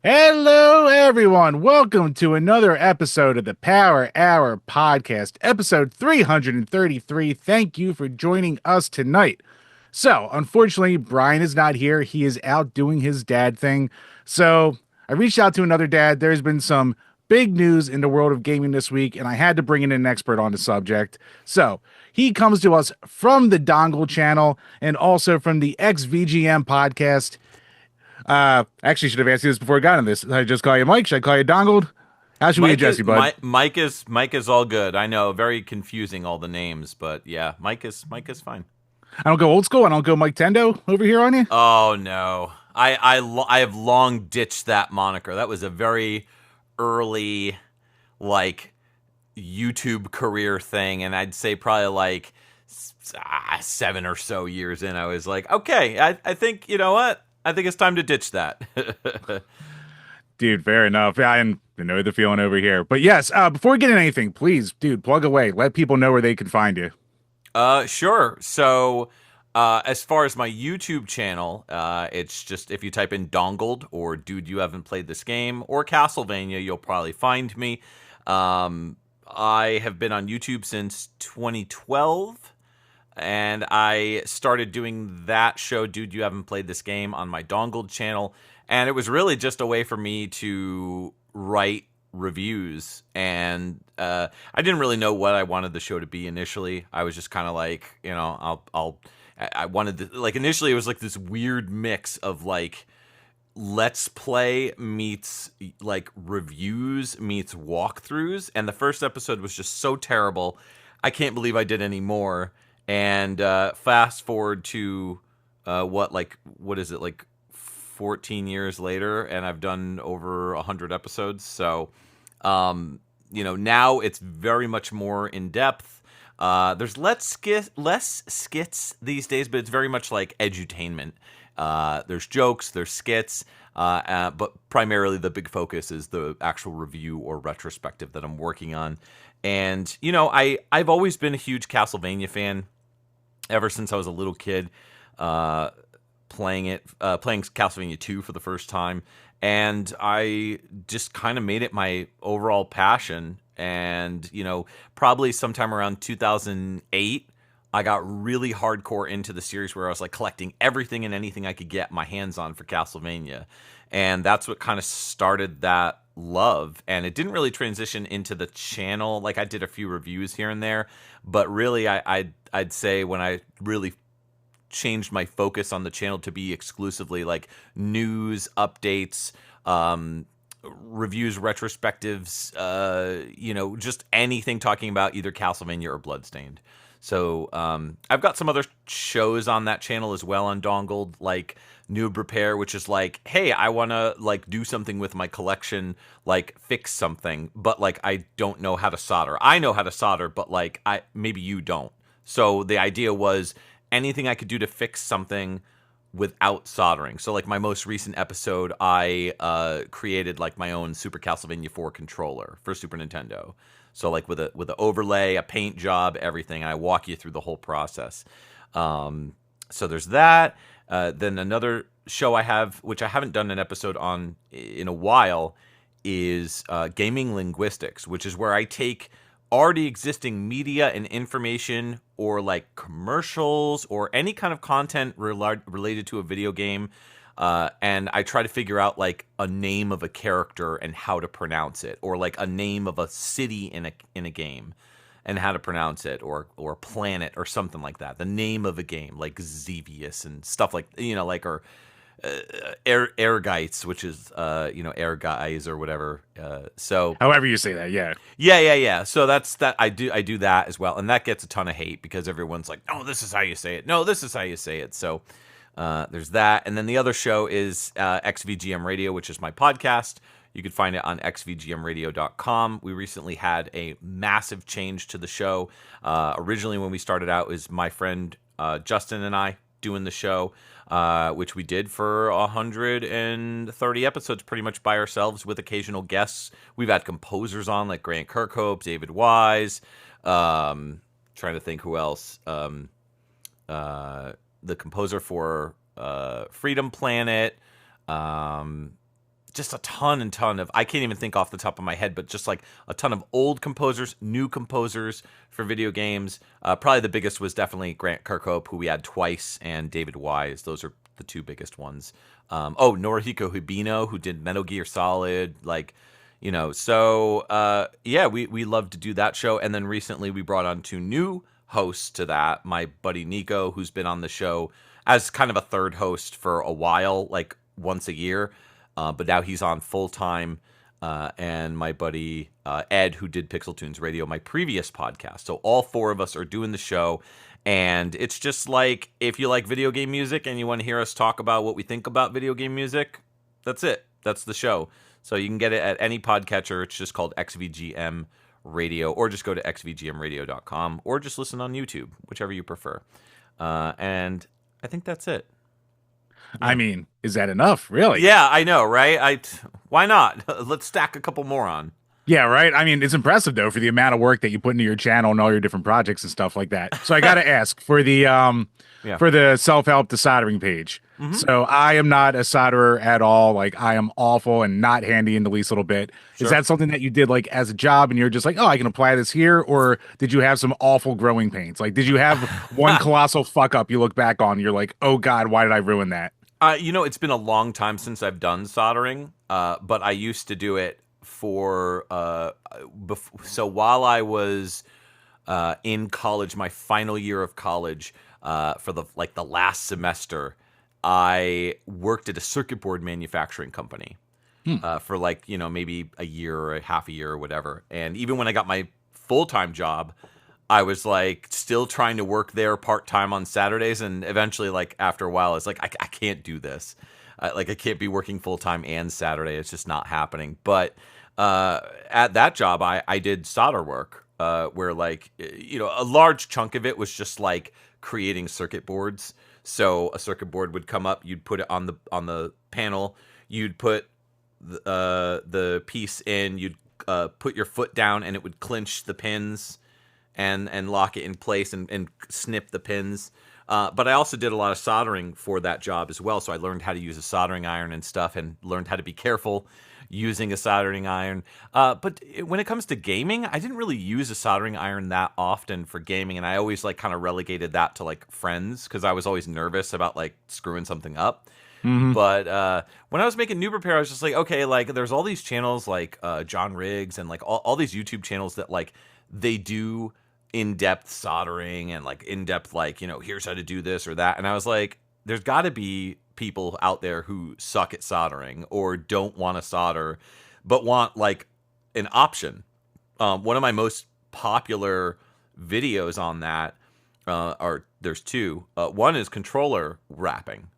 Hello, everyone. Welcome to another episode of the Power Hour Podcast, episode 333. Thank you for joining us tonight. So, unfortunately, Brian is not here. He is out doing his dad thing. So, I reached out to another dad. There's been some big news in the world of gaming this week, and I had to bring in an expert on the subject. So, he comes to us from the Dongled channel and also from the XVGM podcast. Actually, should have asked you this before I got in this. Should I just call you Mike? Should I call you Dongled? How should we Mike address is you, bud? Mike is all good. I know, very confusing all the names, but yeah, Mike is fine. I don't go old school. I don't go Mike Tendo over here on you. Oh no, I have long ditched that moniker. That was a very early like YouTube career thing, and I'd say probably like 7 or so years in, I was like, okay, I think you know what? I think it's time to ditch that. Dude, fair enough. I know the feeling over here. But yes, before we get into anything, please, dude, plug away. Let people know where they can find you. Sure. So, as far as my YouTube channel, it's just if you type in Dongled or Dude You Haven't Played This Game or Castlevania, you'll probably find me. I have been on YouTube since 2012, and I started doing that show, Dude You Haven't Played This Game, on my Dongled channel, and it was really just a way for me to write reviews. And I didn't really know what I wanted the show to be initially. I was just kind of like, I wanted to, like, initially it was like this weird mix of like let's play meets like reviews meets walkthroughs, and the first episode was just so terrible. I can't believe I did any more. And fast forward to what is it, like 14 years later, and I've done over 100 episodes. So now it's very much more in depth. There's less skits these days, but it's very much like edutainment. There's jokes, there's skits, but primarily the big focus is the actual review or retrospective that I'm working on. And I've always been a huge Castlevania fan ever since I was a little kid. Playing Castlevania 2 for the first time, and I just kind of made it my overall passion. And probably sometime around 2008, I got really hardcore into the series, where I was like collecting everything and anything I could get my hands on for Castlevania, and that's what kind of started that love. And it didn't really transition into the channel. Like, I did a few reviews here and there, but really I'd say when I really changed my focus on the channel to be exclusively like news, updates, reviews, retrospectives, just anything talking about either Castlevania or Bloodstained. So I've got some other shows on that channel as well on Dongled, like Noob Repair, which is like, hey, I want to like do something with my collection, like fix something, but like I don't know how to solder. I know how to solder, but like maybe you don't. So the idea was anything I could do to fix something without soldering. So like my most recent episode, I created like my own Super Castlevania 4 controller for Super Nintendo. So like with an overlay, a paint job, everything, and I walk you through the whole process. So there's that. Then another show I have, which I haven't done an episode on in a while, is Gaming Linguistics, which is where I take already existing media and information, or like commercials or any kind of content related to a video game, and I try to figure out like a name of a character and how to pronounce it, or like a name of a city in a game and how to pronounce it, or planet or something like that. The name of a game, like Xevious and stuff like, or air guites, which is air guys or whatever. So However you say that, yeah. yeah. So that's that. I do that as well, and that gets a ton of hate because everyone's like, "No, this is how you say it. No, this is how you say it." So there's that, and then the other show is XVGM Radio, which is my podcast. You can find it on xvgmradio.com. We recently had a massive change to the show. Originally, when we started out, it was my friend Justin and I doing the show, which we did for 130 episodes pretty much by ourselves with occasional guests. We've had composers on like Grant Kirkhope, David Wise, trying to think who else. The composer for Freedom Planet, just a ton and ton of, I can't even think off the top of my head, but just like a ton of old composers, new composers for video games. Probably the biggest was definitely Grant Kirkhope, who we had twice, and David Wise. Those are the two biggest ones. Norihiko Hibino, who did Metal Gear Solid, like, yeah, we love to do that show. And then recently we brought on two new hosts to that. My buddy Nico, who's been on the show as kind of a third host for a while, like once a year, but now he's on full time. And my buddy Ed, who did Pixel Tunes Radio, my previous podcast. So all four of us are doing the show. And it's just like, if you like video game music and you want to hear us talk about what we think about video game music, that's it. That's the show. So you can get it at any podcatcher. It's just called XVGM Radio, or just go to xvgmradio.com, or just listen on YouTube, whichever you prefer. And I think that's it. Yeah. I mean, is that enough, really? Yeah, I know, right? Why not? Let's stack a couple more on. Yeah, right. I mean, it's impressive though for the amount of work that you put into your channel and all your different projects and stuff like that. So I got to ask for the for the self-help to soldering page. Mm-hmm. So I am not a solderer at all. Like, I am awful and not handy in the least little bit. Sure. Is that something that you did like as a job and you're just like, oh, I can apply this here? Or did you have some awful growing pains? Like, did you have one colossal fuck up you look back on and you're like, oh God, why did I ruin that? It's been a long time since I've done soldering, but I used to do it for so while I was in college, my final year of college, for the last semester, I worked at a circuit board manufacturing company for maybe a year or half a year or whatever. And even when I got my full-time job, I was like still trying to work there part-time on Saturdays, and eventually, like, after a while, I was like, I can't do this. I can't be working full-time and Saturday. It's just not happening. But at that job, I did solder work, where, like, a large chunk of it was just like creating circuit boards. So a circuit board would come up, you'd put it on the panel, you'd put the piece in, you'd put your foot down, and it would clinch the pins and lock it in place and snip the pins. But I also did a lot of soldering for that job as well. So I learned how to use a soldering iron and stuff, and learned how to be careful using a soldering iron. But when it comes to gaming, I didn't really use a soldering iron that often for gaming. And I always like kind of relegated that to like friends, because I was always nervous about like screwing something up. Mm-hmm. But when I was making Noob Repair, I was just like, okay, like there's all these channels like John Riggs and like all these YouTube channels that like they do in-depth soldering and like in-depth, like, here's how to do this or that. And I was like, there's got to be people out there who suck at soldering or don't want to solder but want like an option. One of my most popular videos on that there's two. One is controller wrapping,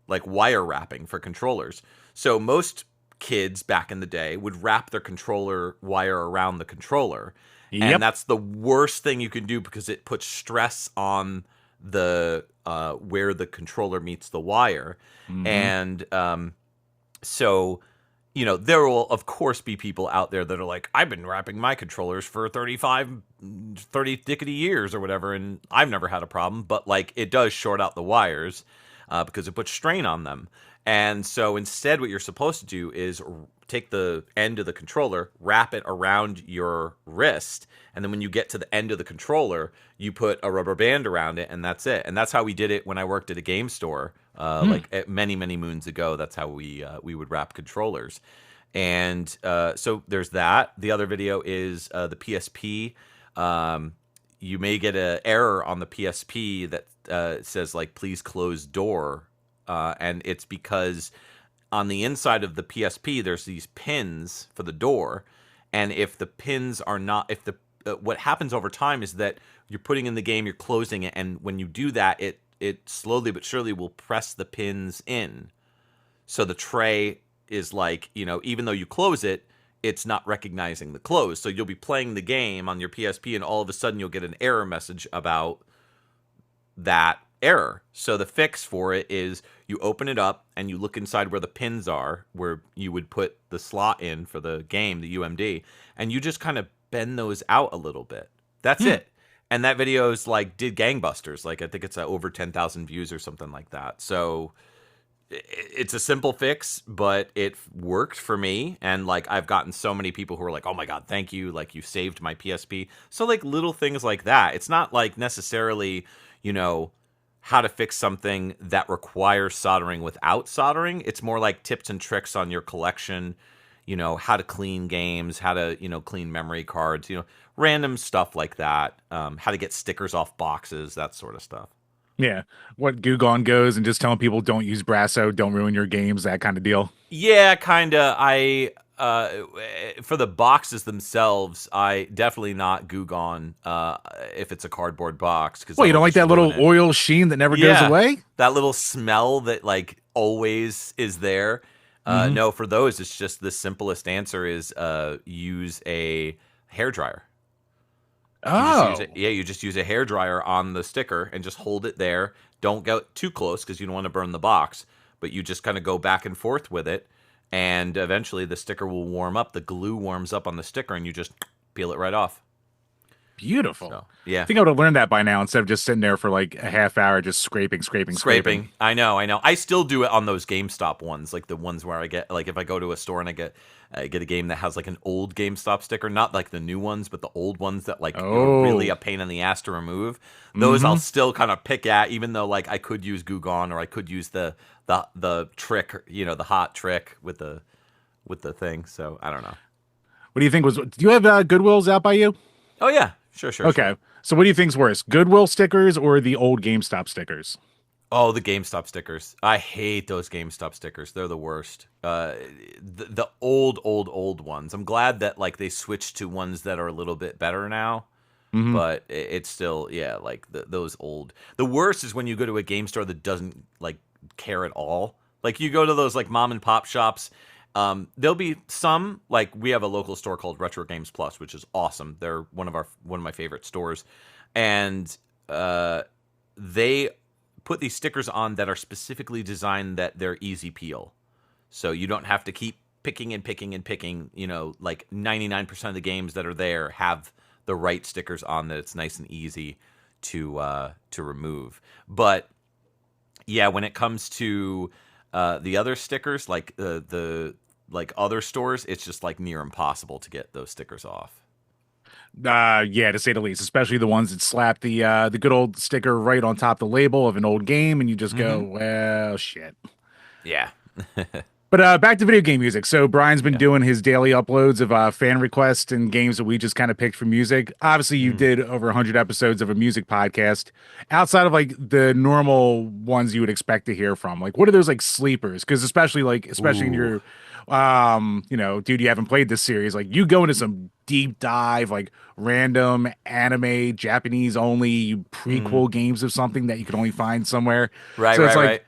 like wire wrapping for controllers. So most kids back in the day would wrap their controller wire around the controller. Yep. And that's the worst thing you can do, because it puts stress on the where the controller meets the wire. Mm-hmm. And so, there will, of course, be people out there that are like, I've been wrapping my controllers for 30 dickety years or whatever, and I've never had a problem. But, like, it does short out the wires because it puts strain on them. And so instead what you're supposed to do is take the end of the controller, wrap it around your wrist, and then when you get to the end of the controller, you put a rubber band around it, and that's it. And that's how we did it when I worked at a game store, like many, many moons ago. That's how we would wrap controllers. And so there's that. The other video is the PSP. You may get an error on the PSP that says, like, please close door. And it's because on the inside of the PSP, there's these pins for the door. And if the pins are not, what happens over time is that you're putting in the game, you're closing it. And when you do that, it slowly but surely will press the pins in. So the tray is like, even though you close it, it's not recognizing the close. So you'll be playing the game on your PSP, and all of a sudden you'll get an error message about that error. So the fix for it is you open it up and you look inside where the pins are, where you would put the slot in for the game, the UMD, and you just kind of bend those out a little bit. That's it. And that video is like did gangbusters. Like, I think it's over 10,000 views or something like that. So it's a simple fix, but it worked for me. And like I've gotten so many people who are like, "Oh my god, thank you! Like you saved my PSP." So like little things like that. It's not like necessarily, you know, how to fix something that requires soldering without soldering. It's more like tips and tricks on your collection. You know, how to clean games, how to clean memory cards. Random stuff like that. How to get stickers off boxes, that sort of stuff. Yeah. What Goo Gone goes and just telling people don't use Brasso, don't ruin your games, that kind of deal. Yeah, kinda. I for the boxes themselves, I definitely not Goo Gone if it's a cardboard box because Well, you that'll don't like just that ruin little it. oil sheen that never goes Yeah, away? that little smell that like always is there. Mm-hmm. No, for those, it's just the simplest answer is use a hair dryer. You just use it. Oh, Yeah, you just use a hair dryer on the sticker and just hold it there. Don't go too close because you don't want to burn the box. But you just kind of go back and forth with it, and eventually the sticker will warm up. The glue warms up on the sticker, and you just peel it right off. beautiful. So I yeah, think I would have learned that by now instead of just sitting there for like a half hour just scraping, scraping, scraping. scraping. I know, I know. I still do it on those GameStop ones, like the ones where I get like if I go to a store and I get a game that has like an old GameStop sticker, not like the new ones, but the old ones that like are really Oh. a pain in the ass to remove. Those I'll Mm-hmm. still kind of pick at, even though like I could use Goo Gone or I could use the trick, the hot trick with the thing. So I don't know. What do you think was do you have Goodwills out by you? Oh yeah, sure, sure, sure. Okay. So what do you think's worse? Goodwill stickers or the old GameStop stickers? Oh, the GameStop stickers. I hate those GameStop stickers. They're the worst. The old ones. I'm glad that like they switched to ones that are a little bit better now, Mm-hmm. but it's still yeah, like those old. The worst is when you go to a game store that doesn't like care at all. Like you go to those like mom and pop shops. There'll be some like we have a local store called Retro Games Plus, which is awesome. They're one of my favorite stores, and they put these stickers on that are specifically designed that they're easy peel. So you don't have to keep picking and picking and picking. Like 99% of the games that are there have the right stickers on that it's nice and easy to remove. But yeah, when it comes to the other stickers, like the like other stores, it's just like near impossible to get those stickers off. Yeah, to say the least, especially the ones that slap the good old sticker right on top the label of an old game, and you just go, Mm-hmm. well, shit. Yeah. But back to video game music. So Brian's been Yeah. doing his daily uploads of fan requests and games that we just kind of picked for music. Obviously, you Mm. did over 100 episodes of a music podcast. Outside of like the normal ones you would expect to hear from, like what are those like sleepers? Because especially in Ooh. your, dude, you haven't played this series. Like you go into some deep dive, like random anime, Japanese only Mm. prequel games of something that you can only find somewhere. Right, So right, right.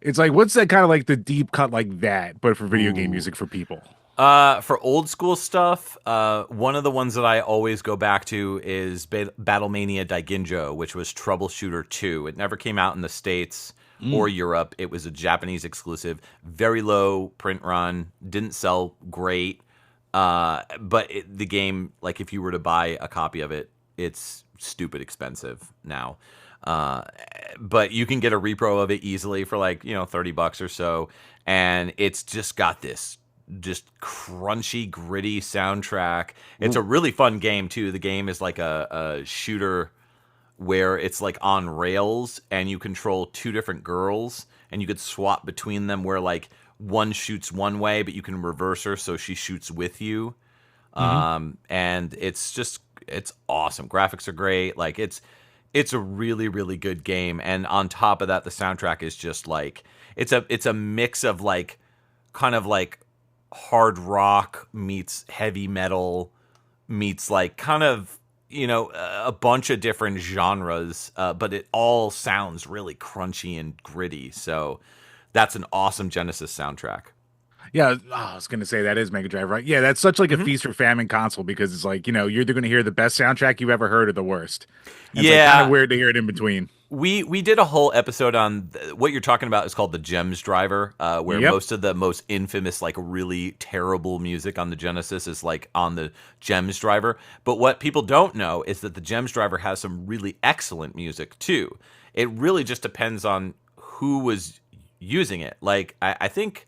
it's like, what's that kind of like the deep cut like that, but for video game Ooh. music for people? For old school stuff, one of the ones that I always go back to is Battlemania Daiginjo, which was Troubleshooter 2. It never came out in the States or Mm. Europe. It was a Japanese exclusive, very low print run, didn't sell great. But the game, like if you were to buy a copy of it, it's stupid expensive now. Uh, but you can get a repro of it easily for like, $30 or so. And it's just got this just crunchy, gritty soundtrack. It's a Ooh. really fun game too. The game is like a shooter where it's like on rails and you control two different girls and you could swap between them where like one shoots one way but you can reverse her so she shoots with you. Hmm. And it's awesome. Graphics are great. Like it's a really really good game, and on top of that the soundtrack is just like it's a mix of like kind of like hard rock meets heavy metal meets like kind of a bunch of different genres, but it all sounds really crunchy and gritty. So that's an awesome Genesis soundtrack. Yeah, I was gonna say that is Mega Drive, right? Yeah, that's such like a Hmm. feast or famine console because it's like you're either gonna hear the best soundtrack you've ever heard or the worst, and it's like kind of Yeah, weird to hear it in between. we did a whole episode on what you're talking about is called the Gems driver, where Yep. most of the most infamous, like really terrible music on the Genesis is like on the Gems driver. But what people don't know is that the Gems driver has some really excellent music too. It really just depends on who was using it. Like I think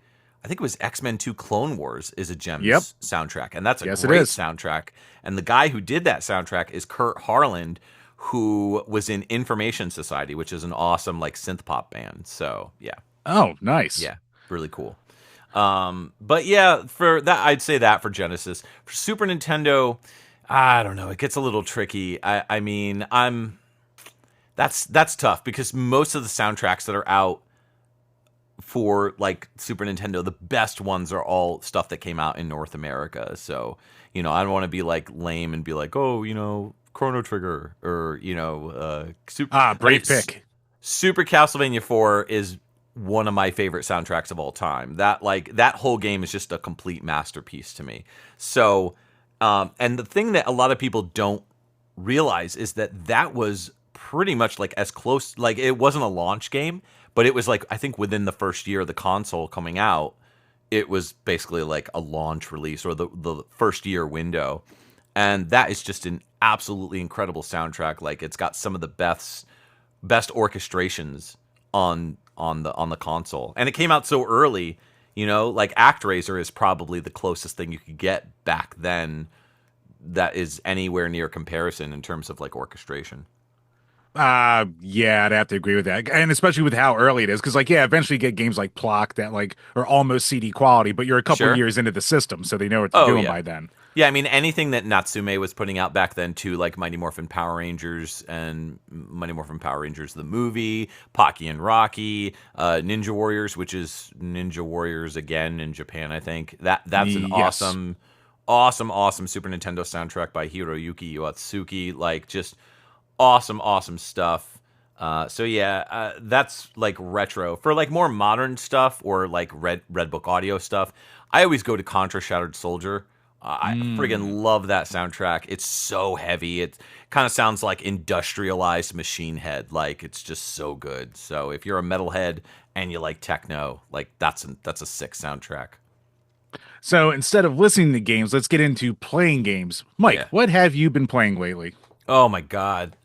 it was X-Men 2 Clone Wars is a Yep. Gems soundtrack, and that's a Yes, it great is. soundtrack. And the guy who did that soundtrack is Kurt Harland, who was in Information Society, which is an awesome like synth pop band. So yeah, Oh, nice. yeah, really cool. But yeah, for that, I'd say that for Genesis. For Super Nintendo, I don't know. It gets a little tricky. I mean, that's tough because most of the soundtracks that are out for like Super Nintendo, the best ones are all stuff that came out in North America. So, I don't want to be like lame and be like, oh, Chrono Trigger or, Super, Brave pick. Super Castlevania 4 is one of my favorite soundtracks of all time. That whole game is just a complete masterpiece to me. So, and the thing that a lot of people don't realize is that was pretty much like as close, like it wasn't a launch game, but it was like, I think within the first year of the console coming out, it was basically like a launch release or the first year window. And that is just an absolutely incredible soundtrack. Like it's got some of the best orchestrations on the console. And it came out so early, like ActRaiser is probably the closest thing you could get back then that is anywhere near comparison in terms of like orchestration. Yeah, I'd have to agree with that, and especially with how early it is, because like, yeah, eventually you get games like Plock that like are almost CD quality, but you're a couple Sure. years into the system, so they know what they're Oh doing yeah. by then. Yeah, I mean anything that Natsume was putting out back then too, like Mighty Morphin Power Rangers and Mighty Morphin Power Rangers the movie, Pocky and Rocky, Ninja Warriors, which is Ninja Warriors again in Japan, I think. That's an Yes. awesome Super Nintendo soundtrack by Hiroyuki Iwatsuki. Like just awesome stuff. So yeah, that's like retro. For like more modern stuff or like Red Book Audio stuff, I always go to Contra Shattered Soldier. I friggin' love that soundtrack. It's so heavy. It kind of sounds like industrialized Machine Head. Like it's just so good. So if you're a metalhead and you like techno, like that's a sick soundtrack. So instead of listening to games, let's get into playing games. Mike, Yeah. what have you been playing lately? Oh my god.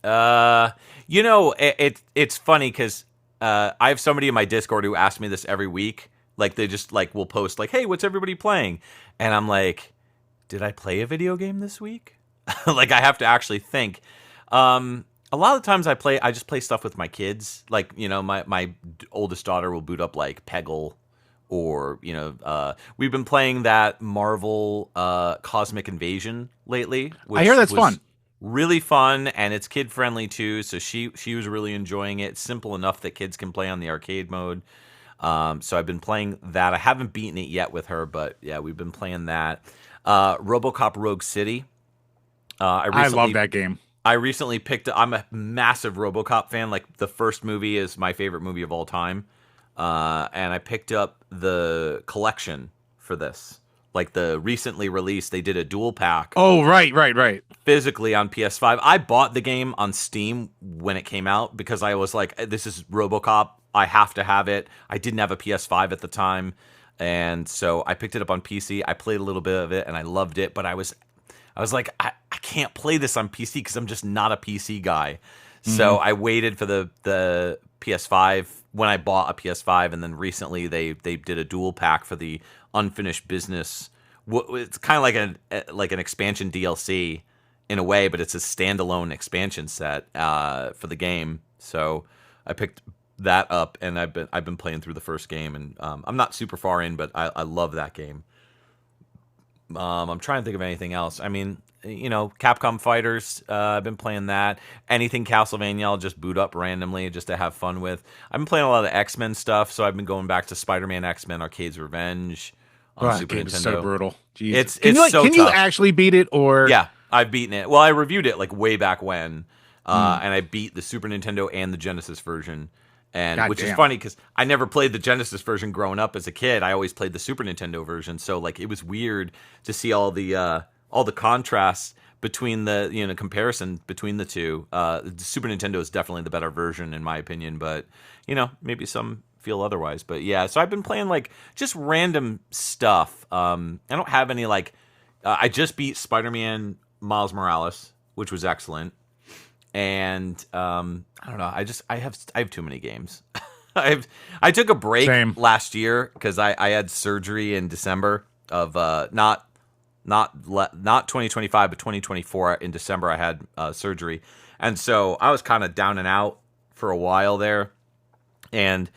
It's funny because I have somebody in my Discord who asks me this every week. Like they just like will post like, "Hey, what's everybody playing?" And I'm like, "Did I play a video game this week?" Like I have to actually think. A lot of the times I just play stuff with my kids. Like my oldest daughter will boot up like Peggle. Or we've been playing that Marvel Cosmic Invasion lately, I hear which that's was fun. really fun and it's kid friendly too. So she was really enjoying it. It's simple enough that kids can play on the arcade mode. So I've been playing that. I haven't beaten it yet with her, but yeah, we've been playing that. RoboCop Rogue City. I love that game. I recently picked. I'm a massive RoboCop fan. Like the first movie is my favorite movie of all time. And I picked up the collection for this. Like the recently released, they did a dual pack Oh, right. physically on PS5. I bought the game on Steam when it came out because I was like, this is RoboCop. I have to have it. I didn't have a PS5 at the time. And so I picked it up on PC. I played a little bit of it and I loved it. But I was like, I can't play this on PC because I'm just not a PC guy. So I waited for the PS5 when I bought a PS5, and then recently they did a dual pack for the Unfinished Business. It's kind of like an expansion DLC in a way, but it's a standalone expansion set for the game. So I picked that up, and I've been playing through the first game, and I'm not super far in, but I love that game. I'm trying to think of anything else. I mean, Capcom Fighters. I've been playing that. Anything Castlevania, I'll just boot up randomly just to have fun with. I've been playing a lot of X-Men stuff, so I've been going back to Spider-Man X-Men Arcade's Revenge on Oh, the that Super game is so Nintendo. brutal. Jeez. It's so Can you tough. actually beat it or Yeah, I've beaten it. Well, I reviewed it like way back when, and I beat the Super Nintendo and the Genesis version. And God which is damn. funny because I never played the Genesis version growing up as a kid. I always played the Super Nintendo version. So like it was weird to see all the contrasts between the comparison between the two. The Super Nintendo is definitely the better version in my opinion, but maybe some feel otherwise. But yeah, so I've been playing like just random stuff. I don't have any like I just beat Spider-Man Miles Morales, which was excellent. And I don't know. I have too many games. I took a break Same. last year because I had surgery in December of not 2025 but 2024. In December I had surgery, and so I was kind of down and out for a while there, and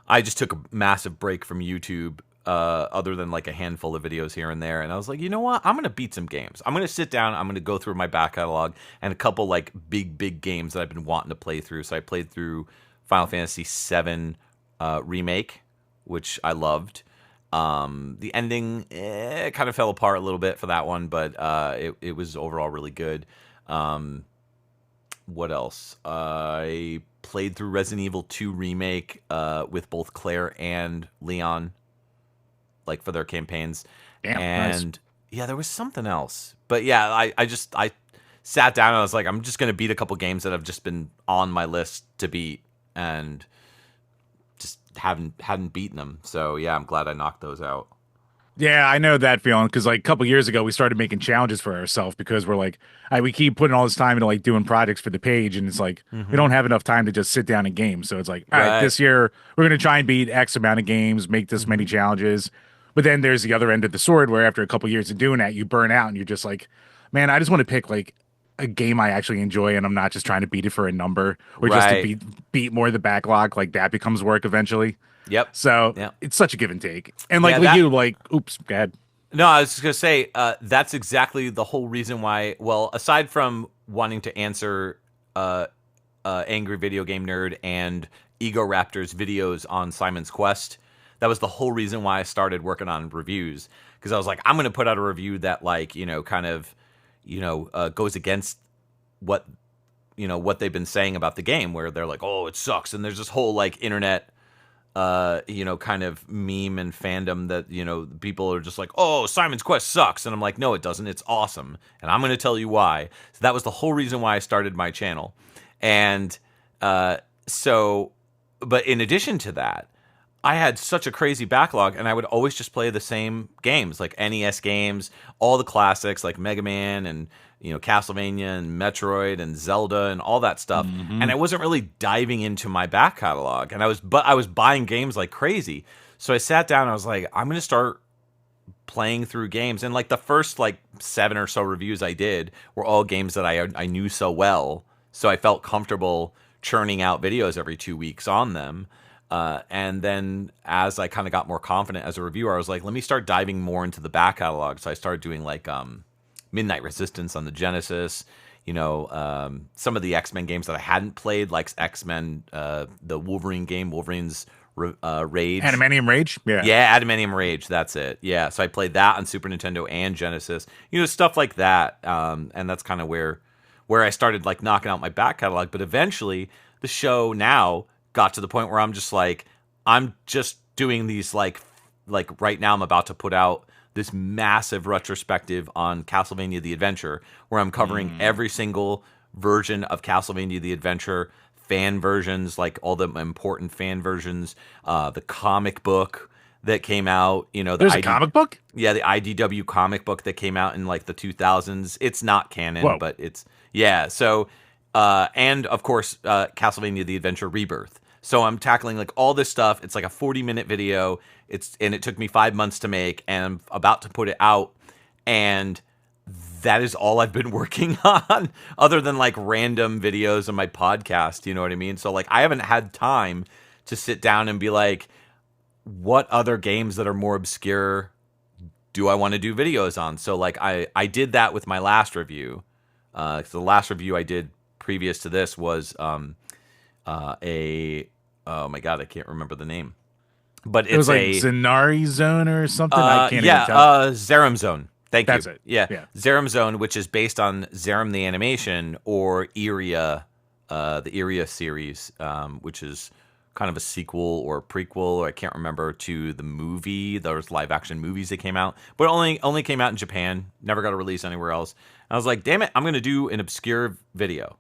I just took a massive break from YouTube. Other than like a handful of videos here and there, and I was like, you know what? I'm gonna beat some games. I'm gonna sit down. I'm gonna go through my back catalog and a couple like big games that I've been wanting to play through. So I played through Final Fantasy VII remake, which I loved. The ending kind of fell apart a little bit for that one, but it was overall really good. What else? I played through Resident Evil 2 remake with both Claire and Leon, like for their campaigns. Damn, And nice. yeah, there was something else, but yeah, I sat down and I was like, I'm just gonna beat a couple games that have just been on my list to beat, and just hadn't beaten them. So yeah, I'm glad I knocked those out. Yeah, I know that feeling because like a couple years ago we started making challenges for ourselves because we're like, we keep putting all this time into like doing projects for the page, and it's like we Mm-hmm. don't have enough time to just sit down and game. So it's like, all right, Right. this year we're gonna try and beat X amount of games, make this Mm-hmm. many challenges. But then there's the other end of the sword where after a couple years of doing that, you burn out and you're just like, man, I just want to pick like a game I actually enjoy, and I'm not just trying to beat it for a number or just to Right. beat more of the backlog. Like that becomes work eventually. Yep. So Yep. it's such a give and take. And like Yeah. with That. you, like, oops, go ahead. No, I was just gonna say that's exactly the whole reason why. Well, aside from wanting to answer Angry Video Game Nerd and Ego Raptor's videos on Simon's Quest, that was the whole reason why I started working on reviews, because I was like, I'm gonna put out a review that like kind of goes against what what they've been saying about the game, where they're like, oh, it sucks, and there's this whole like internet kind of meme and fandom that, people are just like, oh, Simon's Quest sucks. And I'm like, no, it doesn't. It's awesome. And I'm going to tell you why. So that was the whole reason why I started my channel. And uh, so, but in addition to that, I had such a crazy backlog, and I would always just play the same games, like NES games, all the classics like Mega Man and Castlevania and Metroid and Zelda and all that stuff. And Hmm. I wasn't really diving into my back catalog, and I was buying games like crazy. So I sat down and I was like, I'm going to start playing through games, and like the first like 7 or so reviews I did were all games that I knew so well, so I felt comfortable churning out videos every 2 weeks on them. And then as I kind of got more confident as a reviewer, I was like, let me start diving more into the back catalog. So I started doing like Midnight Resistance on the Genesis, some of the X-Men games that I hadn't played, like X-Men, the Wolverine game, Wolverine's Rage. Animanium Rage? Yeah. Yeah, Adamantium Rage, that's it. Yeah, so I played that on Super Nintendo and Genesis, stuff like that. And that's kind of where I started like knocking out my back catalog. But eventually, the show now got to the point where I'm just like, I'm just doing these like right now I'm about to put out this massive retrospective on Castlevania the Adventure, where I'm covering Mm. every single version of Castlevania the Adventure, fan versions, like all the important fan versions, the comic book that came out, There's a comic book? the IDW comic book that came out in like the 2000s. It's not canon, Whoa. but it's yeah. So and of course Castlevania the Adventure Rebirth. So I'm tackling like all this stuff. It's like a 40-minute video. It took me 5 months to make, and I'm about to put it out, and that is all I've been working on, other than like random videos on my podcast. You know what I mean? So like I haven't had time to sit down and be like, what other games that are more obscure do I want to do videos on? So like I did that with my last review. The last review I did previous to this was a oh my god, I can't remember the name, but It was it's like a Zenari Zone or something. I can't even tell. Zerum Zone. Thank you. That's it. Yeah, Yeah. Zerum Zone, which is based on Zerum the animation, or Iria, the Iria series, which is kind of a sequel or prequel, or I can't remember, to the movie. Those live action movies that came out, but only came out in Japan. Never got a release anywhere else. And I was like, damn it, I'm going to do an obscure video,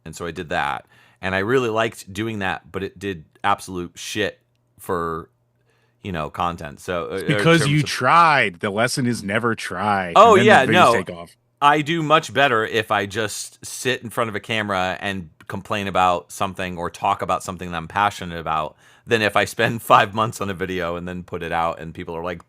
and so I did that, and I really liked doing that, but it did absolute shit for content. So It's in because you terms of, tried. The lesson is never try. oh And then the yeah, videos no, take off. I do much better if I just sit in front of a camera and complain about something or talk about something that I'm passionate about than if I spend 5 months on a video and then put it out and people are like,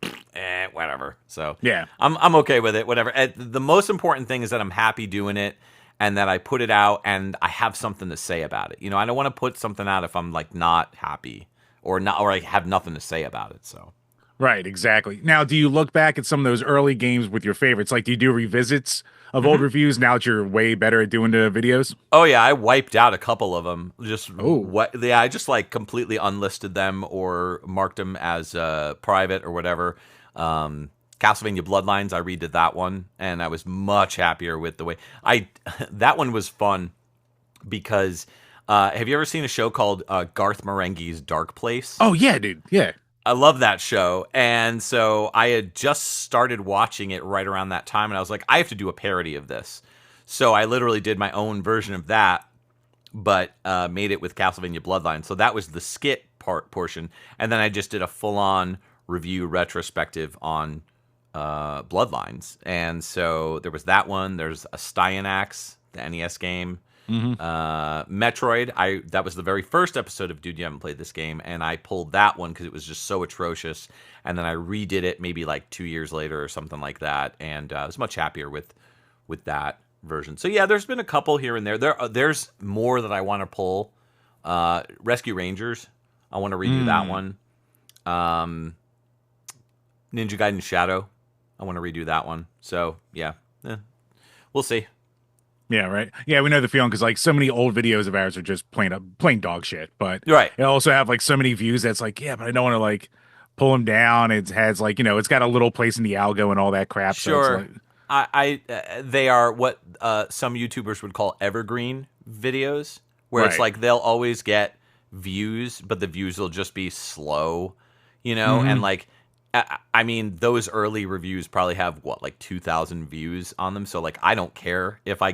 whatever. So Yeah. I'm okay with it, whatever. The most important thing is that I'm happy doing it and that I put it out and I have something to say about it. I don't want to put something out if I'm like not happy or I have nothing to say about it. So. Right, exactly. Now, do you look back at some of those early games with your favorites? Like, do you do revisits of old reviews now that you're way better at doing the videos? Oh yeah, I wiped out a couple of them. Oh, Yeah, I just like completely unlisted them or marked them as private or whatever. Castlevania Bloodlines, I redid that one, and I was much happier with the way I. That one was fun because have you ever seen a show called Garth Marenghi's Dark Place? oh yeah, dude. Yeah. I love that show. And so I had just started watching it right around that time. And I was like, I have to do a parody of this. So I literally did my own version of that, but made it with Castlevania Bloodline. So that was the skit portion. And then I just did a full-on review retrospective on Bloodlines. And so there was that one. There's a Styanax, the NES game. Metroid, that was the very first episode of Dude You Haven't Played This Game, and I pulled that one because it was just so atrocious, and then I redid it maybe like 2 years later or something like that, and I was much happier with that version. So yeah, there's been a couple here and there. There's more that I want to pull. Rescue Rangers, I want to redo that one. Ninja Gaiden Shadow, I want to redo that one. So yeah, we'll see. Yeah, right. Yeah, we know the feeling because like so many old videos of ours are just plain dog shit. But Right. it also have like so many views that's like, yeah, but I don't want to like pull them down. It has like it's got a little place in the algo and all that crap. So Sure. it's like, They are what some YouTubers would call evergreen videos, where it's Right. like they'll always get views, but the views will just be slow, and like, I mean, those early reviews probably have what, like 2,000 views on them. So like, I don't care if I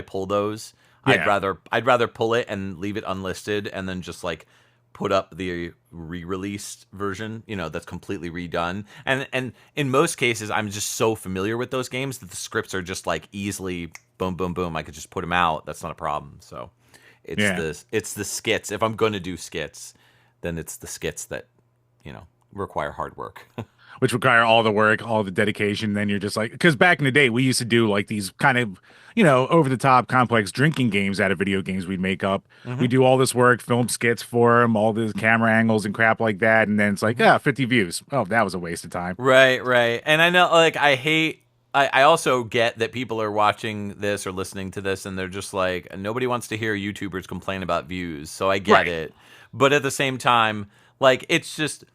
pull those. Yeah. I'd rather pull it and leave it unlisted and then just like put up the re-released version, that's completely redone. And in most cases, I'm just so familiar with those games that the scripts are just like easily boom, boom, boom. I could just put them out. That's not a problem. So it's the skits. If I'm going to do skits, then it's the skits that, require hard work. which require all the work, all the dedication. Then you're just like, because back in the day, we used to do like these kind of, over the top, complex drinking games out of video games we'd make up. We do all this work, film skits for them, all the camera angles and crap like that. And then it's like, 50 views. Oh, that was a waste of time. Right, right. And I know, like, I also get that people are watching this or listening to this and they're just like, nobody wants to hear YouTubers complain about views. So I get Right. it. But at the same time, like, it's just,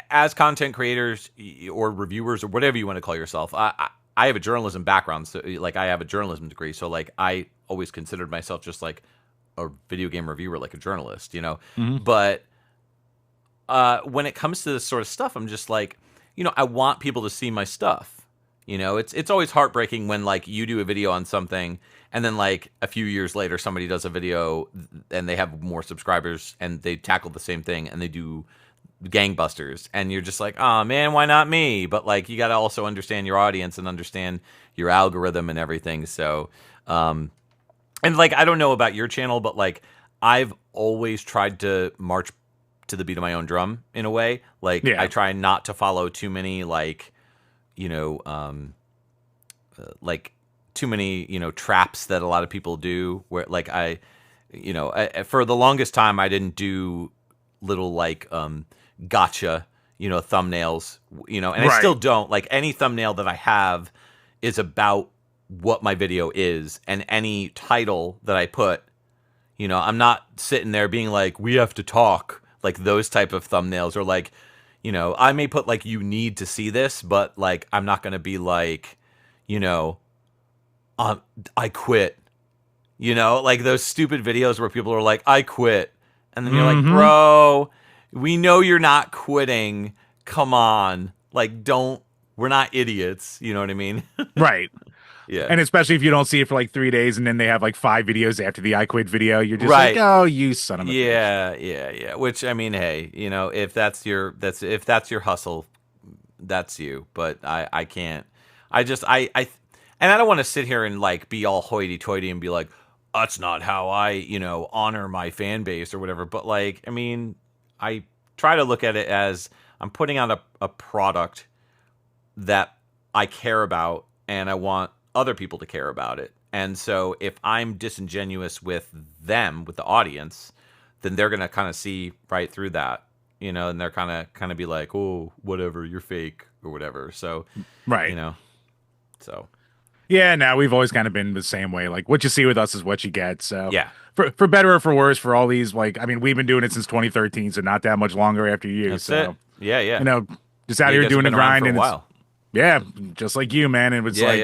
as content creators or reviewers or whatever you want to call yourself, I have a journalism background. So, like, I have a journalism degree. So, like, I always considered myself just like a video game reviewer, like a journalist, But when it comes to this sort of stuff, I'm just like, I want people to see my stuff. It's always heartbreaking when like you do a video on something and then like a few years later somebody does a video and they have more subscribers and they tackle the same thing and they do gangbusters and you're just like, oh man, why not me? But like you got to also understand your audience and understand your algorithm and everything. So and like I don't know about your channel, but like I've always tried to march to the beat of my own drum in a way. Like Yeah. I try not to follow too many like like too many traps that a lot of people do where like for the longest time I didn't do little like gotcha thumbnails and I Right. still don't. Like any thumbnail that I have is about what my video is, and any title that I put, I'm not sitting there being like, we have to talk, like those type of thumbnails, or like I may put like, you need to see this, but like I'm not going to be like I quit, like those stupid videos where people are like, I quit, and then you're like, bro, we know you're not quitting. Come on. Like, we're not idiots. You know what I mean? Right. Yeah. And especially if you don't see it for like 3 days and then they have like 5 videos after the I Quit video, you're just Right. like, oh, you son of a bitch. Yeah. Which, I mean, hey, if that's your hustle, that's you. But I can't. And I don't want to sit here and like be all hoity-toity and be like, that's not how I, honor my fan base or whatever. But like, I mean, I try to look at it as I'm putting out a product that I care about and I want other people to care about it. And so if I'm disingenuous with them, with the audience, then they're going to kind of see right through that, and they're kind of be like, "Oh, whatever, you're fake or whatever." So, you Right. know. So, Yeah, no, we've always kind of been the same way. Like what you see with us is what you get. So yeah. for better or for worse, for all these, like, I mean, we've been doing it since 2013, so not that much longer after you. That's it. So, Yeah, you yeah. know, just out Yeah, you here guys have doing the been around grind, for a and it's while. yeah, just like you, man. And it's Yeah, like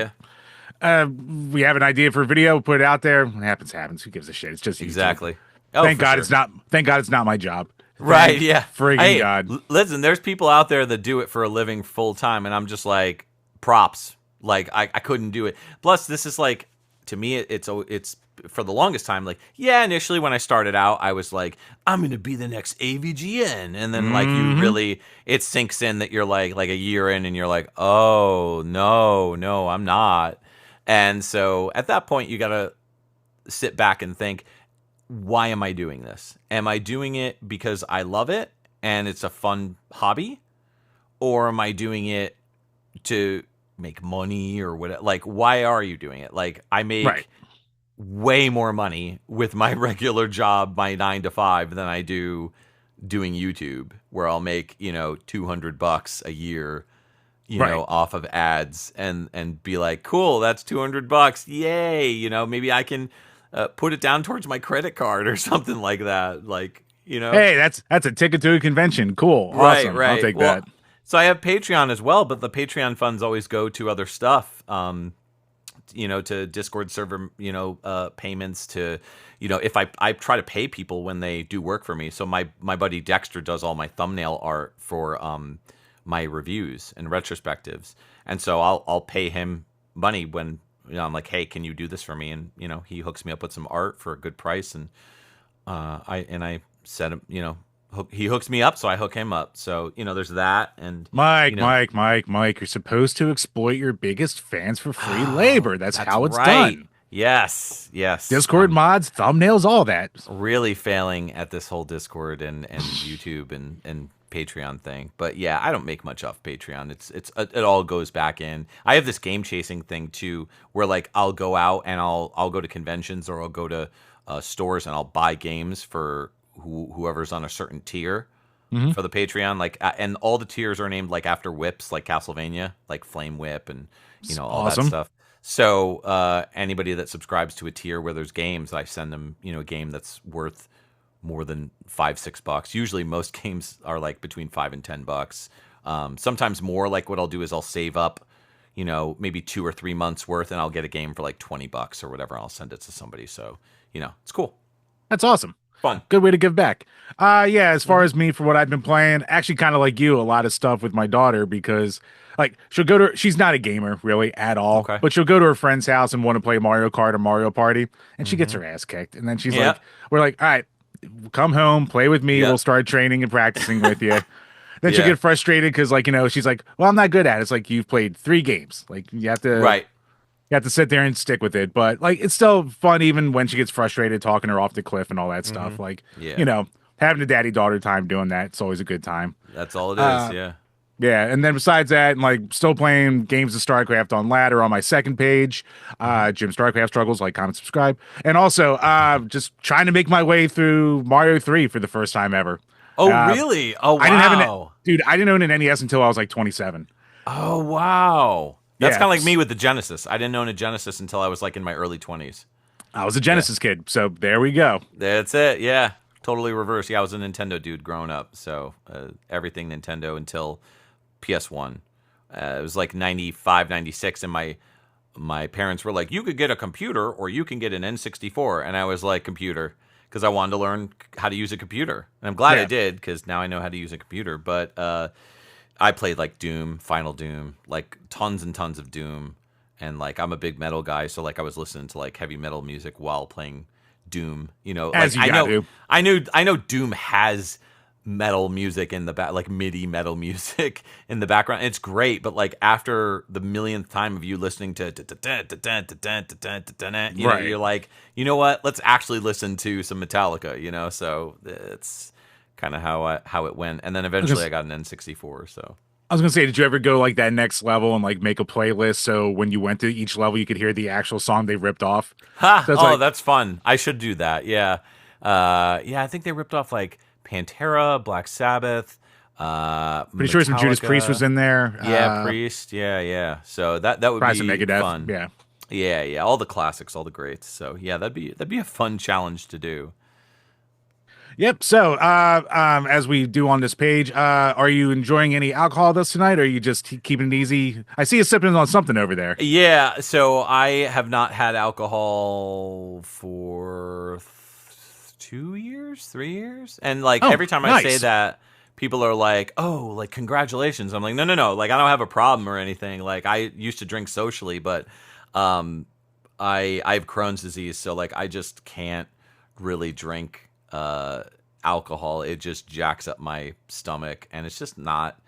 yeah. we have an idea for a video, put it out there. What happens, happens. Who gives a shit? It's just YouTube. Exactly. Oh, for sure. Thank God it's not my job. Right, Thank yeah. friggin' Hey, God. listen, there's people out there that do it for a living full time, and I'm just like, props. Like, I couldn't do it. Plus, this is like, to me, it's for the longest time, like, yeah, initially when I started out, I was like, I'm going to be the next AVGN. And then, like, Hmm. it sinks in that you're like a year in, and you're like, oh, no, I'm not. And so at that point, you got to sit back and think, why am I doing this? Am I doing it because I love it and it's a fun hobby? Or am I doing it to make money or what? Like, why are you doing it? Like, I Right. make way more money with my regular job, my 9 to 5, than I do doing YouTube, where I'll make, $200 a year, Right. off of ads and be like, cool, that's $200. Yay. Maybe I can put it down towards my credit card or something like that. Like, Hey, that's a ticket to a convention. Cool. right, Awesome. I'll right. take Well, that. so I have Patreon as well, but the Patreon funds always go to other stuff. To Discord server, payments to, if I try to pay people when they do work for me. So my buddy Dexter does all my thumbnail art for my reviews and retrospectives, and so I'll pay him money when I'm like, hey, can you do this for me? And he hooks me up with some art for a good price, and I set him, he hooks me up, so I hook him up. So there's that, and you Mike, know, Mike, Mike, Mike, you're supposed to exploit your biggest fans for free oh, labor. That's that's how it's right. done. Yes, yes. Discord mods, thumbnails, all that. Really failing at this whole Discord and YouTube and Patreon thing. But yeah, I don't make much off Patreon. It all goes back in. I have this game chasing thing too, where like I'll go out and I'll go to conventions or I'll go to stores and I'll buy games for whoever's on a certain tier Hmm. for the Patreon. Like, and all the tiers are named like after whips, like Castlevania, like Flame Whip, and all that Awesome. stuff. So anybody that subscribes to a tier where there's games, I send them, a game that's worth more than $5-6. Usually, most games are like between $5 and $10. Sometimes more. Like what I'll do is I'll save up, maybe 2 or 3 months worth, and I'll get a game for like $20 or whatever. I'll send it to somebody. So it's cool, That's awesome. fun. Good way to give back. Yeah, as far Hmm. as me for what I've been playing, actually kind of like you, a lot of stuff with my daughter because like she'll go to she's not a gamer really at all, Okay. but she'll go to her friend's house and want to play Mario Kart or Mario Party, and she gets Hmm. her ass kicked. And then she's Yeah. like, we're like, all right, come home, play with me, we'll Yep. start training and practicing with you. Then she'll Yeah. get frustrated because like, she's like, well, I'm not good at it. It's like you've played 3 games. Like Right. you have to sit there and stick with it. But like it's still fun even when she gets frustrated talking her off the cliff and all that Hmm. stuff. Like, you Yeah. know, having a daddy daughter time doing that, it's always a good time. That's all it is. Uh Yeah. yeah, and then besides that, I'm like still playing games of StarCraft on ladder on my second page. Hmm. Jim StarCraft struggles, like, comment, subscribe. And also just trying to make my way through Mario 3 for the first time ever. Oh, Uh really? Oh, I didn't have an wow. dude, I didn't own an NES until I was like 27. Oh, wow. That's kind Yeah. of like me with the Genesis. I didn't own a Genesis until I was like in my early 20s. I was a Yeah. Genesis kid, so there we go. That's it. Yeah. Totally reverse. Yeah, I was a Nintendo dude growing up. So everything Nintendo until PS1. It was like 95, 96, and my parents were like, you could get a computer or you can get an N64. And I was like, computer, because I wanted to learn how to use a computer. And I'm glad I Yeah. did, because now I know how to use a computer. But I played like Doom, Final Doom, like tons and tons of Doom. And like I'm a big metal guy, so like I was listening to like heavy metal music while playing Doom. Like As you got to. I know Doom has metal music in the back, like MIDI metal music in the background. It's great, but like after the millionth time of you listening to, you know, Right. you're like, you know what? Let's actually listen to some Metallica. You know, so it's kind of how it went. And then I was eventually gonna, I got an N64. So I was gonna say, did you ever go like that next level and like make a playlist so when you went to each level you could hear the actual song they ripped off? ha! So it's Oh, like that's fun. I should do that. Yeah, yeah. I think they ripped off like Pantera, Black Sabbath, pretty sure some Judas Priest was Metallica. in there. Yeah, Priest. Yeah, yeah. So that would Probably some be Megadeth. fun. Yeah. Yeah, yeah. All the classics, all the greats. So yeah, that'd be a fun challenge to do. Yep. So, as we do on this page, are you enjoying any alcohol this tonight, or are you just keeping it easy? I see you sipping on something over there. Yeah. So I have not had alcohol for 2 years, 3 years, and like Oh, every time I say nice. that, people are like, "Oh, like congratulations." I'm like, "No, no, no. Like I don't have a problem or anything. Like I used to drink socially, but um, I have Crohn's disease, so like I just can't really drink alcohol. It just jacks up my stomach, and it's just not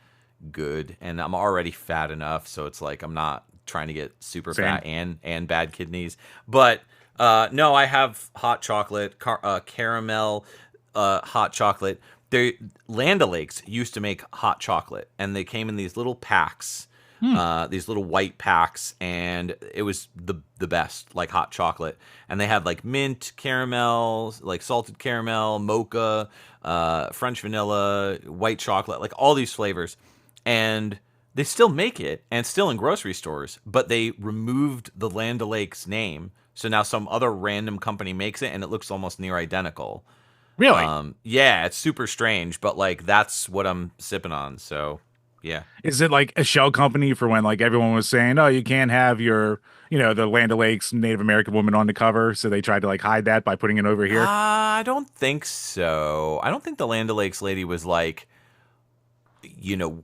good. And I'm already fat enough, so it's like I'm not trying to get super Same. fat and bad kidneys. But no, I have hot chocolate, caramel, hot chocolate. They Land O'Lakes used to make hot chocolate, and they came in these little packs, Hmm. these little white packs, and it was the best, like hot chocolate. And they had like mint, caramel, like salted caramel, mocha, French vanilla, white chocolate, like all these flavors. And they still make it, and it's still in grocery stores, but they removed the Land O'Lakes name. So now some other random company makes it, and it looks almost near identical. Really? Yeah, it's super strange, but like that's what I'm sipping on. So yeah. Is it like a shell company for when like everyone was saying, "Oh, you can't have your, the Land O'Lakes Native American woman on the cover," so they tried to like hide that by putting it over here? I don't think so. I don't think the Land O'Lakes lady was like,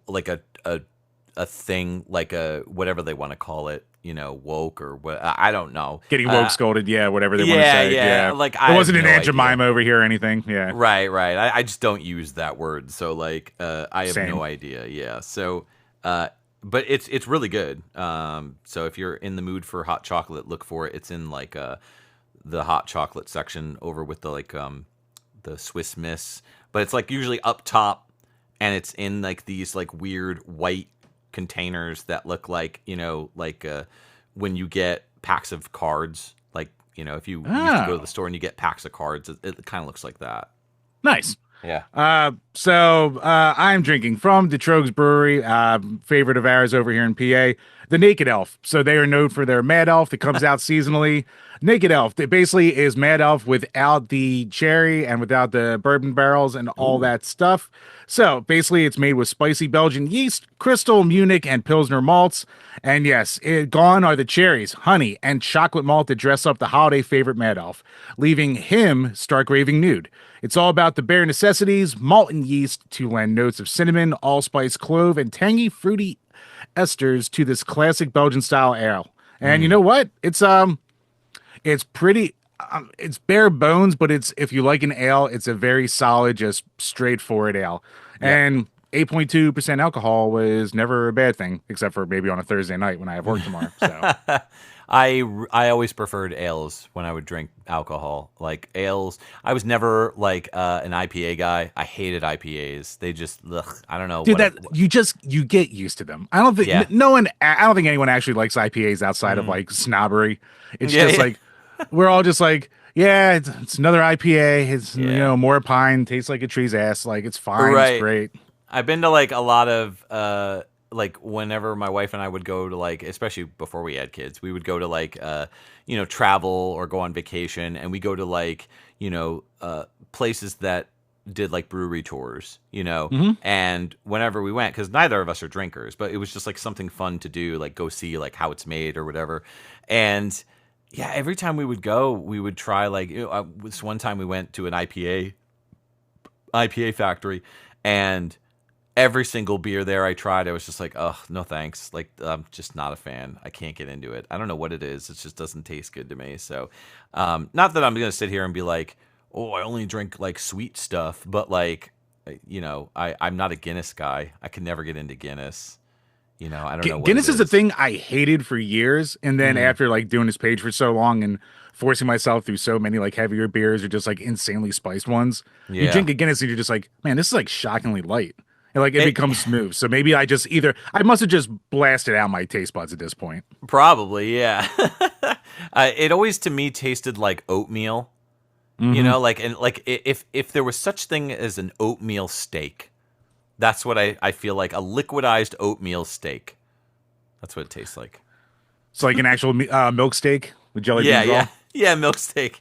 like a thing, like a whatever they want to call it, woke or what. I don't know. Getting woke scolded, yeah, whatever they want to Yeah, say, yeah. yeah. Like It I have wasn't an no Aunt idea. Jemima over here or anything, yeah. Right, right. I just don't use that word, so like I have no Same. idea. Yeah. So, but it's really good. So if you're in the mood for hot chocolate, look for it. It's in like the hot chocolate section over with the like the Swiss Miss, but it's like usually up top, and it's in like these like weird white containers that look like like when you get packs of cards, like if you used to go to the Oh, store and you get packs of cards, it kind of looks like that. nice. Yeah. I'm drinking from Detroit's Brewery, favorite of ours over here in PA, the Naked Elf. So they are known for their Mad Elf that comes out seasonally. Naked Elf, that basically is Mad Elf without the cherry and without the bourbon barrels and all Ooh. that stuff. So basically, it's made with spicy Belgian yeast, crystal, Munich, and Pilsner malts. And yes, gone are the cherries, honey, and chocolate malt that dress up the holiday favorite Mad Elf, leaving him stark raving nude. It's all about the bare necessities, malt and yeast to lend notes of cinnamon, allspice, clove, and tangy, fruity esters to this classic Belgian style ale. And you Mm. know what? It's pretty. It's bare bones, but it's if you like an ale, it's a very solid, just straightforward ale. Yep. And 8.2% alcohol was never a bad thing, except for maybe on a Thursday night when I have work tomorrow. So I always preferred ales when I would drink alcohol. Like ales, I was never like an IPA guy. I hated IPAs. They just, ugh, I don't know dude, that what. you get used to them. I don't think Yeah. no one. I don't think anyone actually likes IPAs outside of Mm. like snobbery. It's Yeah, just yeah, like we're all just like, yeah, it's another IPA. It's yeah. more pine, tastes like a tree's ass. Like it's fine, it's Right. great. I've been to like a lot of like whenever my wife and I would go to like, especially before we had kids, we would go to like travel or go on vacation, and we go to like places that did like brewery tours, Hmm. and whenever we went, because neither of us are drinkers, but it was just like something fun to do, like go see like how it's made or whatever. And yeah, every time we would go, we would try like this one time we went to an IPA factory, and every single beer there I tried, I was just like, oh, no thanks. Like, I'm just not a fan. I can't get into it. I don't know what it is. It just doesn't taste good to me. So, not that I'm going to sit here and be like, oh, I only drink like sweet stuff, but like, I'm not a Guinness guy. I could never get into Guinness. I don't know what it Guinness is a is. thing I hated for years, and then Mm, after like doing this page for so long and forcing myself through so many like heavier beers or just like insanely spiced ones, you yeah. drink a Guinness and you're just like, man, this is like shockingly light. And like it It becomes smooth. So maybe I must have just blasted out my taste buds at this point. probably, yeah. It always to me tasted like oatmeal. Hmm. If there was such thing as an oatmeal steak, that's what I feel like, a liquidized oatmeal steak. That's what it tastes like. It's like an actual milk steak with jelly Yeah, beans yeah, all. yeah, milk steak.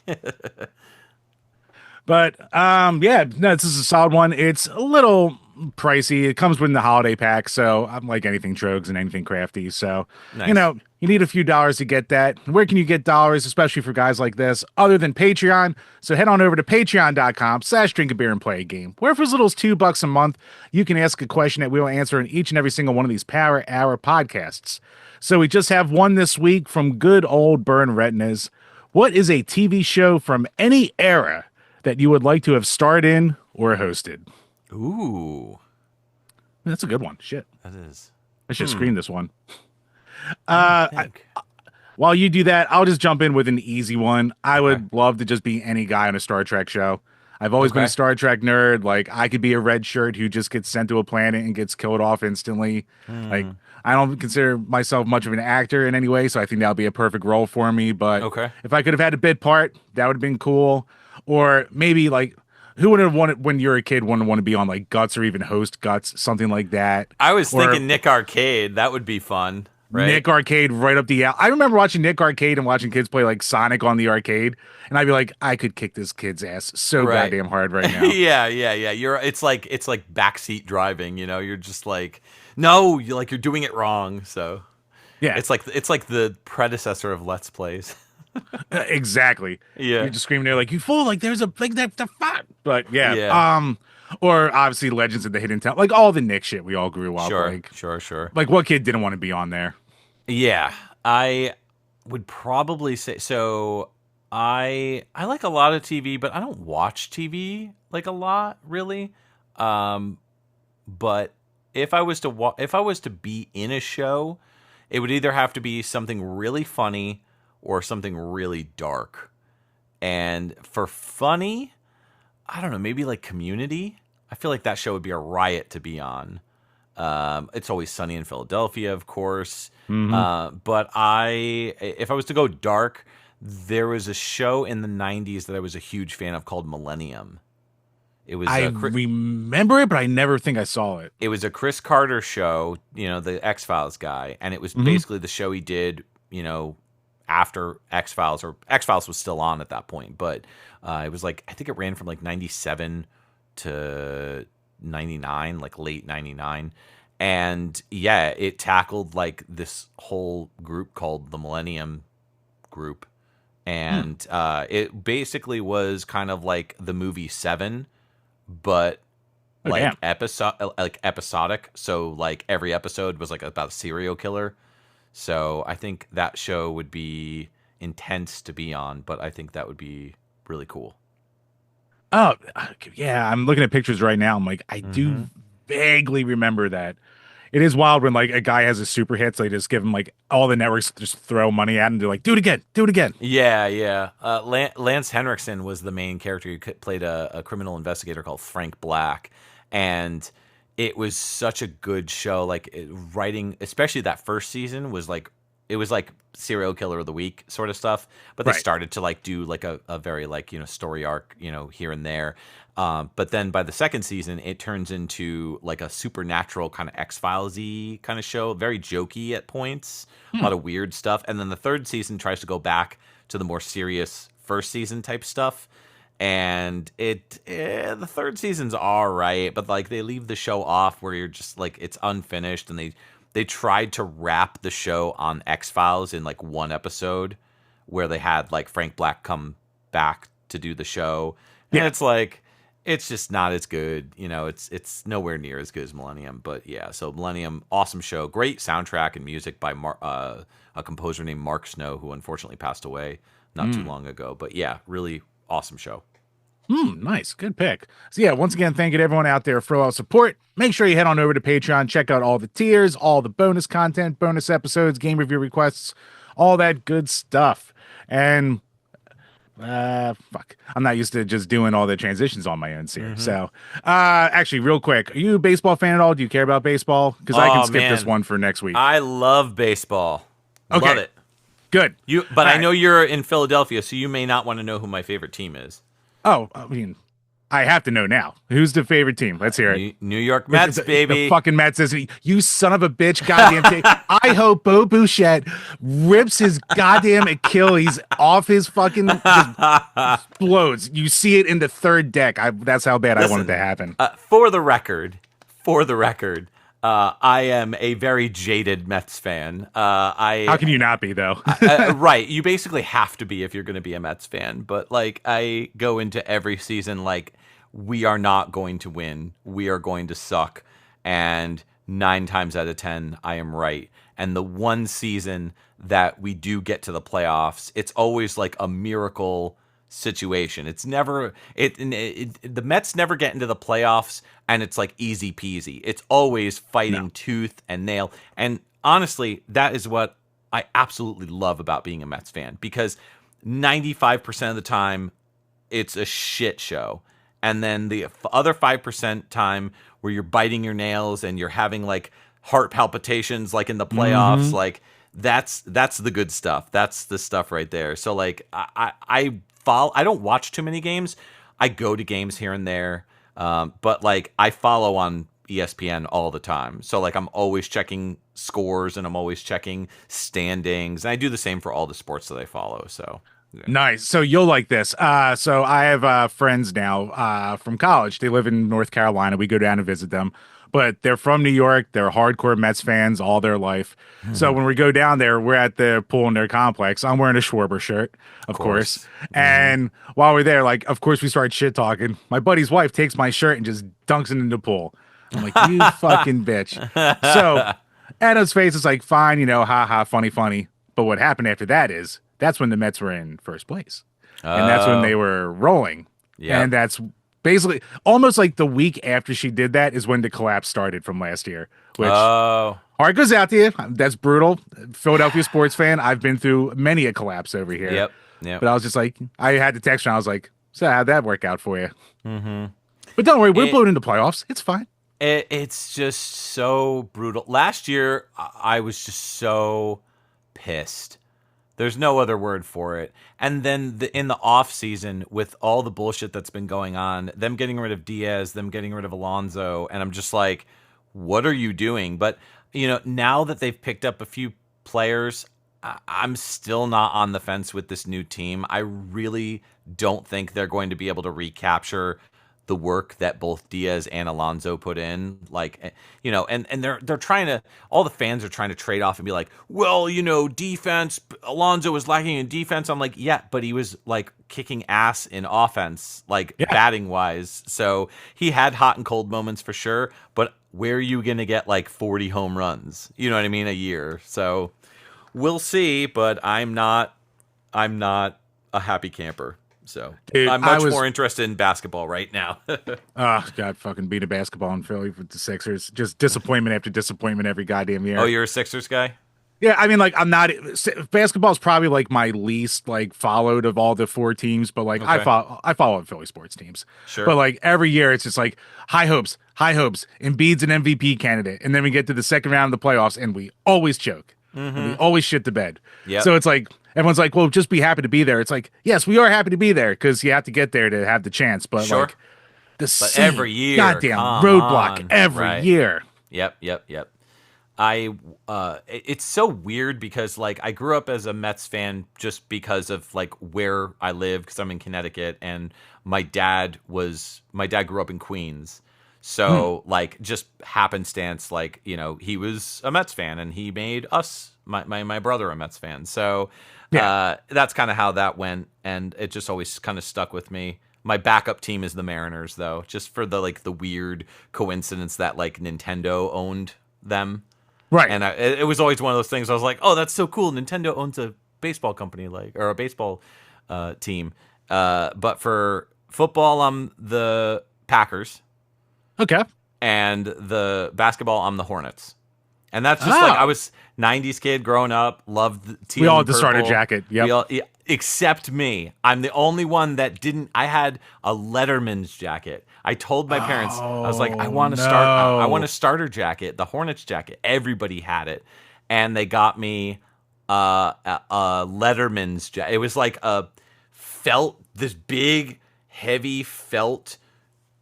But yeah, no, this is a solid one. It's a little pricey. It comes with the holiday pack, so I'm like anything Trogs and anything crafty. So, Nice. you need a few dollars to get that. Where can you get dollars, especially for guys like this, other than Patreon? So head on over to patreon.com/drink a beer and play a game, where for as little as $2 a month, you can ask a question that we will answer in each and every single one of these Power Hour podcasts. So we just have one this week from good old Burn Retinas. What is a TV show from any era that you would like to have starred in or hosted? Ooh, That's a good one. Shit. that is. I should Hmm. screen this one. Let me I, think. while you do that, I'll just jump in with an easy one. I Okay. would love to just be any guy on a Star Trek show. I've always been a Okay. Star Trek nerd. Like, I could be a red shirt who just gets sent to a planet and gets killed off instantly. Like, Hmm. I don't consider myself much of an actor in any way, so I think that would be a perfect role for me. But Okay. if I could have had a bit part, that would have been cool. Or maybe, like, who would have wanted when you're a kid, wouldn't want to be on, like, Guts or even host Guts, something like that. I was Or thinking Nick Arcade. That would be fun, right? Nick Arcade right up the alley. I remember watching Nick Arcade and watching kids play like Sonic on the arcade, and I'd be like, I could kick this kid's ass so Right. goddamn hard right now. Yeah, yeah, yeah. It's like backseat driving. You're just like, no, you're doing it wrong. So Yeah, it's like the predecessor of Let's Plays. exactly. You're Yeah. just screaming there like, you fool! Like there's a thing that the fuck. But yeah, Yeah. or obviously Legends of the Hidden Town, like all the Nick shit we all grew up Sure. Sure. Sure. like what kid didn't want to be on there? Yeah. I would probably say so. I like a lot of TV, but I don't watch TV like a lot, really. Um, but if I was to be in a show, it would either have to be something really funny or something really dark. And for funny, I don't know, maybe like Community. I feel like that show would be a riot to be on. It's Always Sunny in Philadelphia, of course. Hmm. But if I was to go dark, there was a show in the '90s that I was a huge fan of called Millennium. It was I remember it, but I never think I saw it. it was a Chris Carter show, the X Files guy, and it was Hmm. basically the show he did, after X Files, or X Files was still on at that point, but it was like, I think it ran from like '97 to '99, like late '99, and yeah, it tackled like this whole group called the Millennium Group, Hmm. and it basically was kind of like the movie Seven, but Oh damn. like episodic. So like every episode was like about a serial killer. So I think that show would be intense to be on, but I think that would be really cool. Oh, yeah. I'm looking at pictures right now. I'm like, I do Hmm. vaguely remember that. It is wild when like a guy has a super hit, so they just give him like all the networks just throw money at him. They're like, do it again, do it again. Yeah, yeah. Lance Henriksen was the main character. He played a criminal investigator called Frank Black, and it was such a good show. Like writing, especially that first season, was like, it was like serial killer of the week sort of stuff. But they Right. started to like do like a very like story arc, here and there. But then by the second season, it turns into like a supernatural kind of X-Files-y kind of show, very jokey at points, a Hmm. lot of weird stuff. And then the third season tries to go back to the more serious first season type stuff. And the third season's all right, but like they leave the show off where you're just like, it's unfinished, and they tried to wrap the show on X-Files in like one episode where they had like Frank Black come back to do the show. And Yeah. it's like, it's just not as good. It's nowhere near as good as Millennium. But yeah, so Millennium, awesome show. Great soundtrack and music by a composer named Mark Snow, who unfortunately passed away not too Mm. long ago. But yeah, really awesome show. Nice. Good pick. So yeah, once again, thank you to everyone out there for all support. Make sure you head on over to Patreon, check out all the tiers, all the bonus content, bonus episodes, game review requests, all that good stuff. And fuck. I'm not used to just doing all the transitions on my own here. Mm-hmm. So actually, real quick, are you a baseball fan at all? Do you care about baseball? Because I can Oh skip this man, one for next week. I love baseball. Love Okay, it. good. But All I right. know you're in Philadelphia, so you may not want to know who my favorite team is. Oh, I mean, I have to know now. Who's the favorite team? Let's hear it. New York It's Mets, the baby. fucking Mets, isn't he? You son of a bitch, goddamn take. I hope Bo Bouchette rips his goddamn Achilles off his fucking just explodes. You see it in the third deck. That's how bad I want it to Listen, happen. for the record, I am a very jaded Mets fan. How can you not be though? Right, you basically have to be if you're going to be a Mets fan. But like, I go into every season like we are not going to win. We are going to suck, and 9 times out of 10, I am right. And the one season that we do get to the playoffs, it's always like a miracle situation. It's never the Mets never get into the playoffs and it's like easy peasy. It's always fighting No. tooth and nail. And honestly, that is what I absolutely love about being a Mets fan, because 95% of the time it's a shit show. And then the other 5% time where you're biting your nails and you're having like heart palpitations like in the playoffs, like that's the good stuff. That's the stuff right there. So like I don't watch too many games. I go to games here and there. But like I follow on ESPN all the time. So like I'm always checking scores and I'm always checking standings. And I do the same for all the sports that I follow. So yeah. Nice. So you'll like this. So I have friends now from college. They live in North Carolina. We go down and visit them, but they're from New York. They're hardcore Mets fans all their life. So when we go down there, we're at the pool in their complex. I'm wearing a Schwarber shirt, of course. And while we're there, like, of course, we start shit talking. My buddy's wife takes my shirt and just dunks it in the pool. I'm like, you fucking bitch. So Adam's face is like, fine, ha ha, funny, funny. But what happened after that is that's when the Mets were in first place. And that's when they were rolling. Yep. And that's basically almost like the week after she did that is when the collapse started from last year, which Oh. heart goes out to you. That's brutal. Philadelphia sports fan. I've been through many a collapse over here. Yep. Yep. But I was just like, I had to text her. And I was like, so how'd that work out for you? But don't worry, we're blown into playoffs. It's fine. It's just so brutal. Last year, I was just so pissed. There's no other word for it. And then in the off season, with all the bullshit that's been going on, them getting rid of Diaz, them getting rid of Alonso, and I'm just like, what are you doing? But now that they've picked up a few players, I'm still not on the fence with this new team. I really don't think they're going to be able to recapture the work that both Diaz and Alonso put in, and they're trying to, all the fans are trying to trade off and be like, well, defense, Alonso was lacking in defense. I'm like, yeah, but he was like kicking ass in offense, like batting wise. So he had hot and cold moments for sure, but where are you going to get like 40 home runs? You know what I mean? A year. So we'll see, but I'm not a happy camper. So Dude, I'm much more interested in basketball right now. Oh, God, fucking beat a basketball in Philly with the Sixers. Just disappointment after disappointment every goddamn year. Oh, you're a Sixers guy? Yeah, I mean, like, I'm not. Basketball's probably like my least like followed of all the four teams, but like Okay. I follow Philly sports teams. Sure. But like every year, it's just like high hopes, high hopes. Embiid's an MVP candidate, and then we get to the second round of the playoffs, and we always choke. And we always shit the bed. Yep. So it's like everyone's like, well, just be happy to be there. It's like, yes, we are happy to be there because you have to get there to have the chance. But Sure. like the every year, goddamn come roadblock on. every Right. year. Yep. It's so weird because like I grew up as a Mets fan just because of like where I live, because I'm in Connecticut, and my dad grew up in Queens. So like just happenstance, like, he was a Mets fan and he made us, my brother, a Mets fan. So that's kind of how that went. And it just always kind of stuck with me. My backup team is the Mariners, though, just for the weird coincidence that like Nintendo owned them. Right. And it was always one of those things. I was like, oh, that's so cool. Nintendo owns a baseball company, or a baseball team. But for Football, I'm the Packers, Okay. and the basketball, I'm the Hornets. And that's just like I Oh, was '90s kid growing up, loved the we teal all and had the starter purple. jacket. We Yep. all, yeah, except me. I'm the only one that didn't. I had a Letterman's jacket. I told my parents, I was like, I Oh want to start. I want a no. starter jacket, the Hornets jacket. Everybody had it, and they got me a Letterman's jacket. It was like a felt, this big, heavy felt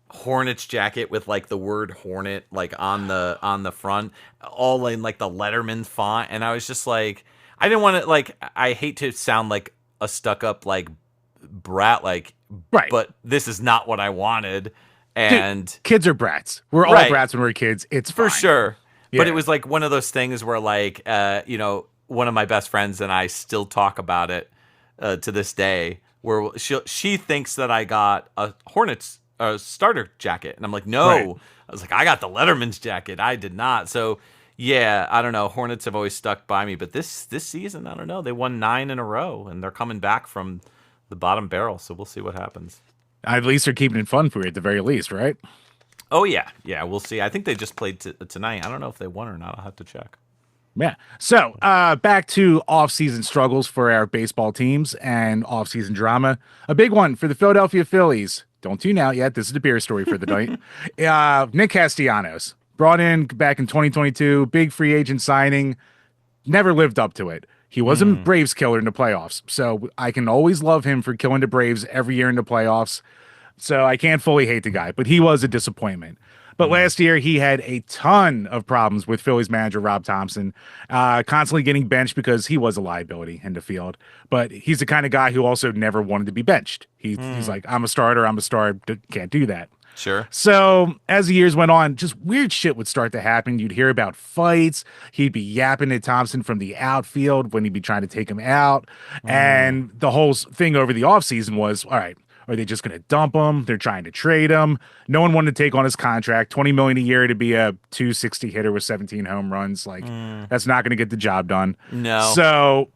Hornets jacket with like the word Hornet like on the front, all in like the Letterman font, and I was just like, I didn't want to like, I hate to sound like a stuck up like brat, like, Right. but this is not what I wanted, Dude, and kids are brats. We're all right, brats when we're kids. It's for fine. sure. But it Yeah. was like one of those things where like, one of my best friends and I still talk about it to this day. Where she thinks that I got a Hornets starter jacket, and I'm like, Right. no. I was like, I got the Letterman's jacket. I did not. So yeah, I don't know. Hornets have always stuck by me, but this season, I don't know. They won 9 in a row, and they're coming back from the bottom barrel. So we'll see what happens. At least they're keeping it fun for you at the very least, right? Oh yeah, yeah. We'll see. I think they just played tonight. I don't know if they won or not. I'll have to check. Yeah. So, back to off-season struggles for our baseball teams and off-season drama. A big one for the Philadelphia Phillies. Don't tune out yet. This is the beer story for the night. Nick Castellanos, brought in back in 2022, big free agent signing, never lived up to it. He was a Mm, Braves killer in the playoffs, so I can always love him for killing the Braves every year in the playoffs. So I can't fully hate the guy, but he was a disappointment. But mm, last year, he had a ton of problems with Phillies manager Rob Thompson, constantly getting benched because he was a liability in the field. But he's the kind of guy who also never wanted to be benched. He's mm. like, I'm a starter, I'm a star, can't do that. Sure. So as the years went on, just weird shit would start to happen. You'd hear about fights. He'd be yapping at Thompson from the outfield when he'd be trying to take him out. Mm, And the whole thing over the offseason was, all right, are they just going to dump him? They're trying to trade him. No one wanted to take on his contract, 20 million a year to be a 260 hitter with 17 home runs. Like mm. that's not going to get the job done. No. So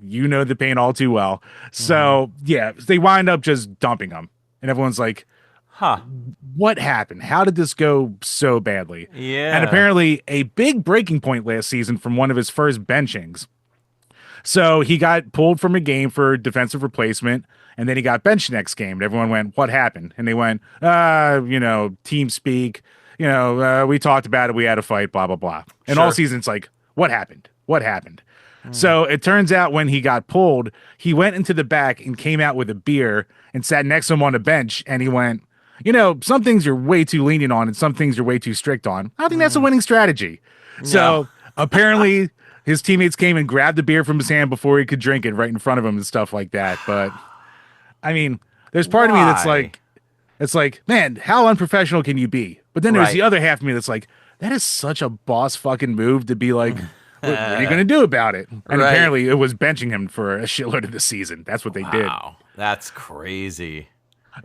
you know the pain all too well. Hmm. So yeah, they wind up just dumping him. And everyone's like, Huh. what happened? How did this go so badly? And Yeah. apparently, a big breaking point last season from one of his first benchings. So he got pulled from a game for defensive replacement, and then he got benched next game. And everyone went, "What happened?" And they went, team speak. We talked about it. We had a fight. Blah blah blah." And all Sure. season, it's like, "What happened? What happened?" Mm. So it turns out when he got pulled, he went into the back and came out with a beer and sat next to him on a bench. And he went, some things you're way too lenient on and some things you're way too strict on. I don't think that's a Mm. winning strategy. No. So apparently his teammates came and grabbed the beer from his hand before he could drink it right in front of him and stuff like that. But I mean, there's part of me that's Why? like, it's like, man, how unprofessional can you be? But then there's the Right. other half of me that's like, that is such a boss fucking move to be like, what are you going to do about it? And Right. apparently it was benching him for a shitload of the season. That's what they did. Wow. That's crazy.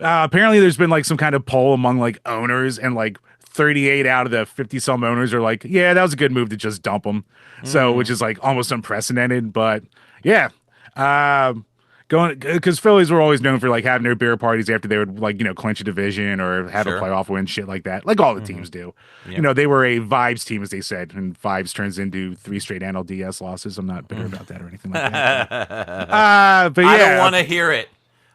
Apparently there's been like some kind of poll among like owners, and like 38 out of the 50 some owners are like, yeah, that was a good move to just dump him. So, which Mm. is like almost unprecedented, but yeah. Um, Going because Phillies were always known for like having their beer parties after they would like, clinch a division or have a Sure. playoff win, shit like that. Like all the Hmm. teams do. Yep. They were a vibes team, as they said, and vibes turns into 3 straight NLDS losses. I'm not bitter Mm. about that or anything like that, but I don't yeah, want to hear it.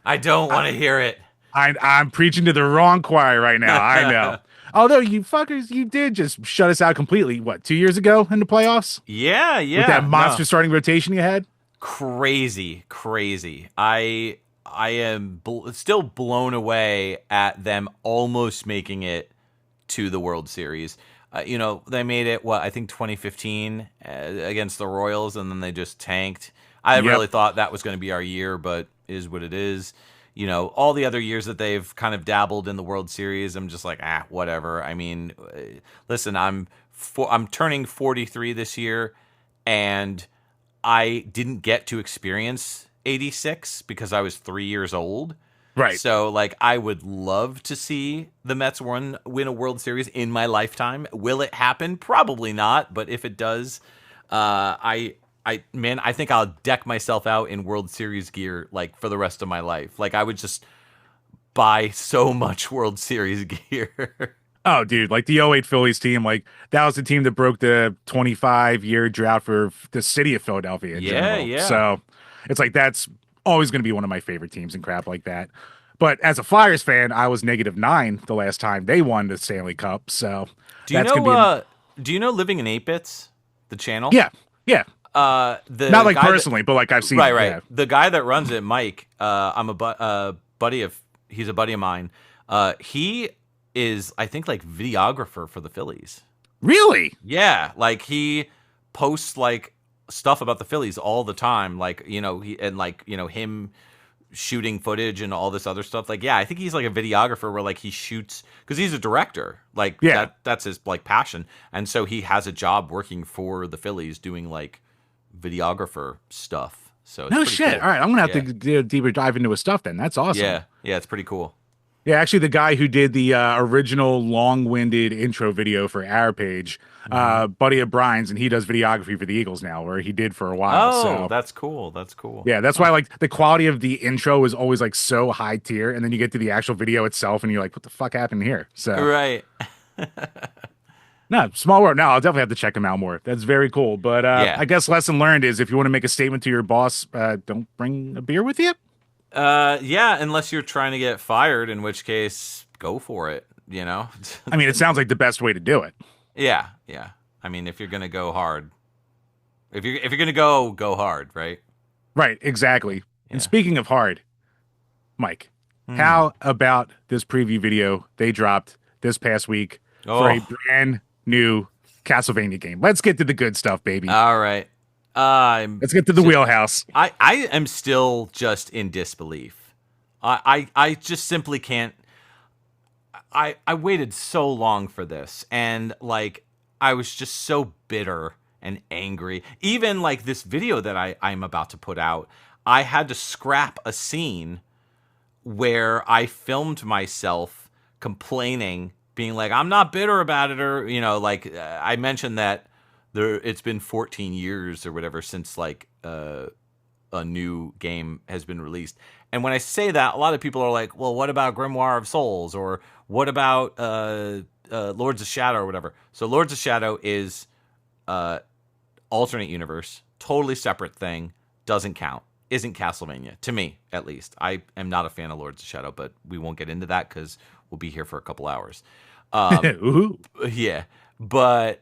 I don't want to hear it. I'm preaching to the wrong choir right now. I know. Although you fuckers, you did just shut us out completely. What, 2 years ago in the playoffs Yeah, with that yeah. monster No. starting rotation you had? Crazy, crazy. I am still blown away at them almost making it to the World Series. They made it I think 2015 against the Royals, and then they just tanked. I Yep. really thought that was going to be our year, but is what it is. All the other years that they've kind of dabbled in the World Series, I'm just like, whatever. I mean, listen, I'm turning 43 this year, and I didn't get to experience 86 because I was 3 years old. Right. So, like, I would love to see the Mets win a World Series in my lifetime. Will it happen? Probably not. But if it does, I think I'll deck myself out in World Series gear like for the rest of my life. Like, I would just buy so much World Series gear. Oh, dude, like the '08 Phillies team, like that was the team that broke the 25-year drought for the city of Philadelphia in Yeah, general. yeah. So it's like that's always going to be one of my favorite teams and crap like that. But as a Flyers fan, I was -9 the last time they won the Stanley Cup. So Do you that's going know to be, do you know Living in 8 Bits, the channel? yeah, yeah. Not The like guy that personally, but like I've seen right, it. right. Yeah. The guy that runs it, Mike, I'm a buddy of he's a buddy of mine. He is I think like videographer for the Phillies. Really? Yeah, like he posts like stuff about the Phillies all the time, like he and like him shooting footage and all this other stuff. Like, yeah, I think he's like a videographer where like he shoots because he's a director. Like Yeah. that's his like passion, and so he has a job working for the Phillies doing like videographer stuff. So it's No pretty shit. cool. All right, I'm gonna have to Yeah, do a deeper dive into his stuff then. That's awesome. yeah, yeah. It's pretty cool. Yeah, actually, the guy who did the original long-winded intro video for our page, Hmm. buddy of Brian's, and he does videography for the Eagles now, or he did for a while. Oh, So that's cool. That's cool. yeah, that's Huh. why like the quality of the intro is always like so high tier, and then you get to the actual video itself, and you're like, what the fuck happened here? So Right. no, small world. No, I'll definitely have to check him out more. That's very cool. But Yeah. I guess lesson learned is if you want to make a statement to your boss, don't bring a beer with you. Yeah, unless you're trying to get fired, in which case, go for it, you know? I mean, it sounds like the best way to do it. Yeah, yeah. I mean, if you're gonna go hard, if you're gonna go hard, right? Right, exactly. And Yeah. speaking of hard, Mike, Hmm. how about this preview video they dropped this past week for a Oh, brand new Castlevania game? Let's get to the good stuff, baby. all right. I'm Let's get to the just, wheelhouse. I am still just in disbelief. I just simply can't. I waited so long for this, and like I was just so bitter and angry. Even like this video that I'm about to put out, I had to scrap a scene where I filmed myself complaining, being like, I'm not bitter about it, or like I mentioned that it's been 14 years or whatever since like a new game has been released. And when I say that, a lot of people are like, well, what about Grimoire of Souls, or what about Lords of Shadow or whatever? So Lords of Shadow is alternate universe, totally separate thing, doesn't count. Isn't Castlevania, to me, at least. I am not a fan of Lords of Shadow, but we won't get into that because we'll be here for a couple hours. Ooh. Yeah, but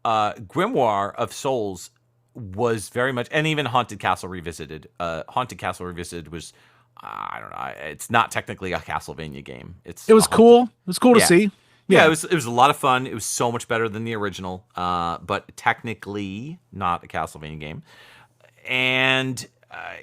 Grimoire of Souls was very much, and even Haunted Castle Revisited. Haunted Castle Revisited was, I don't know, it's not technically a Castlevania game. It's It a was haunted. cool. It was cool to Yeah, see. yeah, Yeah. it was a lot of fun. It was so much better than the original, but technically not a Castlevania game. And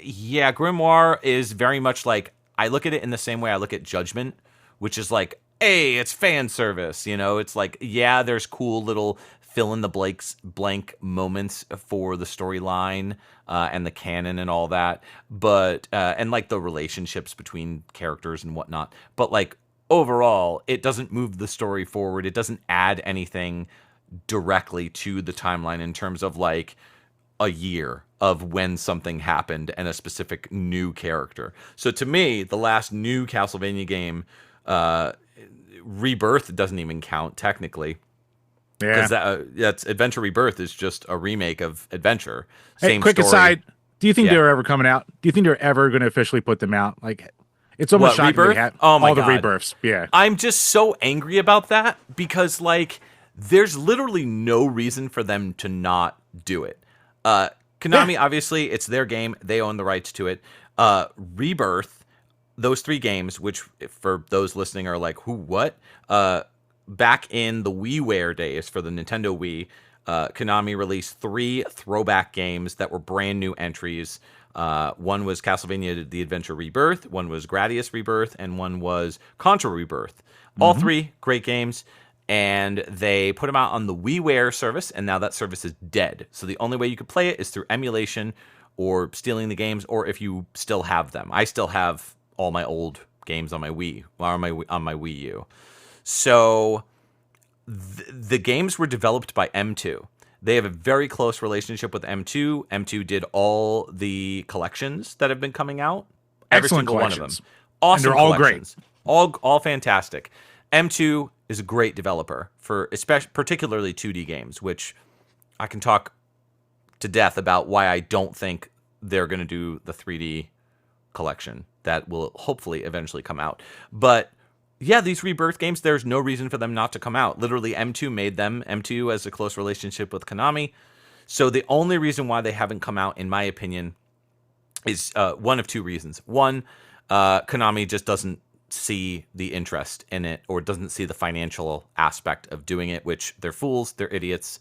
yeah, Grimoire is very much like, I look at it in the same way I look at Judgment, which is like, hey, it's fan service. It's like, yeah, there's cool little fill in the blank moments for the storyline and the canon and all that, but and like the relationships between characters and whatnot. But like overall, it doesn't move the story forward. It doesn't add anything directly to the timeline in terms of like a year of when something happened and a specific new character. So to me, the last new Castlevania game, Rebirth, doesn't even count technically, Yeah. because that's Adventure Rebirth is just a remake of Adventure, Hey, same quick story. aside. Do you think Yeah. they're ever coming out? Do you think they're ever going to officially put them out? Like, it's almost What, shocking they Rebirth? have Oh my all the god. rebirths. Yeah. I'm just so angry about that because like there's literally no reason for them to not do it. Yeah. Konami, obviously, it's their game. They own the rights to it. Rebirth, those three games, which for those listening are like, who, what? Back in the WiiWare days for the Nintendo Wii, Konami released three throwback games that were brand new entries. One was Castlevania The Adventure Rebirth, one was Gradius Rebirth, and one was Contra Rebirth. All three great games. And they put them out on the WiiWare service, and now that service is dead. So the only way you could play it is through emulation or stealing the games, or if you still have them. I still have all my old games on my Wii, or on my Wii U. So the games were developed by M2. They have a very close relationship with M2. M2 did all the collections that have been coming out, every Excellent single one of them. collections. And they're Awesome all great. collections, all fantastic. M2 is a great developer for particularly 2D games, which I can talk to death about why I don't think they're going to do the 3D collection that will hopefully eventually come out. But yeah, these Rebirth games, there's no reason for them not to come out. Literally, M2 made them. M2 has a close relationship with Konami. So the only reason why they haven't come out, in my opinion, is one of two reasons. One, Konami just doesn't see the interest in it, or doesn't see the financial aspect of doing it, which they're fools, they're idiots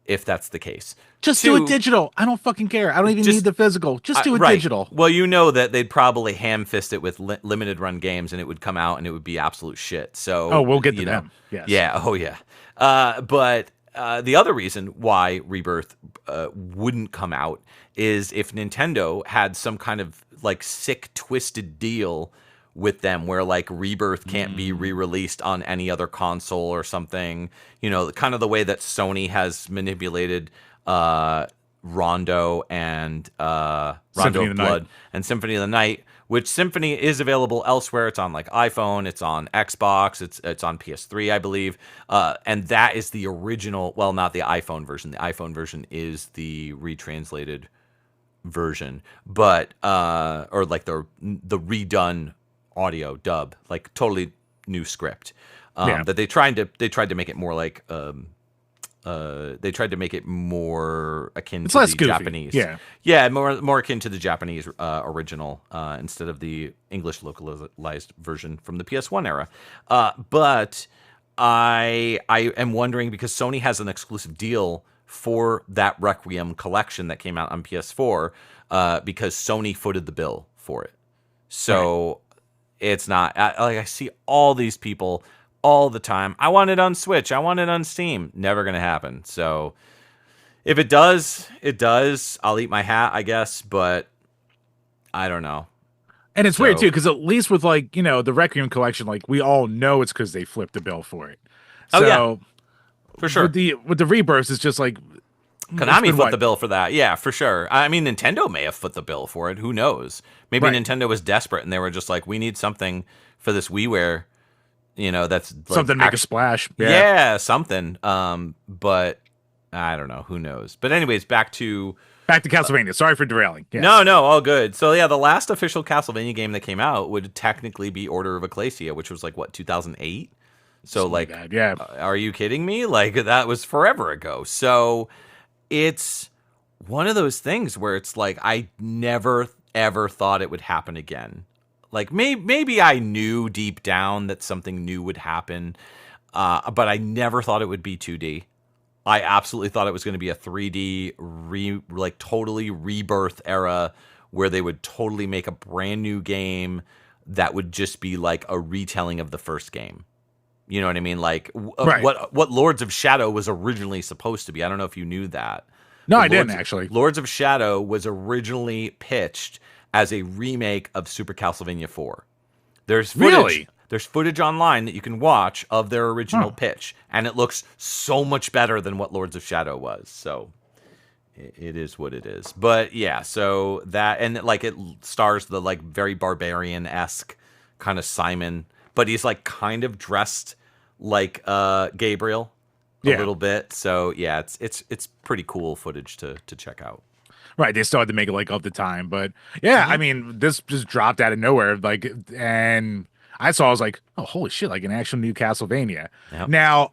if that's the case. Just do Two, it digital. I don't fucking care. I don't even just need the physical. Just do it right. digital. Well, you know that they'd probably ham-fist it with limited run games, and it would come out and it would be absolute shit. So, Oh, we'll get to them. Yes. Yeah. Oh, yeah. But the other reason why Rebirth wouldn't come out is if Nintendo had some kind of like sick, twisted deal with them where like Rebirth can't be re-released on any other console or something. You know, kind of the way that Sony has manipulated Rondo and Rondo of Blood and Symphony of the Night, which Symphony is available elsewhere. It's on like iPhone, it's on Xbox, it's on PS3, I believe. And that is the original, well, not the iPhone version. The iPhone version is the retranslated version, but or like the redone audio dub, like totally new script. That they tried to make it more like they tried to make it more akin It's to less the goofy. Japanese. Yeah, more akin to the Japanese original instead of the English localized version from the PS1 era. But I am wondering, because Sony has an exclusive deal for that Requiem collection that came out on PS4, because Sony footed the bill for it. So it's not like I see all these people all the time. I want it on Switch. I want it on Steam. Never going to happen. So if it does, it does. I'll eat my hat, I guess, but I don't know. and it's weird too, because at least with like the Requiem collection, like we all know it's because they flipped the bill for it. Oh, So yeah, for sure. with the Rebirths, it's just like Konami foot the bill for that. Yeah, for sure. I mean, Nintendo may have foot the bill for it. Who knows? Maybe Nintendo was desperate and they were just like, we need something for this WiiWare, that's like something make a splash. Yeah, something. But I don't know. Who knows? But anyways, back to Castlevania. Sorry for derailing. Yes. No, all good. So yeah, the last official Castlevania game that came out would technically be Order of Ecclesia, which was like what, 2008. So like, yeah. Are you kidding me? Like that was forever ago. So it's one of those things where it's like I never ever thought it would happen again. Like maybe I knew deep down that something new would happen, but I never thought it would be 2D. I absolutely thought it was going to be a 3D like totally Rebirth era where they would totally make a brand new game that would just be like a retelling of the first game. You know what I mean? Like what Lords of Shadow was originally supposed to be. I don't know if you knew that. No, I didn't actually. Lords of Shadow was originally pitched as a remake of Super Castlevania 4. There's footage. Really? There's footage online that you can watch of their original pitch, and it looks so much better than what Lords of Shadow was. So it is what it is. But yeah, so that, and like it stars the like very barbarian-esque kind of Simon, but he's like kind of dressed like Gabriel a little bit. So yeah, it's pretty cool footage to check out. Right, they still had to make it like of the time, but yeah, I mean, this just dropped out of nowhere, like, and I was like, oh, holy shit, like an actual new Castlevania. Yep. Now,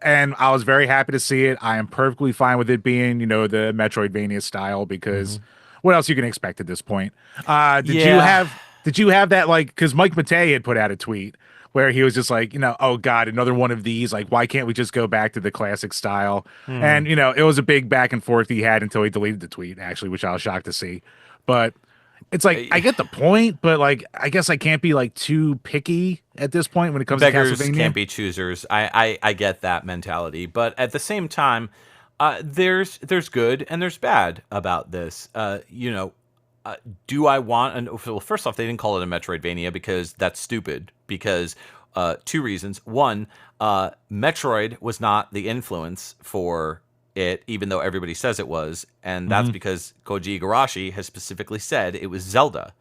and I was very happy to see it. I am perfectly fine with it being, the Metroidvania style, because what else you can expect at this point? Did you have that, like, because Mike Matei had put out a tweet where he was just like, oh God, another one of these. Like, why can't we just go back to the classic style? And, it was a big back and forth he had until he deleted the tweet, actually, which I was shocked to see. But it's like, I get the point, but like, I guess I can't be like too picky at this point when it comes Beggars to Castlevania. Can't be choosers. I get that mentality. But at the same time, there's good and there's bad about this. Do I want well, first off, they didn't call it a Metroidvania because that's stupid. Because two reasons. One, Metroid was not the influence for it, even though everybody says it was, and that's because Koji Igarashi has specifically said it was Zelda.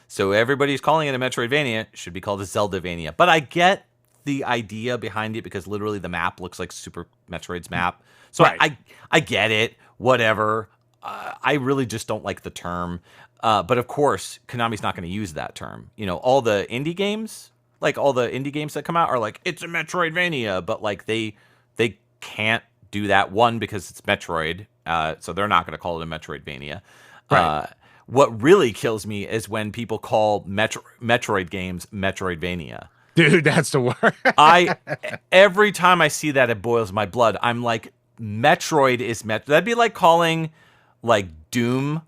So everybody's calling it a Metroidvania. It should be called a Zeldavania. But I get the idea behind it because literally the map looks like Super Metroid's map. So Right. I get it. Whatever. I really just don't like the term. But of course, Konami's not going to use that term. All the indie games, like all the indie games that come out are like, it's a Metroidvania, but like they can't do that. One, because it's Metroid, so they're not going to call it a Metroidvania. Right. What really kills me is when people call Metroid games Metroidvania. Dude, that's the word. Every time I see that, it boils my blood. I'm like, Metroid is That'd be like calling like Doom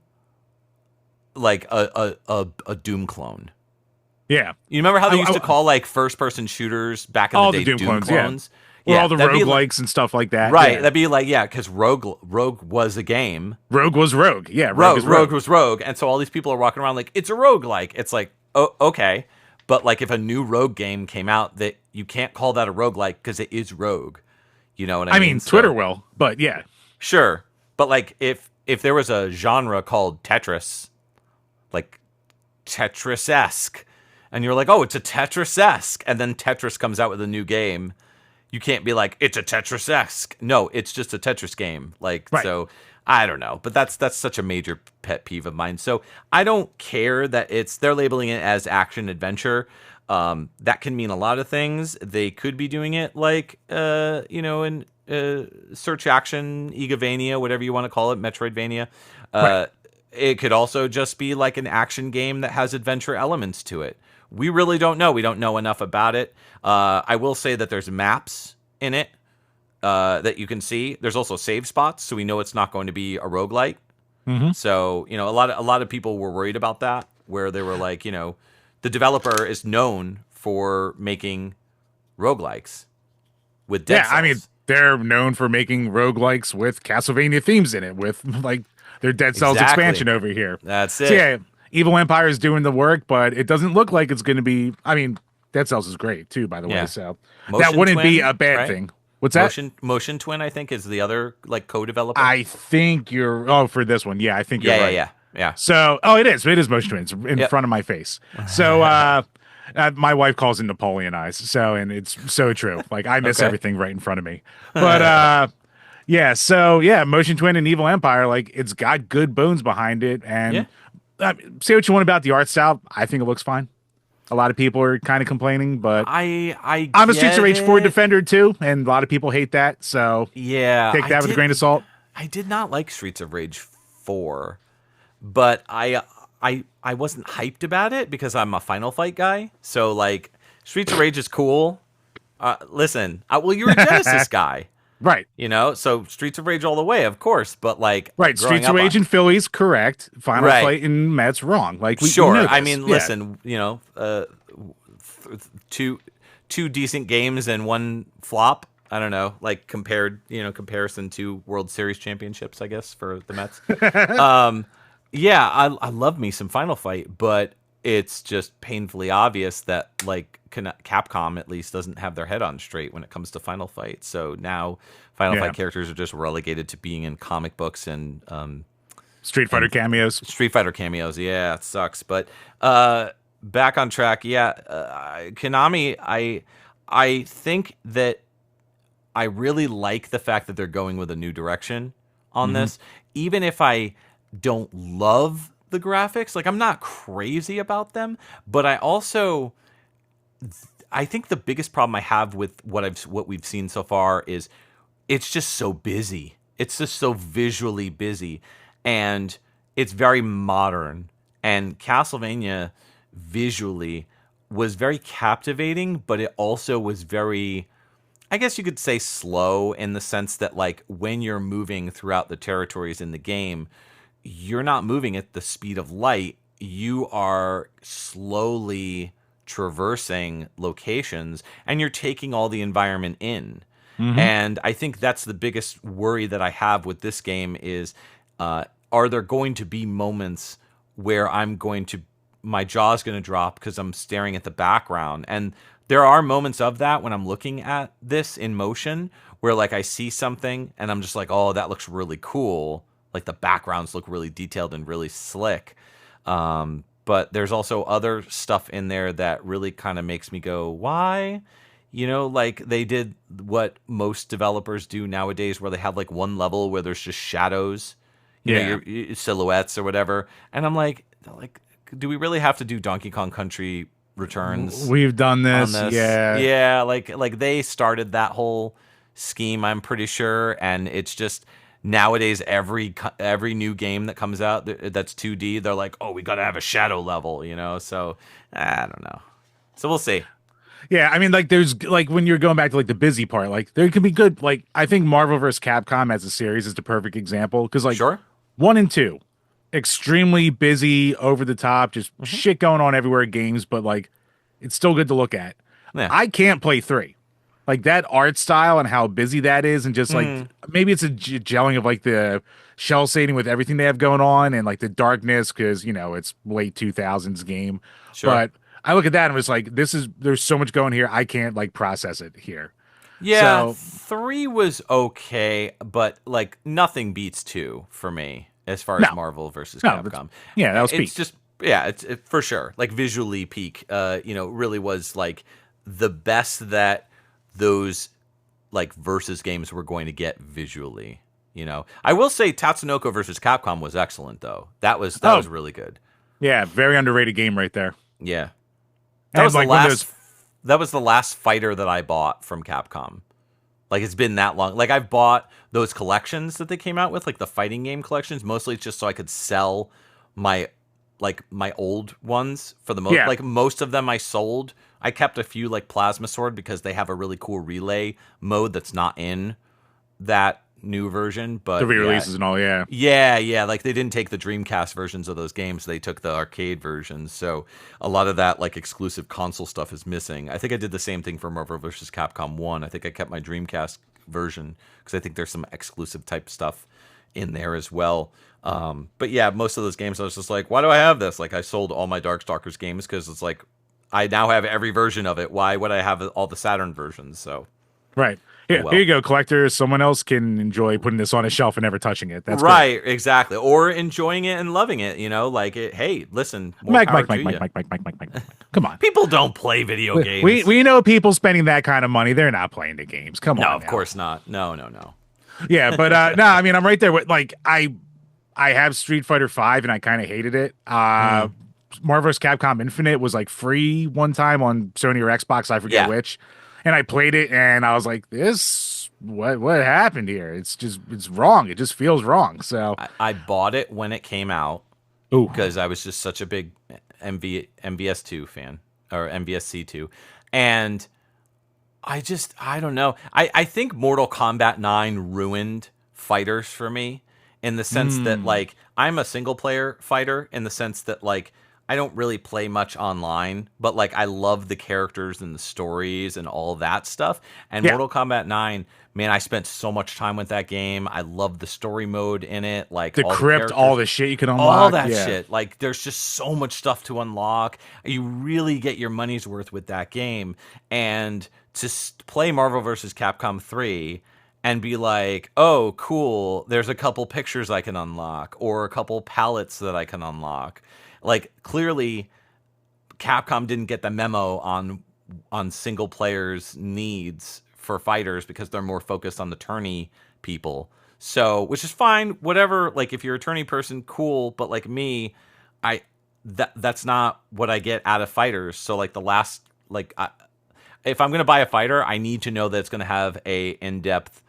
like a Doom clone. Yeah. You remember how they used to call like first person shooters back in all the day the Doom clones? Yeah. Or all the that'd roguelikes and stuff like that. Right. Yeah. That'd be like, yeah, because Rogue was a game. Rogue was Rogue. Yeah. Rogue was Rogue. And so all these people are walking around like, it's a roguelike. It's like, oh, okay. But like if a new Rogue game came out, that you can't call that a roguelike because it is Rogue. You know what I mean? Twitter will, but yeah. Sure. But like if there was a genre called Tetris, like Tetris-esque, and you're like, oh, it's a Tetris-esque, and then Tetris comes out with a new game, you can't be like, it's a Tetris-esque. No, it's just a Tetris game. Like, right. So I don't know, but that's such a major pet peeve of mine. So I don't care that they're labeling it as action adventure. That can mean a lot of things. They could be doing it like, in search action, Igavania, whatever you want to call it, Metroidvania. Right. It could also just be like an action game that has adventure elements to it. We really don't know. We don't know enough about it. I will say that there's maps in it that you can see. There's also save spots, so we know it's not going to be a roguelike. Mm-hmm. So, a lot of people were worried about that, where they were like, the developer is known for making roguelikes with Dead Cells. They're known for making roguelikes with Castlevania themes in it, with like their Dead Cells expansion over here. That's it. So yeah, Evil Empire is doing the work, but it doesn't look like it's going to be. Dead Cells is great too, by the way. So that wouldn't be a bad thing. What's that? Motion Twin, I think, is the other like co-developer. I think for this one. Yeah, I think you're right. Yeah. So, it is Motion Twin. It's in front of my face. So, my wife calls it Napoleon eyes. So, and it's so true. Like I miss everything right in front of me. But yeah. So yeah, Motion Twin and Evil Empire, like it's got good bones behind it. And say what you want about the art style. I think it looks fine. A lot of people are kind of complaining, but I'm a Streets of Rage 4 defender too, and a lot of people hate that. So yeah, take that with a grain of salt. I did not like Streets of Rage 4, but I wasn't hyped about it because I'm a Final Fight guy. So like Streets of Rage is cool. Listen, you're a Genesis guy. Right. So Streets of Rage all the way, of course, but like Streets of Rage in Philly's correct. Final Fight in Met's wrong. Like we sure. know this. I mean, listen, two decent games and one flop. I don't know, like comparison to World Series championships, I guess, for the Mets. Yeah, I love me some Final Fight, but it's just painfully obvious that like Capcom at least doesn't have their head on straight when it comes to Final Fight. So now Final Fight characters are just relegated to being in comic books and Street Fighter cameos. Street Fighter cameos, yeah, it sucks. But back on track, Konami, I think that I really like the fact that they're going with a new direction on this, even if I don't love the graphics. Like I'm not crazy about them, but I think the biggest problem I have with what we've seen so far is it's just so busy. It's just so visually busy, and it's very modern. And Castlevania visually was very captivating, but it also was very, I guess you could say, slow in the sense that like when you're moving throughout the territories in the game, you're not moving at the speed of light. You are slowly traversing locations and you're taking all the environment in. And I think that's the biggest worry that I have with this game is, are there going to be moments where my jaw's going to drop because I'm staring at the background? And there are moments of that when I'm looking at this in motion where like I see something and I'm just like, oh, that looks really cool. Like the backgrounds look really detailed and really slick. But but there's also other stuff in there that really kind of makes me go, why? Like they did what most developers do nowadays, where they have like one level where there's just shadows, Yeah. your silhouettes or whatever. And I'm like, do we really have to do Donkey Kong Country Returns We've done on this. this? Yeah. Yeah, like they started that whole scheme, I'm pretty sure, and it's just nowadays every new game that comes out that's 2D, they're like, oh, we got to have a shadow level, So I don't know. So we'll see. Yeah, I mean, like, there's like when you're going back to like the busy part, like there can be good. Like, I think Marvel vs. Capcom as a series is the perfect example because like Sure. 1 and 2, extremely busy, over the top, just Hmm. shit going on everywhere. Games, but like it's still good to look at. Yeah. I can't play 3. Like that art style and how busy that is, and just like Mm, maybe it's a gelling of like the shell shading with everything they have going on and like the darkness because it's late 2000s game. sure. But I look at that and it's like there's so much going here. I can't like process it here. Yeah, So 3 was okay, but like nothing beats 2 for me as far as no, Marvel versus no, that's, Capcom. yeah, that was It's peak. just yeah, for sure. Like visually peak, really was like the best that those like versus games were going to get visually. I will say Tatsunoko versus Capcom was excellent though. That was Oh really good. yeah, very underrated game right there. Yeah. That And was the like when last there's that was the last fighter that I bought from Capcom. Like it's been that long. Like I've bought those collections that they came out with, like the fighting game collections, mostly just so I could sell my my old ones for the most. yeah Like most of them I sold. I kept a few like Plasma Sword because they have a really cool relay mode that's not in that new version. the But yeah, re-releases and all, yeah. yeah. Like they didn't take the Dreamcast versions of those games; they took the arcade versions. So a lot of that like exclusive console stuff is missing. I think I did the same thing for Marvel vs. Capcom 1. I think I kept my Dreamcast version because I think there's some exclusive type stuff in there as well. But yeah, most of those games I was just like, why do I have this? Like I sold all my Darkstalkers games because it's like I now have every version of it. Why would I have all the Saturn versions? So Right. oh Here you well. go, collector. Someone else can enjoy putting this on a shelf and never touching it. That's great. Right, exactly. Or enjoying it and loving it, like it, hey, listen, more Mike, power Mike, to Mike, Mike, you. Mike, Mike, Mike, Mike, Mike, Mike. Come on. People don't play video We games. we know people spending that kind of money. They're not playing the games. Come No, on of now. course not. No, no, no. Yeah, but no, I mean I'm right there with like I have Street Fighter 5 and I kind of hated it. Mm, Marvel vs. Capcom Infinite was like free one time on Sony or Xbox, I forget yeah. which. And I played it and I was like, this what happened here? It's wrong. It just feels wrong. So, I bought it when it came out ooh. because I was just such a big MVS2 fan or MVSC2. And I don't know. I think Mortal Kombat 9 ruined fighters for me in the sense that Mm. like I'm a single player fighter in the sense that like I don't really play much online, but like I love the characters and the stories and all that stuff. And Yeah. Mortal Kombat 9, man, I spent so much time with that game. I love the story mode in it, like The all the crypt, all characters, the shit you can all unlock. that Yeah. shit. Like there's just so much stuff to unlock. You really get your money's worth with that game. And to play Marvel vs. Capcom 3 and be like, oh, cool, there's a couple pictures I can unlock or a couple palettes that I can unlock. Like clearly Capcom didn't get the memo on single players' needs for fighters because they're more focused on the tourney people. So, which is fine, whatever. Like if you're a tourney person, cool. But like me, I that's not what I get out of fighters. So like the last if I'm gonna buy a fighter, I need to know that it's gonna have a in-depth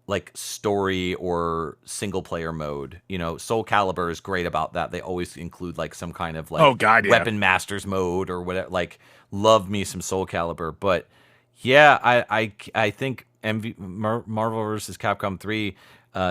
like story or single player mode. Soul Calibur is great about that. They always include like some kind of Oh like God, yeah. weapon masters mode or whatever. Like love me some Soul Calibur, but yeah, I think Marvel vs. Capcom 3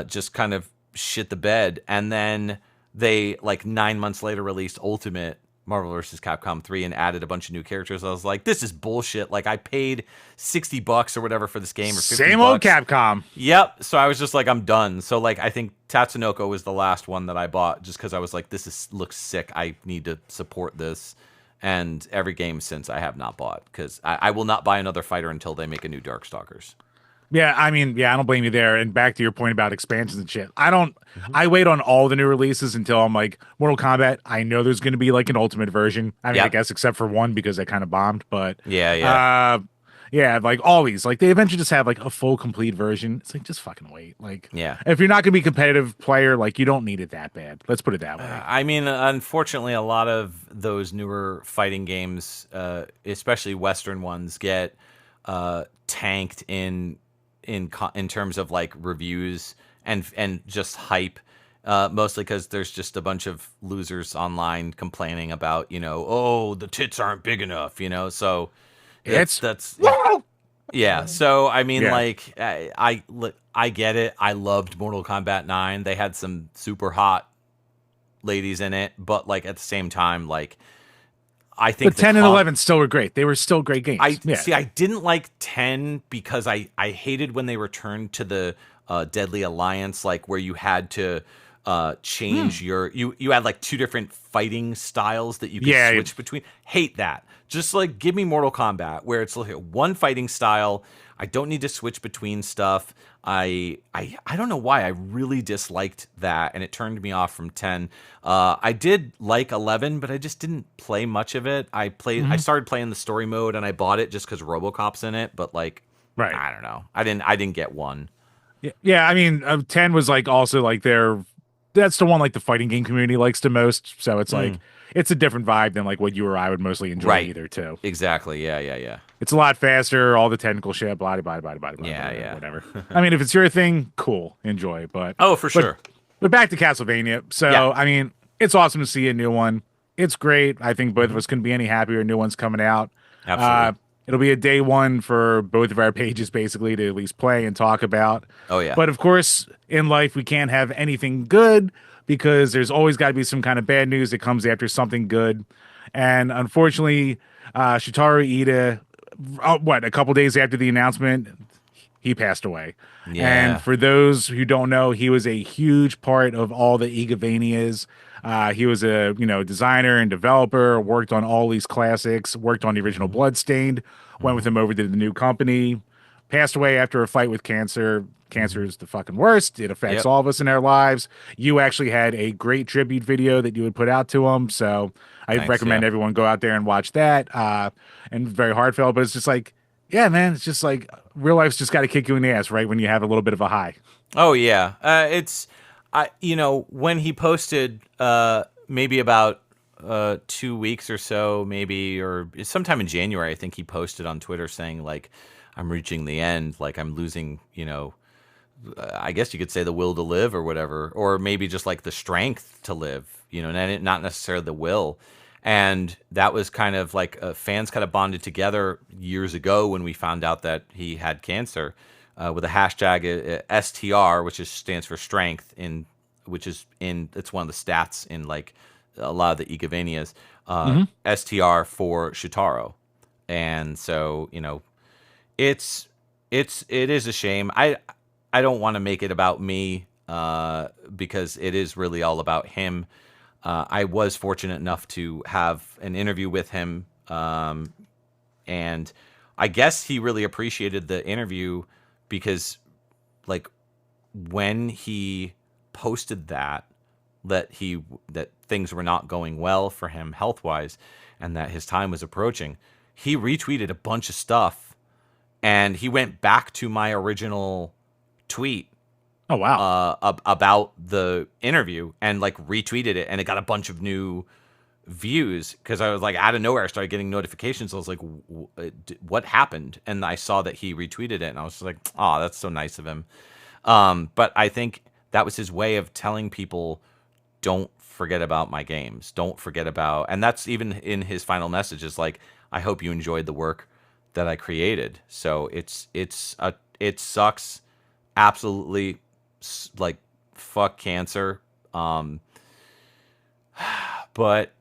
just kind of shit the bed, and then they like 9 months later released Ultimate Marvel vs. Capcom 3 and added a bunch of new characters. I was like, this is bullshit. Like I paid $60 or whatever for this game or 50 Same old bucks. Capcom. Yep. So I was just like, I'm done. So like, I think Tatsunoko was the last one that I bought just because I was like, looks sick. I need to support this. And every game since I have not bought because I will not buy another fighter until they make a new Darkstalkers. Yeah, I mean, yeah, I don't blame you there. And back to your point about expansions and shit. I don't. Hmm. I wait on all the new releases until I'm like Mortal Kombat. I know there's going to be like an ultimate version. I mean, I Yep. guess except for one because they kind of bombed. But Yeah, yeah. uh, yeah, like all these, like they eventually just have like a full complete version. It's like just fucking wait. Like Yeah. if you're not going to be a competitive player, like you don't need it that bad. Let's put it that way. I mean, unfortunately, a lot of those newer fighting games, especially Western ones, get tanked in terms of like reviews and just hype. Mostly because there's just a bunch of losers online complaining about, oh, the tits aren't big enough, So that's It's that's yeah. So I mean, yeah. like, I get it. I loved Mortal Kombat 9. They had some super hot ladies in it, but like at the same time, like I think But the 10 and 11 still were great. They were still great games. I Yeah. see. I didn't like 10 because I hated when they returned to the Deadly Alliance, like where you had to Hmm. change you had like two different fighting styles that you could Yeah. switch between. Hate that. Just like give me Mortal Kombat where it's like one fighting style. I don't need to switch between stuff. I don't know why I really disliked that, and it turned me off from 10. I did like 11, but I just didn't play much of it. I Mhm. started playing the story mode, and I bought it just because RoboCop's in it. But like, Right. I don't know. I didn't get one. Yeah, yeah. I mean, 10 was like also like their that's the one like the fighting game community likes the most. So it's like Mm, it's a different vibe than like what you or I would mostly enjoy right. either too. Exactly. Yeah. Yeah. Yeah. It's a lot faster, all the technical shit, blah blah blah blah blah blah Yeah. blah Yeah. whatever. I mean, if it's your thing, cool, enjoy. Oh, for But sure. but back to Castlevania. Yeah. So I mean, it's awesome to see a new one. It's great. I think both of Hmm. us couldn't be any happier. New one's coming out. Uh, Absolutely. it'll be a day one for both of our pages, basically, to at least play and talk about. Oh yeah. But of course, in life, we can't have anything good because there's always got to be some kind of bad news that comes after something good. And unfortunately, Shitaru Ida, what, a couple days after the announcement, he passed away. And Yeah. for those who don't know, he was a huge part of all the Igavanias. He was a designer and developer, worked on all these classics, worked on the original Hmm. Bloodstained, went with Hmm. him over to the new company, passed away after a fight with cancer. Cancer Hmm. is the fucking worst. It affects Yep. all of us in our lives. You actually had a great tribute video that you would put out to him. So I Thanks. Yeah. recommend everyone go out there and watch that. And very heartfelt, but it's just like, yeah, man, it's just like real life's just got to kick you in the ass, right? When you have a little bit of a high. Oh yeah. It's I when he posted maybe about 2 weeks or so, maybe, or sometime in January, I think he posted on Twitter saying like, I'm reaching the end, like I'm losing, I guess you could say the will to live or whatever, or maybe just like the strength to live, and not necessarily the will. And that was kind of like fans kind of bonded together years ago when we found out that he had cancer, with a hashtag STR, which stands for strength it's one of the stats in like a lot of the Igavanias, Hmm. STR for Shitaro. And so, it's it is a shame. I don't want to make it about me, because it is really all about him. I was fortunate enough to have an interview with him, and I guess he really appreciated the interview because, like, when he posted that things were not going well for him health wise, and that his time was approaching, he retweeted a bunch of stuff, and he went back to my original tweet Oh wow. about the interview and like retweeted it, and it got a bunch of new views because I was like out of nowhere I started getting notifications. I was like, what happened? And I saw that he retweeted it, and I was just like, oh, that's so nice of him. But I think that was his way of telling people, don't forget about my games, don't forget about, and that's even in his final message is like, I hope you enjoyed the work that I created. So it sucks, absolutely, like, fuck cancer. Um, but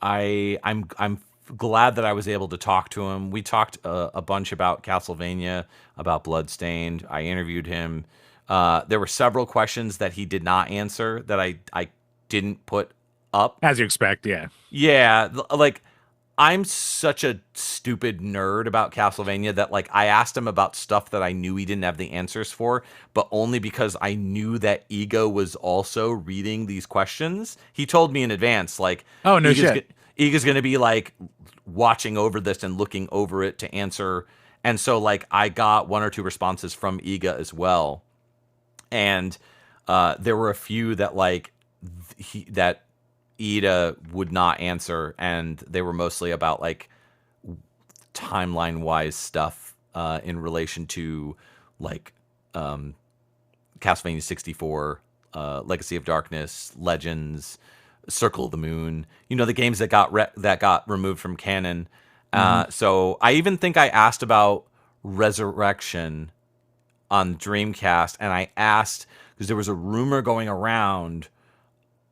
I'm glad that I was able to talk to him. We talked a bunch about Castlevania, about Bloodstained. I interviewed him. There were several questions that he did not answer that I didn't put up. As you expect, yeah. Yeah, like I'm such a stupid nerd about Castlevania that like I asked him about stuff that I knew he didn't have the answers for, but only because I knew that Iga was also reading these questions. He told me in advance, like Oh, no Iga's shit. go- Iga's going to be like watching over this and looking over it to answer. And so like I got one or two responses from Iga as well, and there were a few that like that Ida would not answer, and they were mostly about like timeline wise stuff in relation to like Castlevania 64, Legacy of Darkness, Legends, Circle of the Moon. You know, the games that got removed from canon. Hmm. So I even think I asked about Resurrection on Dreamcast, and I asked because there was a rumor going around,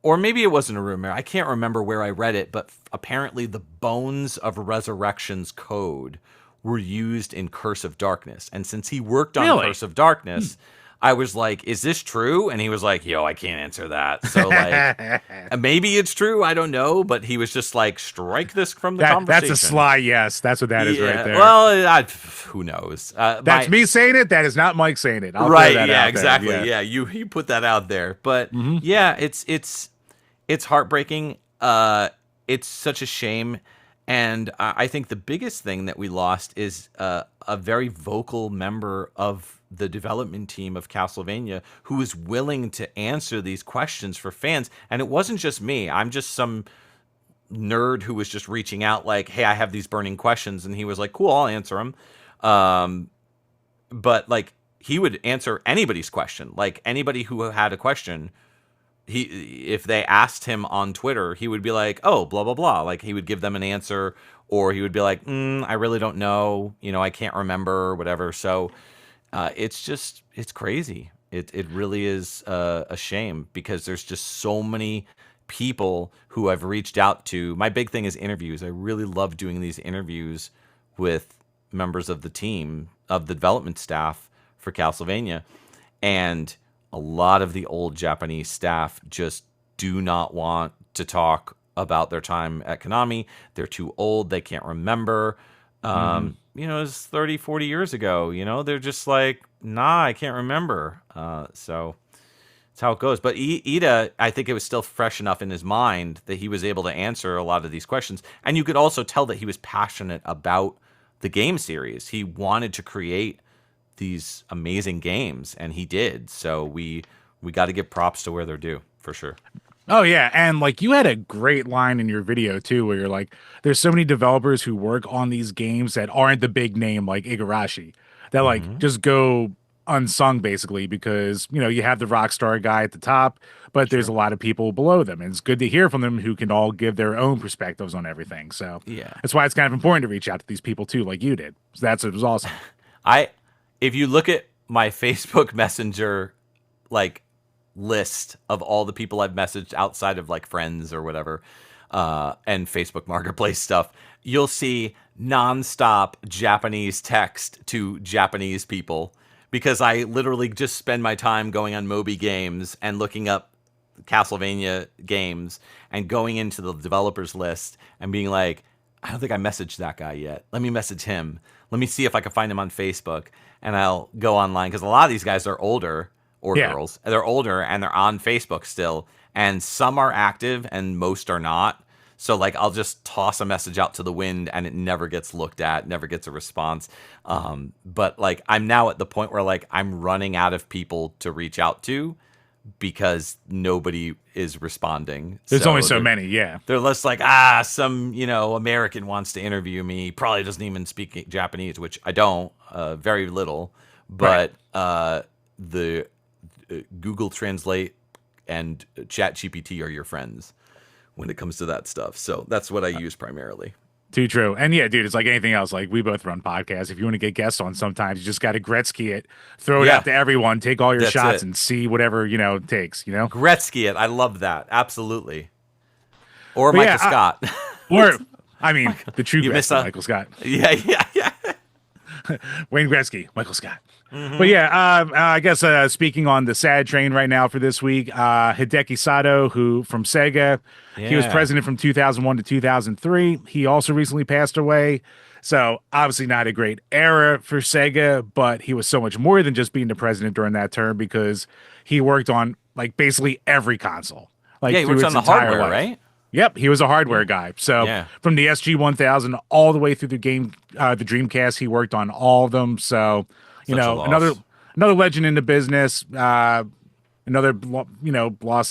or maybe it wasn't a rumor. I can't remember where I read it, but apparently the bones of Resurrection's code were used in Curse of Darkness. And since he worked on Really? Curse of Darkness, I was like, is this true? And he was like, yo, I can't answer that. So, like, maybe it's true. I don't know. But he was just like, strike this from the That's a conversation. sly yes. That's what that is right Yeah. there. Well, who knows? That's me saying it. That is not Mike saying it. I'll throw Right. that Yeah. out there. Exactly. Yeah. Yeah. You put that out there. But Hmm. yeah, it's heartbreaking. It's such a shame. And I think the biggest thing that we lost is a very vocal member of the development team of Castlevania who was willing to answer these questions for fans. And it wasn't just me. I'm just some nerd who was just reaching out like, hey, I have these burning questions. And he was like, cool, I'll answer them. But like, he would answer anybody's question. Like, anybody who had a question, if they asked him on Twitter, he would be like, "Oh, blah blah blah." Like he would give them an answer, or he would be like, "I really don't know. You know, I can't remember, or whatever." So it's crazy. It really is a shame because there's just so many people who I've reached out to. My big thing is interviews. I really love doing these interviews with members of the team of the development staff for Castlevania, and a lot of the old Japanese staff just do not want to talk about their time at Konami. They're too old. They can't remember. Hmm. It's 30, 40 years ago. They're just like, nah, I can't remember. So that's how it goes. But Ida, I think it was still fresh enough in his mind that he was able to answer a lot of these questions. And you could also tell that he was passionate about the game series. He wanted to create these amazing games, and he did. So we got to give props to where they're due for sure. Oh yeah, and like you had a great line in your video too, where you're like, "There's so many developers who work on these games that aren't the big name like Igarashi, that like Hmm. just go unsung basically because you have the Rockstar guy at the top, but there's a Sure. lot of people below them, and it's good to hear from them who can all give their own perspectives on everything. So Yeah. that's why it's kind of important to reach out to these people too, like you did. So that's it was awesome. I if you look at my Facebook Messenger like list of all the people I've messaged outside of like friends or whatever, and Facebook Marketplace stuff, you'll see nonstop Japanese text to Japanese people because I literally just spend my time going on Moby Games and looking up Castlevania games and going into the developers list and being like, I don't think I messaged that guy yet. Let me message him. Let me see if I can find him on Facebook. And I'll go online because a lot of these guys are older, or Yeah. girls. They're older and they're on Facebook still. And some are active and most are not. So like I'll just toss a message out to the wind and it never gets looked at, never gets a response. But like I'm now at the point where like I'm running out of people to reach out to because nobody is responding. There's only So so many. Yeah. they're less like, some, American wants to interview me. Probably doesn't even speak Japanese, which I don't, very little. Right. But the Google Translate and ChatGPT are your friends when it comes to that stuff. So that's what I use primarily. Too true. And yeah, dude, it's like anything else. Like we both run podcasts. If you want to get guests on, sometimes you just got to Gretzky it, throw it Yeah, out to everyone, take all your that's shots, it. and see whatever it takes. Gretzky it. I love that. Absolutely. Or But yeah, Micah Scott. or I mean, the true You miss Gretzky, a Michael Scott. yeah, yeah, yeah. Wayne Gretzky, Michael Scott. But Hmm. yeah, I guess speaking on the sad train right now for this week, Hideki Sato, who from Sega, he was Yeah. president from 2001 to 2003. He also recently passed away. So obviously not a great era for Sega, but he was so much more than just being the president during that term because he worked on like basically every console, Yeah, like he through works its on the entire hardware, life. right? Yep, he was a hardware Yeah. guy. So Yeah. from the SG 1000 all the way through the Dreamcast, he worked on all of them. So Such a another loss. legend in the business, loss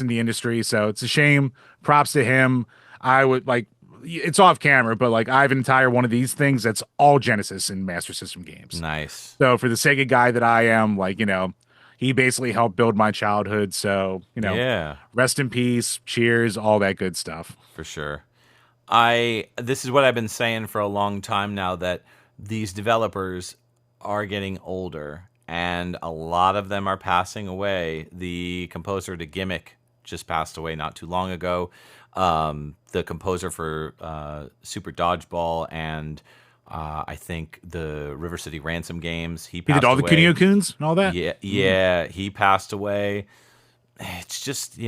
in the industry. So it's a shame. Props to him. I would like it's off camera, but like I have an entire one of these things that's all Genesis and Master System games. Nice. So for the Sega guy that I am, like he basically helped build my childhood. So Yeah, rest in peace, cheers, all that good stuff. for sure. I This is what I've been saying for a long time now, that these developers are getting older and a lot of them are passing away. The composer to Gimmick just passed away not too long ago. The composer for Super Dodgeball and I think the River City Ransom games, he He did passed all the away. Kunio Kuns and all that. Yeah, yeah, he passed away. It's just,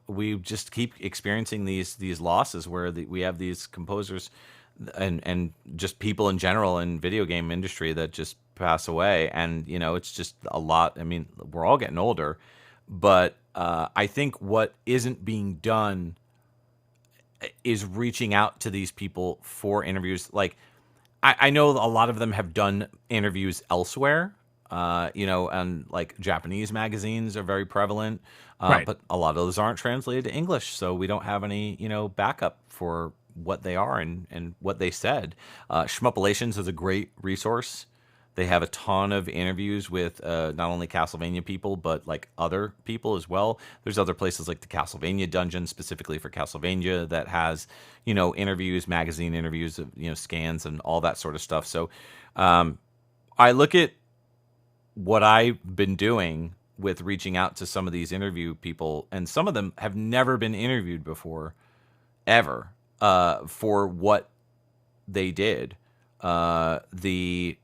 we just keep experiencing these losses where we have these composers and just people in general in video game industry that just pass away, and it's just a lot. I mean, we're all getting older, but I think what isn't being done is reaching out to these people for interviews. Like, I know a lot of them have done interviews elsewhere, and like Japanese magazines are very prevalent, Right. but a lot of those aren't translated to English, so we don't have any, backup for what they are and what they said. Shmupilations is a great resource. They have a ton of interviews with not only Castlevania people, but like other people as well. There's other places like the Castlevania Dungeon, specifically for Castlevania, that has, interviews, magazine interviews, scans and all that sort of stuff. So I look at what I've been doing with reaching out to some of these interview people, and some of them have never been interviewed before, ever, for what they did. The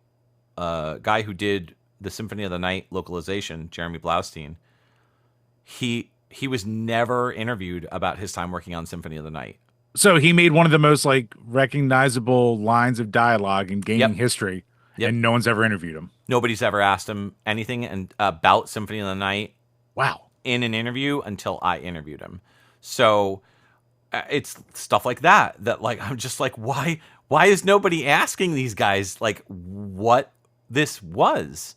guy who did the Symphony of the Night localization, Jeremy Blaustein, he was never interviewed about his time working on Symphony of the Night. So he made one of the most like recognizable lines of dialogue in gaming Yep, history, yep. and no one's ever interviewed him. Nobody's ever asked him anything about Symphony of the Night Wow. in an interview until I interviewed him. So it's stuff like that like I'm just like, why is nobody asking these guys like what this was?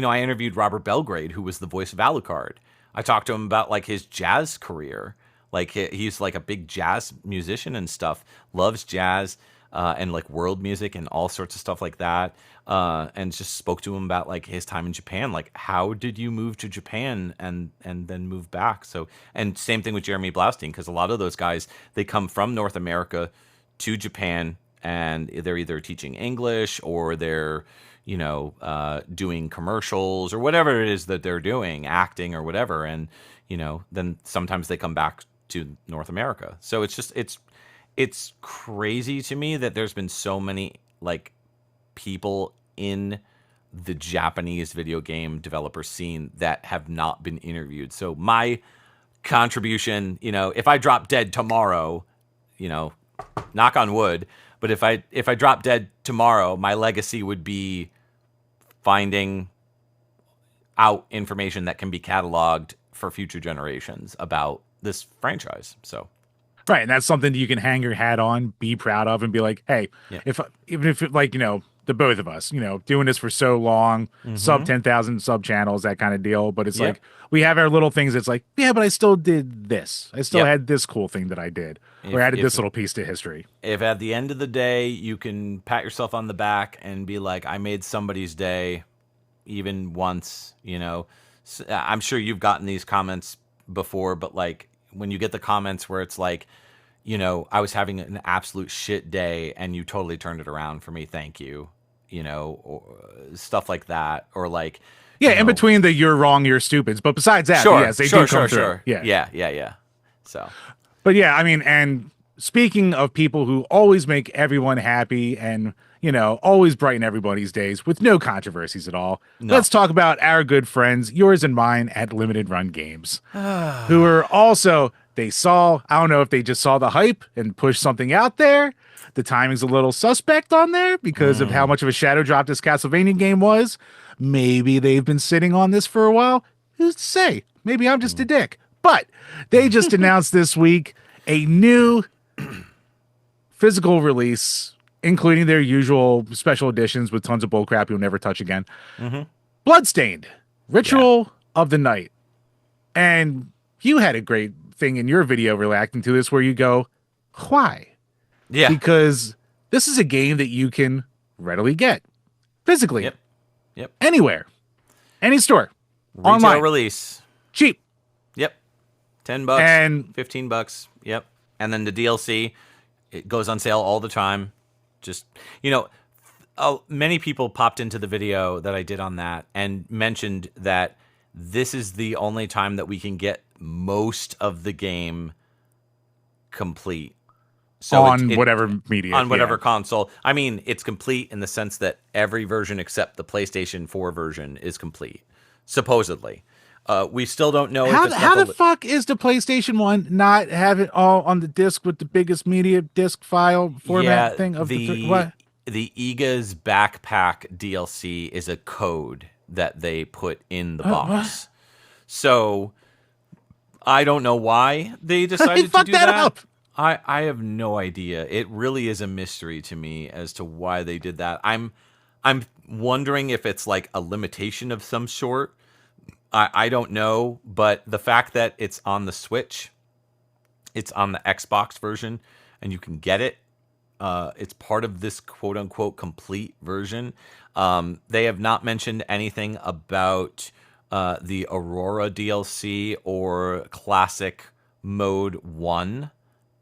I interviewed Robert Belgrade, who was the voice of Alucard. I talked to him about like his jazz career. Like he's like a big jazz musician and stuff, loves jazz and like world music and all sorts of stuff like that. And just spoke to him about like his time in Japan. Like, how did you move to Japan and then move back? So, and same thing with Jeremy Blaustein, because a lot of those guys, they come from North America to Japan, and they're either teaching English or they're doing commercials or whatever it is that they're doing, acting or whatever, and then sometimes they come back to North America. So it's just it's crazy to me that there's been so many like people in the Japanese video game developer scene that have not been interviewed. So my contribution, if I drop dead tomorrow, knock on wood, but if I drop dead tomorrow, my legacy would be finding out information that can be cataloged for future generations about this franchise. So Right, and that's something that you can hang your hat on, be proud of, and be like, hey, yeah. if even if it, like the both of us, doing this for so long, sub Mm-hmm. 10,000 sub channels, that kind of deal. But it's Yep. like we have our little things. It's like, yeah, but I still did this. I still Yep. had this cool thing that I did, or added this little piece to history. If at the end of the day you can pat yourself on the back and be like, I made somebody's day, even once, I'm sure you've gotten these comments before, but like when you get the comments where it's like, I was having an absolute shit day and you totally turned it around for me, thank you, or stuff like that, or like, Yeah, in between the you're wrong, you're stupids. But besides that, sure, yes, they sure, do come sure, through. sure, Yeah. yeah. So But yeah, I mean, and speaking of people who always make everyone happy and, always brighten everybody's days with no controversies at all, No. let's talk about our good friends, yours and mine, at Limited Run Games, who are also, I don't know if they just saw the hype and pushed something out there. The timing's a little suspect on there because of how much of a shadow drop this Castlevania game was. Maybe they've been sitting on this for a while. Who's to say? Maybe I'm just a dick. But they just announced this week a new physical release, including their usual special editions with tons of bullcrap you'll never touch again. Bloodstained, Ritual of the Night. And you had a great thing in your video reacting to this where you go, why? Yeah. Because this is a game that you can readily get physically. Yep. Anywhere. Any store. Retail Online. release. Cheap. Yep. $10 and $15. Yep. And then the DLC, it goes on sale all the time. Just, many people popped into the video that I did on that and mentioned that this is the only time that we can get most of the game complete. So on whatever media. On whatever console. I mean, it's complete in the sense that every version except the PlayStation 4 version is complete, supposedly. We still don't know How, if it's how the fuck is the PlayStation 1 not have it all on the disc with the biggest media disc file format thing of what? The Iga's Backpack DLC is a code that they put in the box. What? So I don't know why they decided to do that. Up. I have no idea. It really is a mystery to me as to why they did that. I'm wondering if it's like a limitation of some sort. I don't know, but the fact that it's on the Switch, it's on the Xbox version, and you can get it. It's part of this quote-unquote complete version. They have not mentioned anything about the Aurora DLC or Classic Mode 1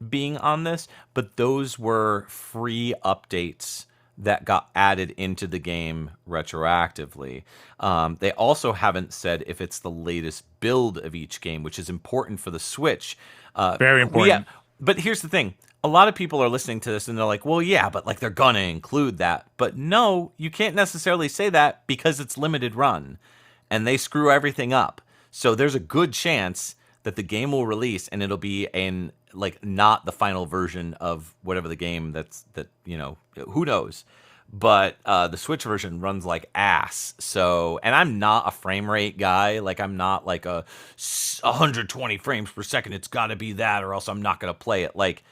being on this, but those were free updates that got added into the game retroactively. They also haven't said if it's the latest build of each game, which is important for the Switch. Very important. Yeah, but here's the thing. A lot of people are listening to this and they're like, well, yeah, but like they're going to include that. But no, you can't necessarily say that because it's limited run and they screw everything up. So there's a good chance that the game will release and it'll be not the final version of whatever the game who knows. But the Switch version runs like ass. So, and I'm not a frame rate guy. Like I'm not like 120 frames per second. It's got to be that or else I'm not going to play it. Like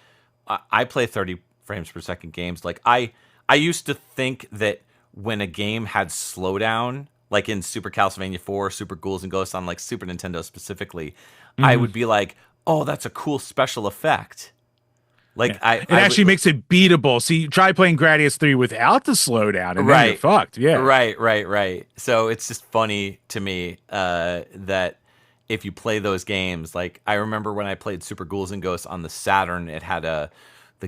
I play 30 frames per second games. Like I used to think that when a game had slowdown, like in Super Castlevania 4, Super Ghouls and Ghosts on like Super Nintendo specifically, I would be like, oh, that's a cool special effect. Like it actually makes it beatable. So you try playing Gradius 3 without the slowdown, and then you're fucked. Yeah, right. So it's just funny to me that if you play those games, like I remember when I played Super Ghouls and Ghosts on the Saturn, it had the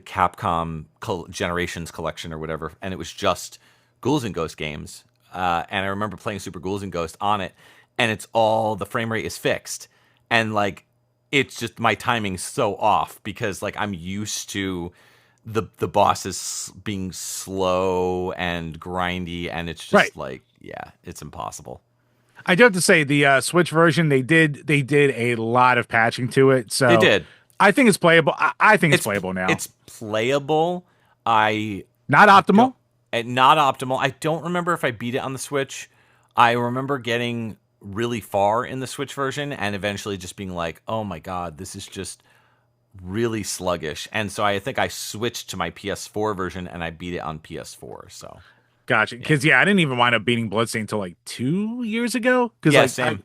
Capcom Generations collection or whatever, and it was just Ghouls and Ghosts games. And I remember playing Super Ghouls and Ghosts on it, and it's all the frame rate is fixed, and like. It's just my timing's so off because like I'm used to the bosses being slow and grindy, and it's just it's impossible. I do have to say the Switch version they did a lot of patching to it. So they did. I think it's playable. I think it's playable now. It's playable. Not optimal. Not optimal. I don't remember if I beat it on the Switch. I remember getting really far in the Switch version and eventually just being like, oh my god, this is just really sluggish. And so I think I switched to my PS4 version and I beat it on PS4. So gotcha. Because I didn't even wind up beating Bloodstained until like 2 years ago. Same.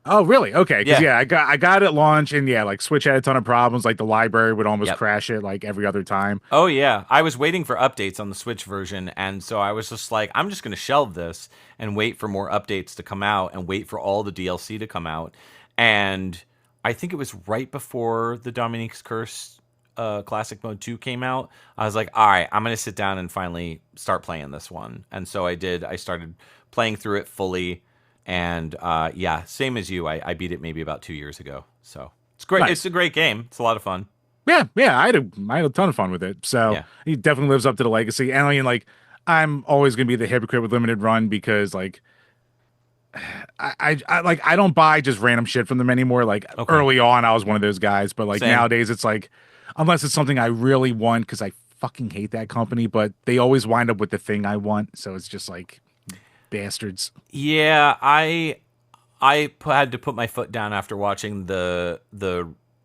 Oh really? Okay. Because I got it launched and like Switch had a ton of problems. Like the library would almost crash it like every other time. Oh yeah, I was waiting for updates on the Switch version, and so I was just like, I'm just going to shelve this and wait for more updates to come out and wait for all the DLC to come out. And I think it was right before the Dominique's Curse Classic Mode 2 came out. I was like, all right, I'm going to sit down and finally start playing this one. And so I did. I started playing through it fully. And same as you. I beat it maybe about 2 years ago. So it's great. Nice. It's a great game. It's a lot of fun. Yeah, I had a ton of fun with it. So Yeah. he definitely lives up to the legacy. And I mean, like, I'm always gonna be the hypocrite with limited run because like I don't buy just random shit from them anymore. Like Okay. early on, I was one of those guys, but like Same. nowadays, it's like unless it's something I really want because I fucking hate that company, but they always wind up with the thing I want. So it's just like bastards. Yeah, had to put my foot down after watching the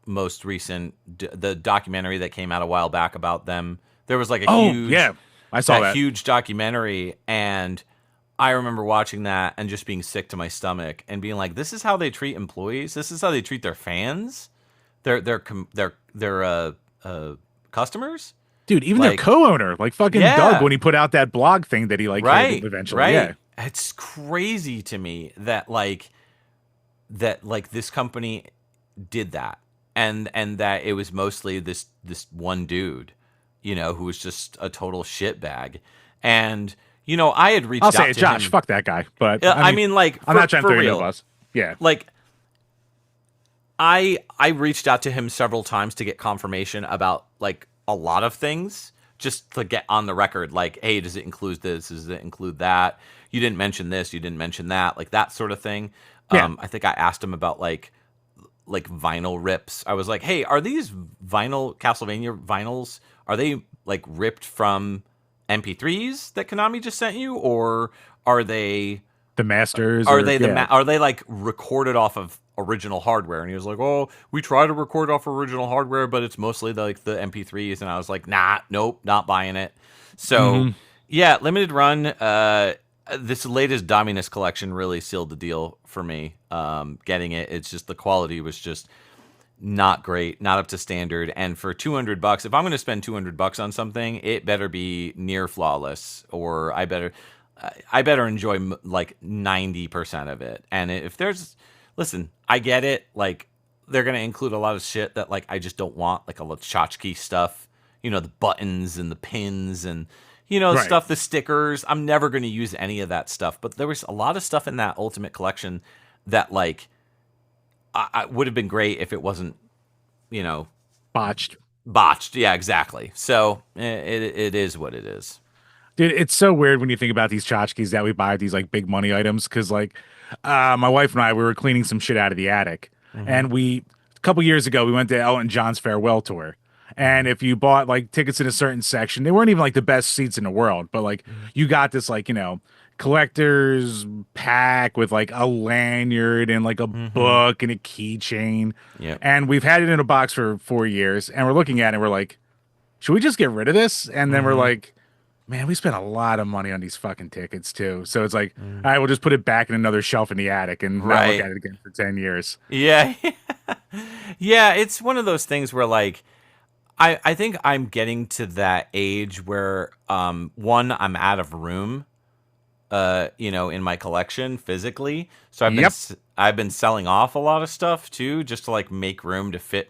most recent the documentary that came out a while back about them. There was like a Oh huge yeah, I saw that that. huge documentary, and I remember watching that and just being sick to my stomach and being like, "This is how they treat employees. This is how they treat their fans, their customers." Dude, even their Like, co-owner, like fucking Doug, yeah, when he put out that blog thing that he like hid right, eventually. Yeah. right. It's crazy to me that this company did that, and that it was mostly this one dude, who was just a total shitbag. And I had I'll reached say out it, to Josh. him. Fuck that guy. But I I mean, mean, like, I'm not trying to for throw you under the real, bus. Yeah. like, I reached out to him several times to get confirmation about like a lot of things, just to get on the record, like, hey, does it include this? Does it include that? You didn't mention this, you didn't mention that, like that sort of thing. Yeah. I think I asked him about like vinyl rips. I was like, hey, are these vinyl Castlevania vinyls, are they like ripped from MP3s that Konami just sent you, or are they The Masters or yeah. are they like recorded off of original hardware? And he was like, "Oh, we try to record off original hardware, but it's mostly like the MP3s." And I was like, "Nah, nope, not buying it." So, Hmm. yeah, limited run. This latest Dominus collection really sealed the deal for me. Getting it, it's just the quality was just not great, not up to standard. And for $200, if I'm going to spend $200 on something, it better be near flawless, or I better enjoy like 90% of it. And if there's, listen, I get it. Like, they're going to include a lot of shit that like I just don't want, like a lot of tchotchke stuff, the buttons and the pins and, Right. stuff, the stickers. I'm never going to use any of that stuff. But there was a lot of stuff in that Ultimate Collection that like I would have been great if it wasn't, you know, Botched. botched. Yeah, exactly. So it is what it is. Dude, it's so weird when you think about these tchotchkes that we buy these like big money items because like my wife and I we were cleaning some shit out of the attic Mm-hmm. and we a couple years ago we went to Elton John's farewell tour. And if you bought like tickets in a certain section, they weren't even like the best seats in the world, but like Mm-hmm. you got this like, collector's pack with like a lanyard and like a Mm-hmm. book and a keychain. Yep. And we've had it in a box for 4 years and we're looking at it and we're like, should we just get rid of this? And then we're Mm-hmm. like, man, we spent a lot of money on these fucking tickets too. So it's like, Mm. all right, we'll just put it back in another shelf in the attic and not look Right. at it again for 10 years. Yeah. Yeah. It's one of those things where like I think I'm getting to that age where one, I'm out of room in my collection physically. So Yep. I've been selling off a lot of stuff too, just to like make room to fit,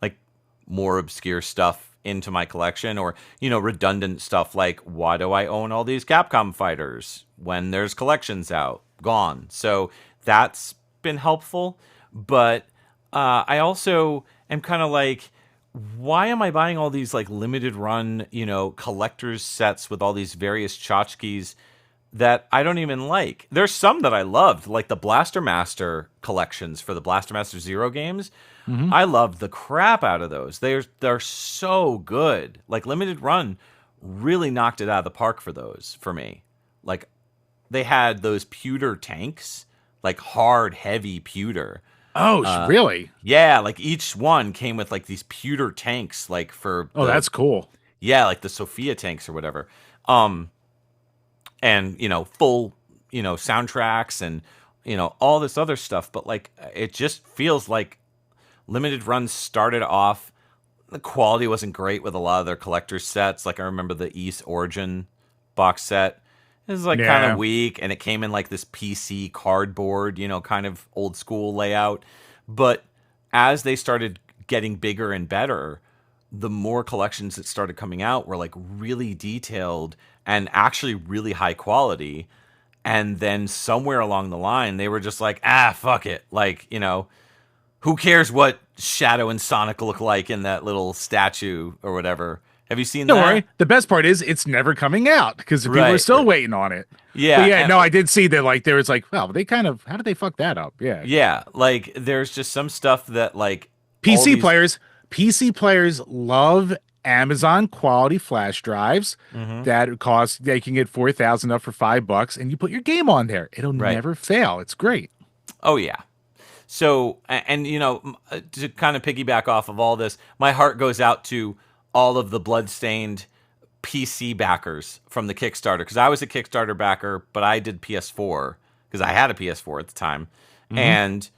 like more obscure stuff into my collection, or redundant stuff like, why do I own all these Capcom fighters when there's collections out? Gone. So that's been helpful, but I also am kind of like, why am I buying all these like limited run, collector's sets with all these various tchotchkes that I don't even like? There's some that I loved, like the Blaster Master collections for the Blaster Master Zero games. Hmm. I loved the crap out of those. They're so good. Like limited run really knocked it out of the park for those for me. Like they had those pewter tanks, like hard, heavy pewter. Oh, Uh, really? yeah, like each one came with like these pewter tanks, like for Oh, that's cool. like the Sophia tanks or whatever. Um, and full, soundtracks and all this other stuff. But like, it just feels like limited runs started off. The quality wasn't great with a lot of their collector's sets. Like I remember the East Origin box set. It was like kind of Yeah. weak, and it came in like this PC cardboard, kind of old school layout. But as they started getting bigger and better, the more collections that started coming out were like really detailed and actually really high quality. And then somewhere along the line, they were just like, fuck it. Like, Who cares what Shadow and Sonic look like in that little statue or whatever? Have you seen Don't that? worry. The best part is it's never coming out because the people are Right, still right. waiting on it. But Yeah, yeah, and, no, I did see that. Like there was like, well, they kind of how did they fuck that up? Yeah, yeah. Like there's just some stuff that like all PC these. players, PC players love Amazon quality flash drives Mhm. that cost. They can get 4,000 up for $5, and you put your game on there. It'll Right. never fail. It's great. Oh yeah. So, and you know, to kind of piggyback off of all this, my heart goes out to all of the bloodstained PC backers from the Kickstarter because I was a Kickstarter backer, but I did PS4 because I had a PS4 at the time, Hmm. and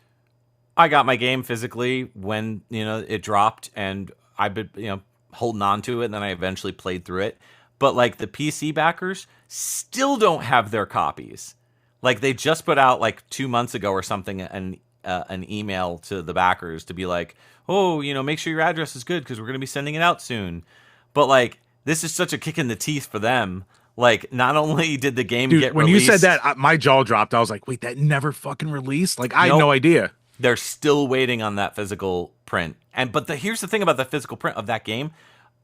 I got my game physically when it dropped, and I've been holding on to it, and then I eventually played through it. But like the PC backers still don't have their copies. Like they just put out like 2 months ago or something an email to the backers to be like, oh, make sure your address is good because we're going to be sending it out soon. But like this is such a kick in the teeth for them. Like not only did the game Dude, get when you said that, released, my jaw dropped. I was like, wait, that never fucking released? Like, I had no nope, idea. they're still waiting on that physical print. And but here's the thing about the physical print of that game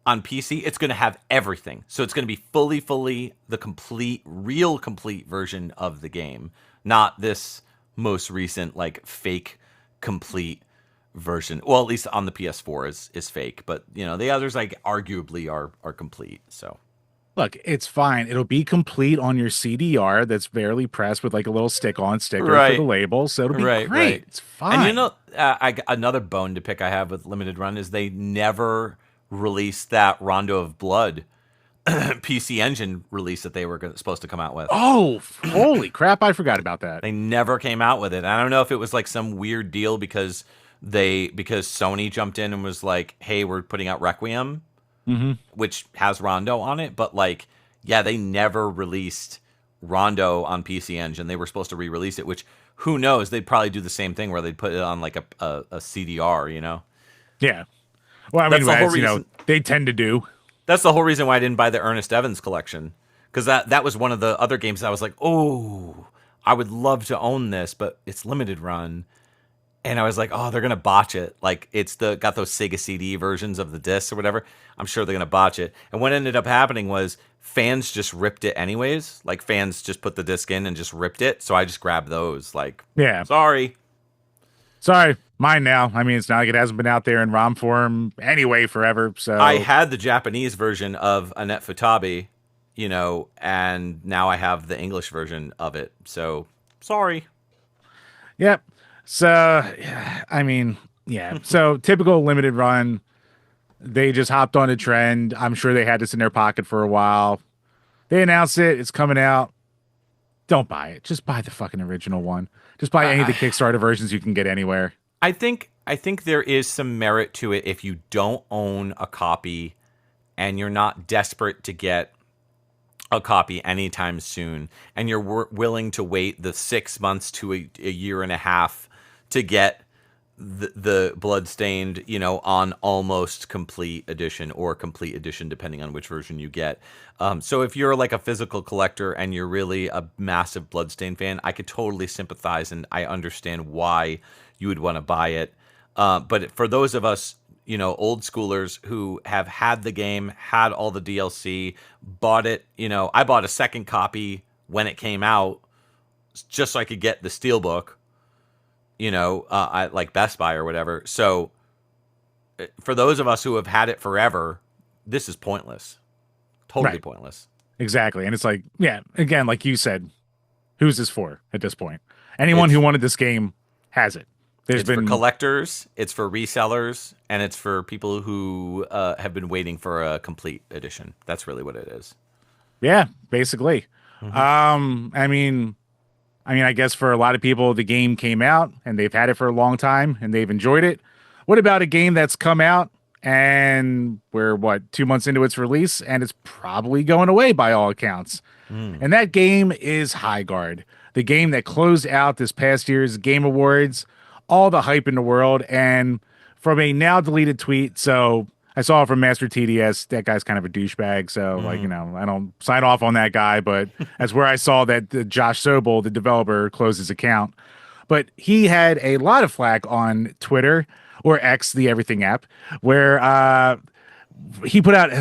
on PC, it's going to have everything. So it's going to be fully the complete, real complete version of the game, not this most recent like fake complete version. Well, at least on the PS4 is fake, but the others like arguably are complete. So Look, it's fine. It'll be complete on your CDR that's barely pressed with like a little stick-on sticker for the right, label. So it'll be right. great. It's And fine. another bone to pick I have with limited run is they never released that Rondo of Blood PC Engine release that they were supposed to come out with. Oh, holy crap. I forgot about that. They never came out with it. And I don't know if it was like some weird deal because Sony jumped in and was like, "Hey, we're putting out Requiem, Hmm. which has Rondo on it," but like, yeah, they never released Rondo on PC Engine. They were supposed to re-release it, which who knows? They'd probably do the same thing where they'd put it on like a CDR, Yeah. Well, I That's mean, the whole as reason. they tend to do. That's the whole reason why I didn't buy the Ernest Evans collection, because that was one of the other games that I was like, oh, I would love to own this, but it's limited run, and I was like, oh, they're gonna botch it. Like it's got those Sega CD versions of the discs or whatever. I'm sure they're gonna botch it. And what ended up happening was fans just ripped it anyways. Like fans just put the disc in and just ripped it. So I just grabbed those. Like, Yeah. sorry. Sorry. Mine now. I mean, it's not like it hasn't been out there in ROM form anyway forever. I So, had the Japanese version of Annette Futabi, and now I have the English version of it. So sorry. yep. So, yeah, I mean, yeah. So, typical limited run. They just hopped on a trend. I'm sure they had this in their pocket for a while. They announced it. It's coming out. Don't buy it. Just buy the fucking original one. Just buy any of the I, Kickstarter versions you can get anywhere. I think there is some merit to it if you don't own a copy and you're not desperate to get a copy anytime soon, and you're willing to wait the 6 months to a year and a half to get the bloodstained, on almost complete edition or complete edition, depending on which version you get. So if you're like a physical collector and you're really a massive bloodstained fan, I could totally sympathize and I understand why you would want to buy it. But for those of us, old schoolers who have had the game, had all the DLC, bought it, I bought a second copy when it came out just so I could get the steelbook, I like Best Buy or whatever. So for those of us who have had it forever, this is pointless. Totally Right. pointless. Exactly. And it's like, yeah, again, like you said, who's this for at this point? Anyone who It's wanted this game has it. There's it's for been, collectors, it's for resellers, and it's for people who have been waiting for a complete edition. That's really what it is. yeah, basically. Mm-hmm. I guess for a lot of people, the game came out and they've had it for a long time and they've enjoyed it. What about a game that's come out and we're 2 months into its release and it's probably going away by all accounts? Mm. And that game is High Guard, the game that closed out this past year's Game Awards, all the hype in the world. And from a now deleted tweet, so I saw it from Master TDS. That guy's kind of a douchebag. So, Mm. I don't sign off on that guy, but that's where I saw that Josh Sobel, the developer, closed his account. but he had a lot of flack on Twitter or X, the everything app, where he put out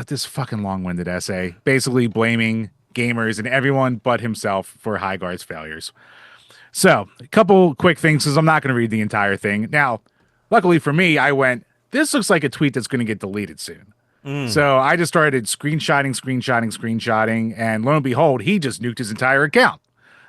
this fucking long-winded essay, basically blaming gamers and everyone but himself for Highguard's failures. So, a couple quick things because I'm not going to read the entire thing. Now, luckily for me, I went, this looks like a tweet that's going to get deleted soon. So I just started screenshotting, and lo and behold, he just nuked his entire account.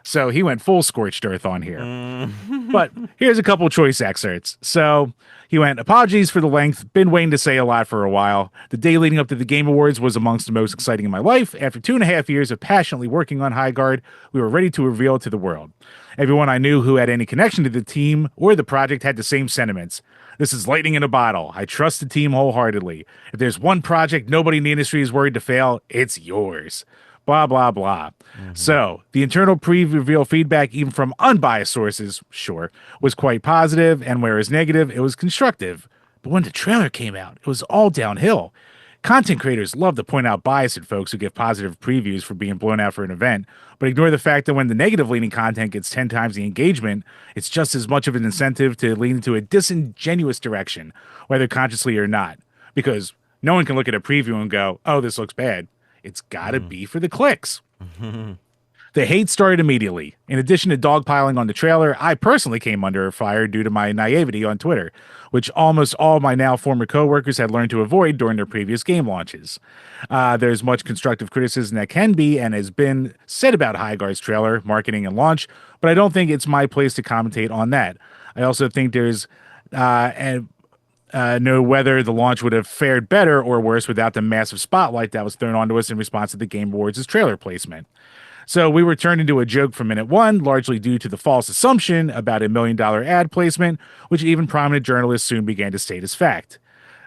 So he went full scorched earth on here. But here's a couple choice excerpts. So he went, apologies for the length. Been waiting to say a lot for a while. The day leading up to the Game Awards was amongst the most exciting in my life. After 2.5 years of passionately working on High Guard, we were ready to reveal it to the world. Everyone I knew who had any connection to the team or the project had the same sentiments. This is lightning in a bottle. I trust the team wholeheartedly. If there's one project nobody in the industry is worried to fail, it's yours. Blah, blah, blah. So, the internal pre-reveal feedback, even from unbiased sources, sure, was quite positive, and whereas negative, it was constructive. But when the trailer came out, it was all downhill. Content creators love to point out biased folks who give positive previews for being blown out for an event, but ignore the fact that when the negative leaning content gets 10 times the engagement, it's just as much of an incentive to lean into a disingenuous direction, whether consciously or not. Because no one can look at a preview and go, oh, this looks bad. It's got to be for the clicks. The hate started immediately. In addition to dogpiling on the trailer, I personally came under fire due to my naivety on Twitter, which almost all my now former coworkers had learned to avoid during their previous game launches. There's much constructive criticism that can be and has been said about Highguard's trailer, marketing, and launch, but I don't think it's my place to commentate on that. I also think there's know whether the launch would have fared better or worse without the massive spotlight that was thrown onto us in response to the Game Awards' trailer placement. So we were turned into a joke from minute one, largely due to the false assumption about $1 million ad placement, which even prominent journalists soon began to state as fact.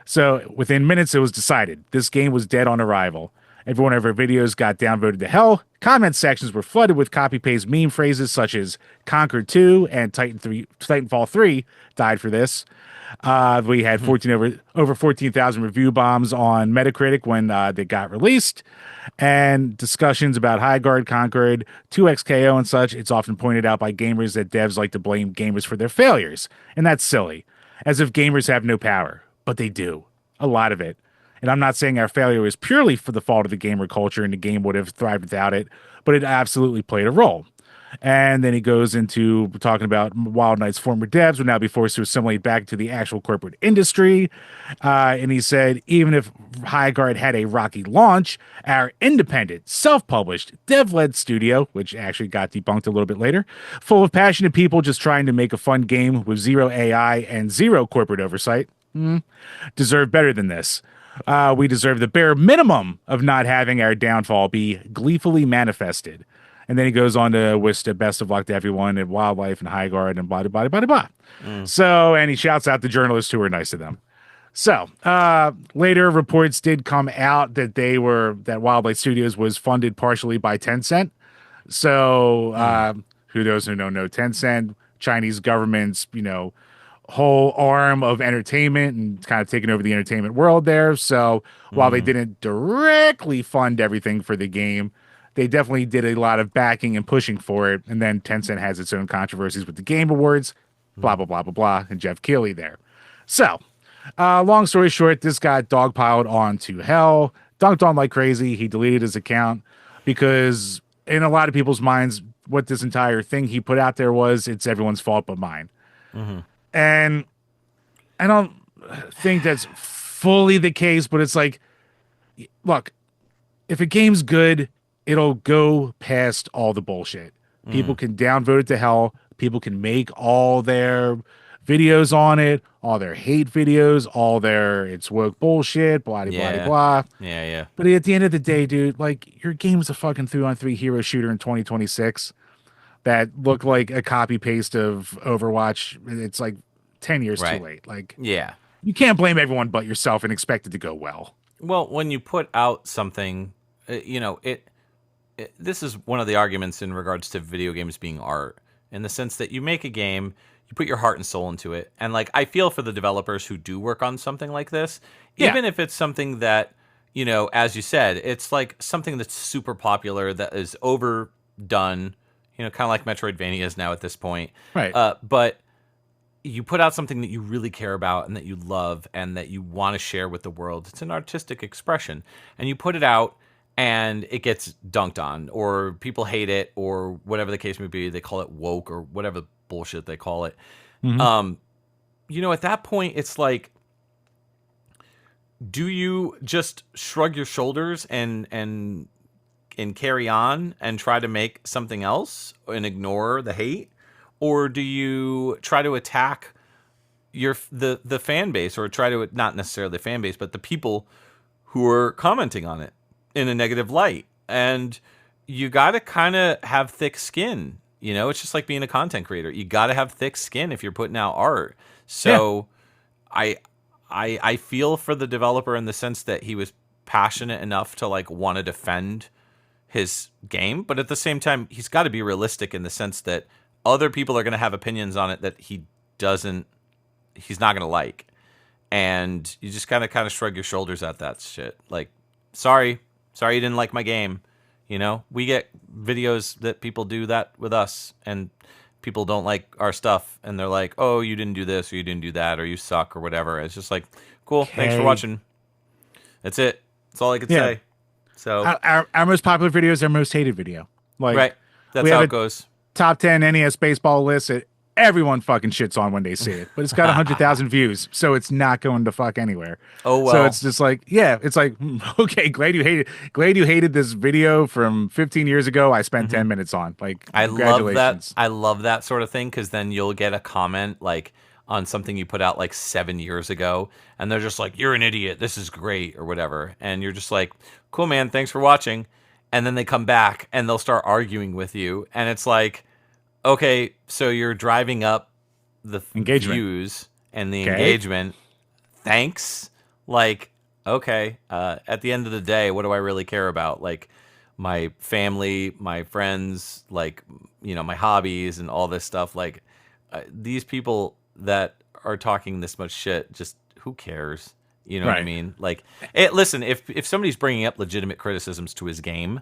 So within minutes, it was decided this game was dead on arrival. Every one of our videos got downvoted to hell. Comment sections were flooded with copy-paste meme phrases such as Conquer 2 and Titanfall 3 died for this. We had over 14,000 review bombs on Metacritic when they got released, and discussions about High Guard, Conquered, 2XKO, and such. It's often pointed out by gamers that devs like to blame gamers for their failures, and that's silly, as if gamers have no power, but they do, a lot of it. And I'm not saying our failure is purely for the fault of the gamer culture and the game would have thrived without it, but it absolutely played a role. And then he goes into talking about Wild Knight's former devs would now be forced to assimilate back to the actual corporate industry. And he said, even if Highguard had a rocky launch, our independent, self-published, dev-led studio, which actually got debunked a little bit later, full of passionate people just trying to make a fun game with zero AI and zero corporate oversight, deserve better than this. We deserve the bare minimum of not having our downfall be gleefully manifested. And then he goes on to wish the best of luck to everyone at Wildlife and Highguard and blah, blah, blah, blah, blah. So, and he shouts out the journalists who were nice to them. So, later reports did come out that that Wildlife Studios was funded partially by Tencent. So, who knows who don't know Tencent, Chinese government's, whole arm of entertainment and kind of taking over the entertainment world there. So, while they didn't directly fund everything for the game, they definitely did a lot of backing and pushing for it. And then Tencent has its own controversies with the Game Awards, blah, blah, blah, blah, blah, and Jeff Keighley there. So, long story short, this got dogpiled on to hell, dunked on like crazy. He deleted his account because in a lot of people's minds, what this entire thing he put out there was, it's everyone's fault but mine. And I don't think that's fully the case, but it's like, look, if a game's good, it'll go past all the bullshit. People can downvote it to hell. People can make all their videos on it, all their hate videos, all their it's woke bullshit, blah, blah, blah, blah. Yeah. But at the end of the day, dude, like your game's a fucking 3-on-3 hero shooter in 2026 that looked like a copy paste of Overwatch. It's like 10 years too late. Like, you can't blame everyone but yourself and expect it to go well. Well, when you put out something, this is one of the arguments in regards to video games being art, in the sense that you make a game, you put your heart and soul into it. And like, I feel for the developers who do work on something like this, even if it's something that, as you said, it's like something that's super popular, that is overdone, kind of like Metroidvania is now at this point. Right. But you put out something that you really care about and that you love and that you want to share with the world. It's an artistic expression, and you put it out and it gets dunked on, or people hate it, or whatever the case may be. They call it woke or whatever bullshit they call it. Mhm. At that point, it's like, do you just shrug your shoulders and carry on and try to make something else and ignore the hate, or do you try to attack the fan base, or try to, not necessarily the fan base, but the people who are commenting on it in a negative light? And you got to kind of have thick skin. It's just like being a content creator. You got to have thick skin if you're putting out art. So I feel for the developer in the sense that he was passionate enough to like want to defend his game, but at the same time, he's got to be realistic in the sense that other people are going to have opinions on it that he's not going to like. And you just kind of shrug your shoulders at that shit. Like, sorry you didn't like my game. We get videos that people do that with us, and people don't like our stuff, and they're like, oh, you didn't do this, or you didn't do that, or you suck, or whatever. It's just like, cool, thanks for watching. That's it. That's all I could say. So our most popular video is our most hated video. Like, right. That's how it goes. Top 10 NES baseball list that everyone fucking shits on when they see it, but it's got 100,000 views, so it's not going to fuck anywhere. Oh well. So it's just like, it's like, okay, glad you hated this video from 15 years ago. I spent 10 minutes on. Like, congratulations. I love that sort of thing, because then you'll get a comment like on something you put out like 7 years ago, and they're just like, you're an idiot, this is great, or whatever, and you're just like, cool, man, thanks for watching. And then they come back and they'll start arguing with you, and it's like, okay, so you're driving up the views and the engagement. Thanks. Like, okay. At the end of the day, what do I really care about? Like, my family, my friends, like, my hobbies and all this stuff. Like, these people that are talking this much shit, just who cares? You know what I mean? Like, listen, if somebody's bringing up legitimate criticisms to his game,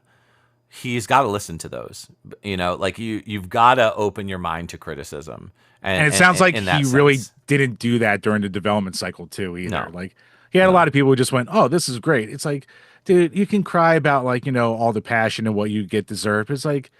he's got to listen to those. Like, you've got to open your mind to criticism. And it sounds like he really didn't do that during the development cycle too either. No. Like, he had a lot of people who just went, oh, this is great. It's like, dude, you can cry about like, all the passion and what you get deserved. It's like,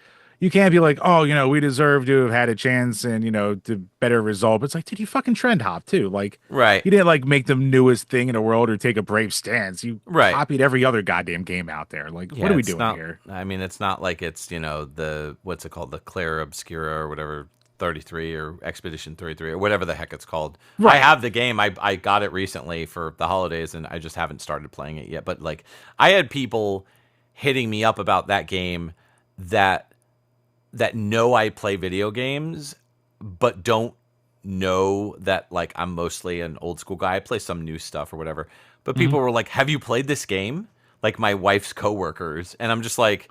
you can't be like, oh, we deserve to have had a chance and, to better result. But it's like, dude, you fucking trend hop too. Like, right. You didn't like make the newest thing in the world or take a brave stance. You copied every other goddamn game out there. Like, what are we doing here? I mean, it's not like it's, the, what's it called? The Claire Obscura or whatever, 33 or Expedition 33 or whatever the heck it's called. Right. I have the game. I got it recently for the holidays, and I just haven't started playing it yet. But like, I had people hitting me up about that game that know I play video games, but don't know that like I'm mostly an old school guy. I play some new stuff or whatever. But people were like, have you played this game? Like my wife's coworkers. And I'm just like,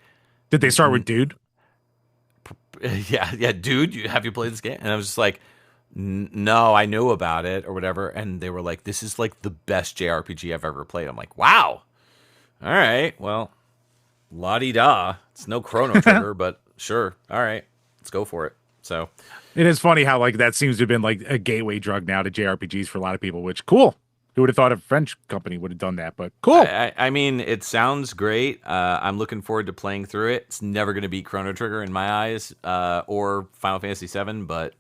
did they start with dude? Yeah, dude, have you played this game? And I was just like, no, I know about it or whatever. And they were like, this is like the best JRPG I've ever played. I'm like, wow. All right, well, la-di-da. It's no Chrono Trigger, but sure. All right. Let's go for it. So it is funny how like that seems to have been like a gateway drug now to JRPGs for a lot of people, which cool. Who would have thought a French company would have done that? But cool. I mean, it sounds great. I'm looking forward to playing through it. It's never going to beat Chrono Trigger in my eyes, or Final Fantasy VII, but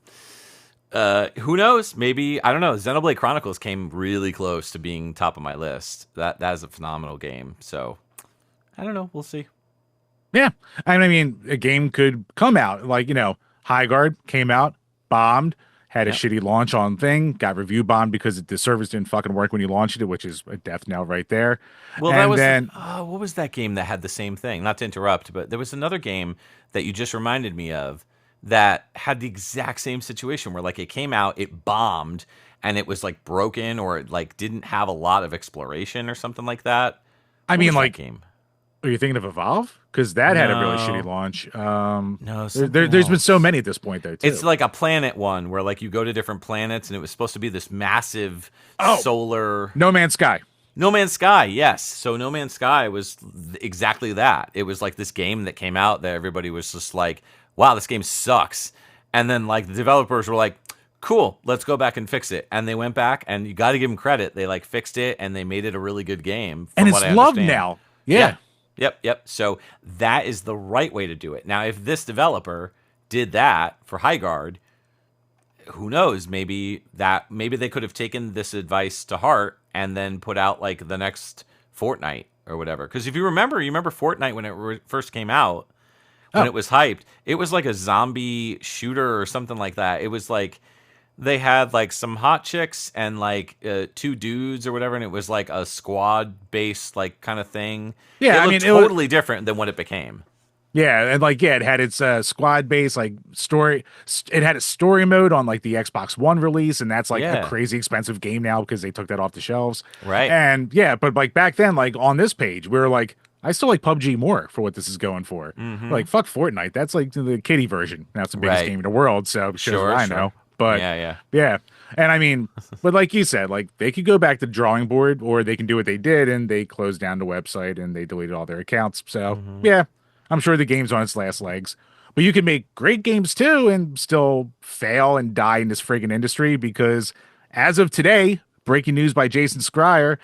who knows? Maybe, I don't know. Xenoblade Chronicles came really close to being top of my list. That is a phenomenal game. So I don't know. We'll see. Yeah. I mean, a game could come out like, High Guard came out, bombed, had a shitty launch on thing, got review bombed because the service didn't fucking work when you launched it, which is a death knell right there. Well, and that was then, what was that game that had the same thing? Not to interrupt, but there was another game that you just reminded me of that had the exact same situation where like it came out, it bombed, and it was like broken or it like didn't have a lot of exploration or something like that. I mean, like, game? Are you thinking of Evolve? Because that had a really shitty launch. No, there's been so many at this point, though, too. It's like a planet one where like you go to different planets, and it was supposed to be this massive solar... No Man's Sky. No Man's Sky, yes. So No Man's Sky was exactly that. It was like this game that came out that everybody was just like, wow, this game sucks. And then like the developers were like, cool, let's go back and fix it. And they went back, and you got to give them credit. They like fixed it, and they made it a really good game, And from what it's I loved understand. now. Yeah. Yeah. Yep. So that is the right way to do it. Now, if this developer did that for Highguard, who knows? Maybe they could have taken this advice to heart and then put out like the next Fortnite or whatever. Because if you remember Fortnite when it first came out, when Oh, it was hyped, it was like a zombie shooter or something like that. It was like they had like some hot chicks and like two dudes or whatever, and it was like a squad based like kind of thing. yeah. It I looked mean, it was. totally different than what it became. Yeah, and like it had its squad based like story. It had a story mode on like the Xbox One release, and that's like a Yeah, crazy expensive game now because they took that off the shelves. right. And yeah, but like back then, like on this page, we were like, I still like PUBG more for what this is going for. Mm-hmm. Like fuck Fortnite, that's like the kiddie version. Now it's the biggest Right. game in the world, so it shows what Sure, I sure. know. But Yeah. yeah, and I mean, but like you said, like they could go back to the drawing board, or they can do what they did and they closed down the website and they deleted all their accounts. So Mm-hmm. yeah, I'm sure the game's on its last legs. But you can make great games too and still fail and die in this friggin' industry because as of today, breaking news by Jason Schreier,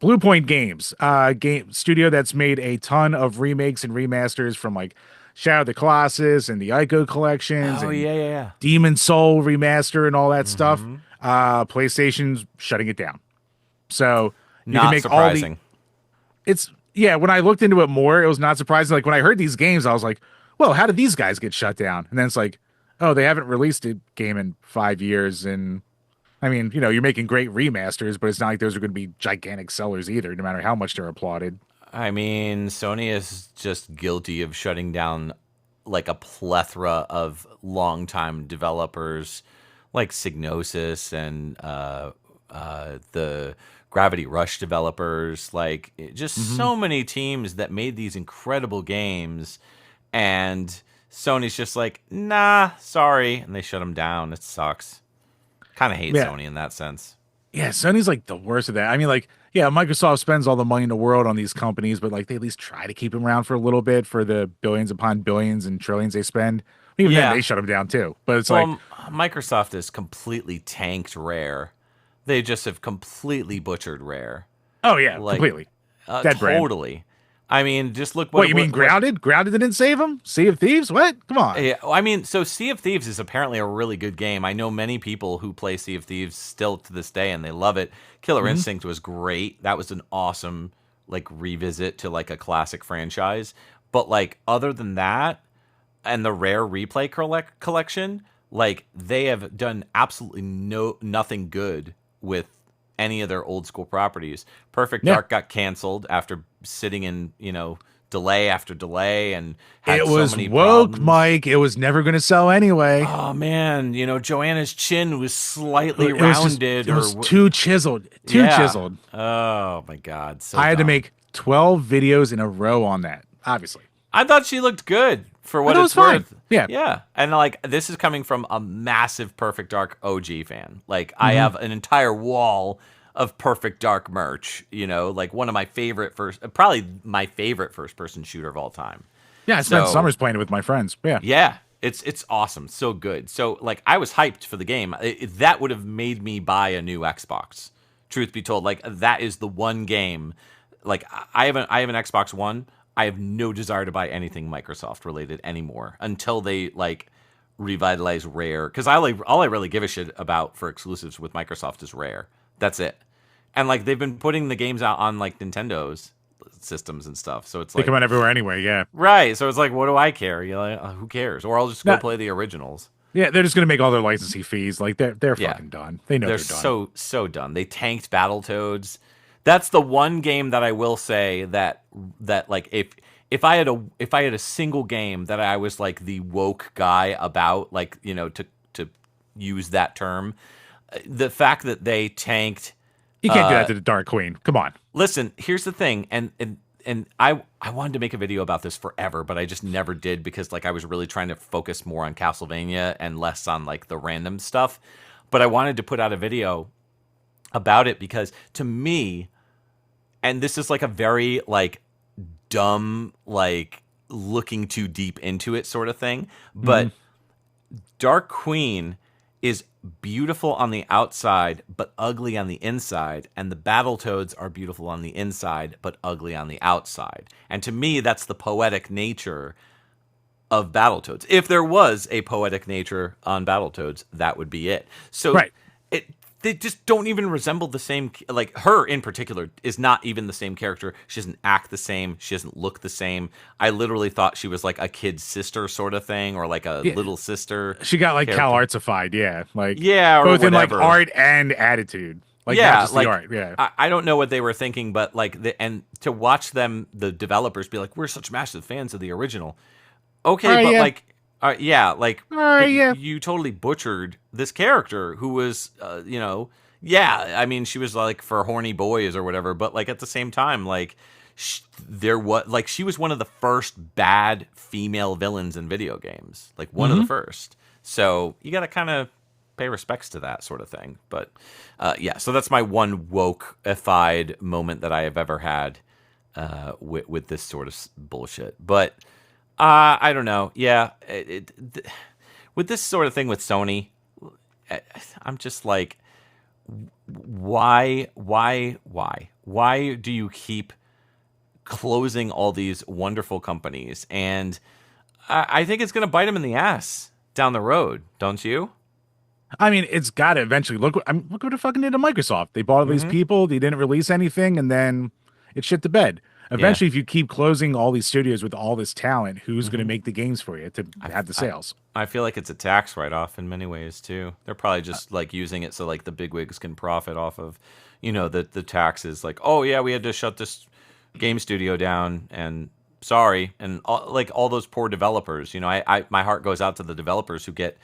Bluepoint Games, game studio that's made a ton of remakes and remasters from like Shadow of the Colossus and the Ico collections Oh and yeah. Demon Soul remaster and all that stuff. Mm-hmm. PlayStation's shutting it down. So you can Not make all the surprising. it's yeah, when I looked into it more, it was not surprising. Like when I heard these games, I was like, well, how did these guys get shut down? And then it's like, oh, they haven't released a game in 5 years. And I mean, you're making great remasters, but it's not like those are going to be gigantic sellers either, no matter how much they're applauded. I mean, Sony is just guilty of shutting down like a plethora of longtime developers like Psygnosis and the Gravity Rush developers. Like, just Hmm. so many teams that made these incredible games. And Sony's just like, nah, sorry. And they shut them down. It sucks. Kind of hate Yeah. Sony in that sense. Yeah. Sony's like the worst of that. I mean, like, yeah, Microsoft spends all the money in the world on these companies, but like they at least try to keep them around for a little bit for the billions upon billions and trillions they spend. Even then, they Yeah. shut them down too. But it's Well, like, Microsoft has completely tanked Rare. They just have completely butchered Rare. oh, yeah, Like, completely. Dead brand. totally. I mean, just look What, you mean Grounded? Grounded didn't save them? Sea of Thieves? What? Come on. yeah, I mean, so Sea of Thieves is apparently a really good game. I know many people who play Sea of Thieves still to this day, and they love it. Killer Hmm. Instinct was great. That was an awesome like revisit to like a classic franchise. But like other than that, and the Rare Replay collection, like they have done absolutely nothing good with any of their old school properties. Perfect Yeah. Dark got canceled after sitting in, delay after delay and had It so was many woke, problems. Mike. It was never going to sell anyway. Oh man, Joanna's chin was slightly It was just, rounded it or was too chiseled. Too yeah. chiseled. Oh my god, so I had to dumb. make 12 videos in a row on that, obviously. I thought she looked good for But what it it's was fine. worth. Yeah. Yeah. And like this is coming from a massive Perfect Dark OG fan. Like I Hmm. have an entire wall of Perfect Dark merch, like one of my favorite probably my favorite first person shooter of all time. Yeah, I spent So, summers playing it with my friends. Yeah. yeah, it's awesome. So good. So like I was hyped for the game. That would have made me buy a new Xbox. Truth be told, like that is the one game. Like I have an Xbox One. I have no desire to buy anything Microsoft related anymore until they like revitalize Rare. Because all I really give a shit about for exclusives with Microsoft is Rare. That's it. And like they've been putting the games out on like Nintendo's systems and stuff. So it's They like come out everywhere anyway. Yeah. right. So it's like, what do I care? Who cares? Or I'll just go No, play the originals. yeah, they're just going to make all their licensing fees. Like they're Yeah. fucking done. They know They're they're done. so done. They tanked Battletoads. That's the one game that I will say that like if I had a single game that I was like the woke guy about, like, to use that term, the fact that they tanked. You can't do that to the Dark Queen. Come on. Listen, here's the thing, and I wanted to make a video about this forever, but I just never did because like I was really trying to focus more on Castlevania and less on like the random stuff. But I wanted to put out a video about it because to me, and this is like a very like dumb like looking too deep into it sort of thing. Hmm. But Dark Queen is beautiful on the outside but ugly on the inside, and the Battletoads are beautiful on the inside but ugly on the outside. And to me, that's the poetic nature of Battletoads. If there was a poetic nature on Battletoads, that would be it. So Right. it they just don't even resemble the same. Like her in particular is not even the same character. She doesn't act the same. She doesn't look the same. I literally thought she was like a kid's sister sort of thing, or like a Yeah. little sister She got like Cal character. Artsified, yeah. Like Yeah, or both in like whatever. art and attitude. Like not Yeah, just the like art, yeah. I don't know what they were thinking, but like and to watch them, the developers be like, "We're such massive fans of the original." All Okay, right, but yeah. like, yeah, like, All right, but yeah. you totally butchered this character who was, yeah. I mean, she was like for horny boys or whatever, but like at the same time, like, there was like she was one of the first bad female villains in video games, like one of the Hmm. first. So you got to kind of pay respects to that sort of thing. But yeah, so that's my one woke-ified moment that I have ever had with this sort of bullshit. But I don't know. Yeah, with this sort of thing with Sony, I'm just like, why do you keep closing all these wonderful companies? And I think it's going to bite them in the ass down the road, don't you? I mean, it's got to eventually look. I mean, look what it fucking did to Microsoft. They bought all these Mm-hmm. people. They didn't release anything, and then it shit the bed. Yeah. Eventually, if you keep closing all these studios with all this talent, who's going to Mm-hmm. make the games for you to I, have the I, sales? I feel like it's a tax write-off in many ways too. They're probably just like using it so like the bigwigs can profit off of, the taxes. Like, oh yeah, we had to shut this game studio down, and sorry, and all those poor developers. I my heart goes out to the developers who get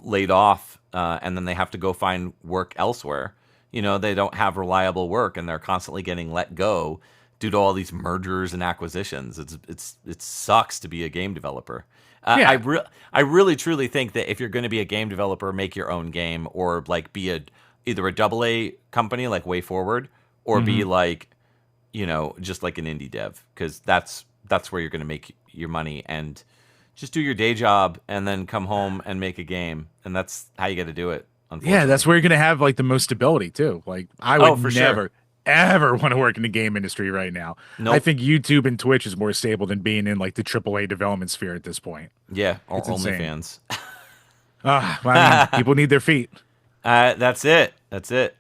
laid off, and then they have to go find work elsewhere. They don't have reliable work, and they're constantly getting let go due to all these mergers and acquisitions. It sucks to be a game developer. Yeah. I really truly think that if you're going to be a game developer, make your own game, or like be either a double A company like Way Forward, or Hmm. be like just like an indie dev, because that's where you're going to make your money, and just do your day job and then come home and make a game, and that's how you got to do it. Yeah, that's Unfortunately. where you're going to have like the most stability too. Like, I Oh, would for sure. never, ever want to work in the game industry right now. I Nope. think YouTube and Twitch is more stable than being in like the AAA development sphere at this point. Yeah, or It's insane. OnlyFans. I mean, people need their feet. That's it. That's it.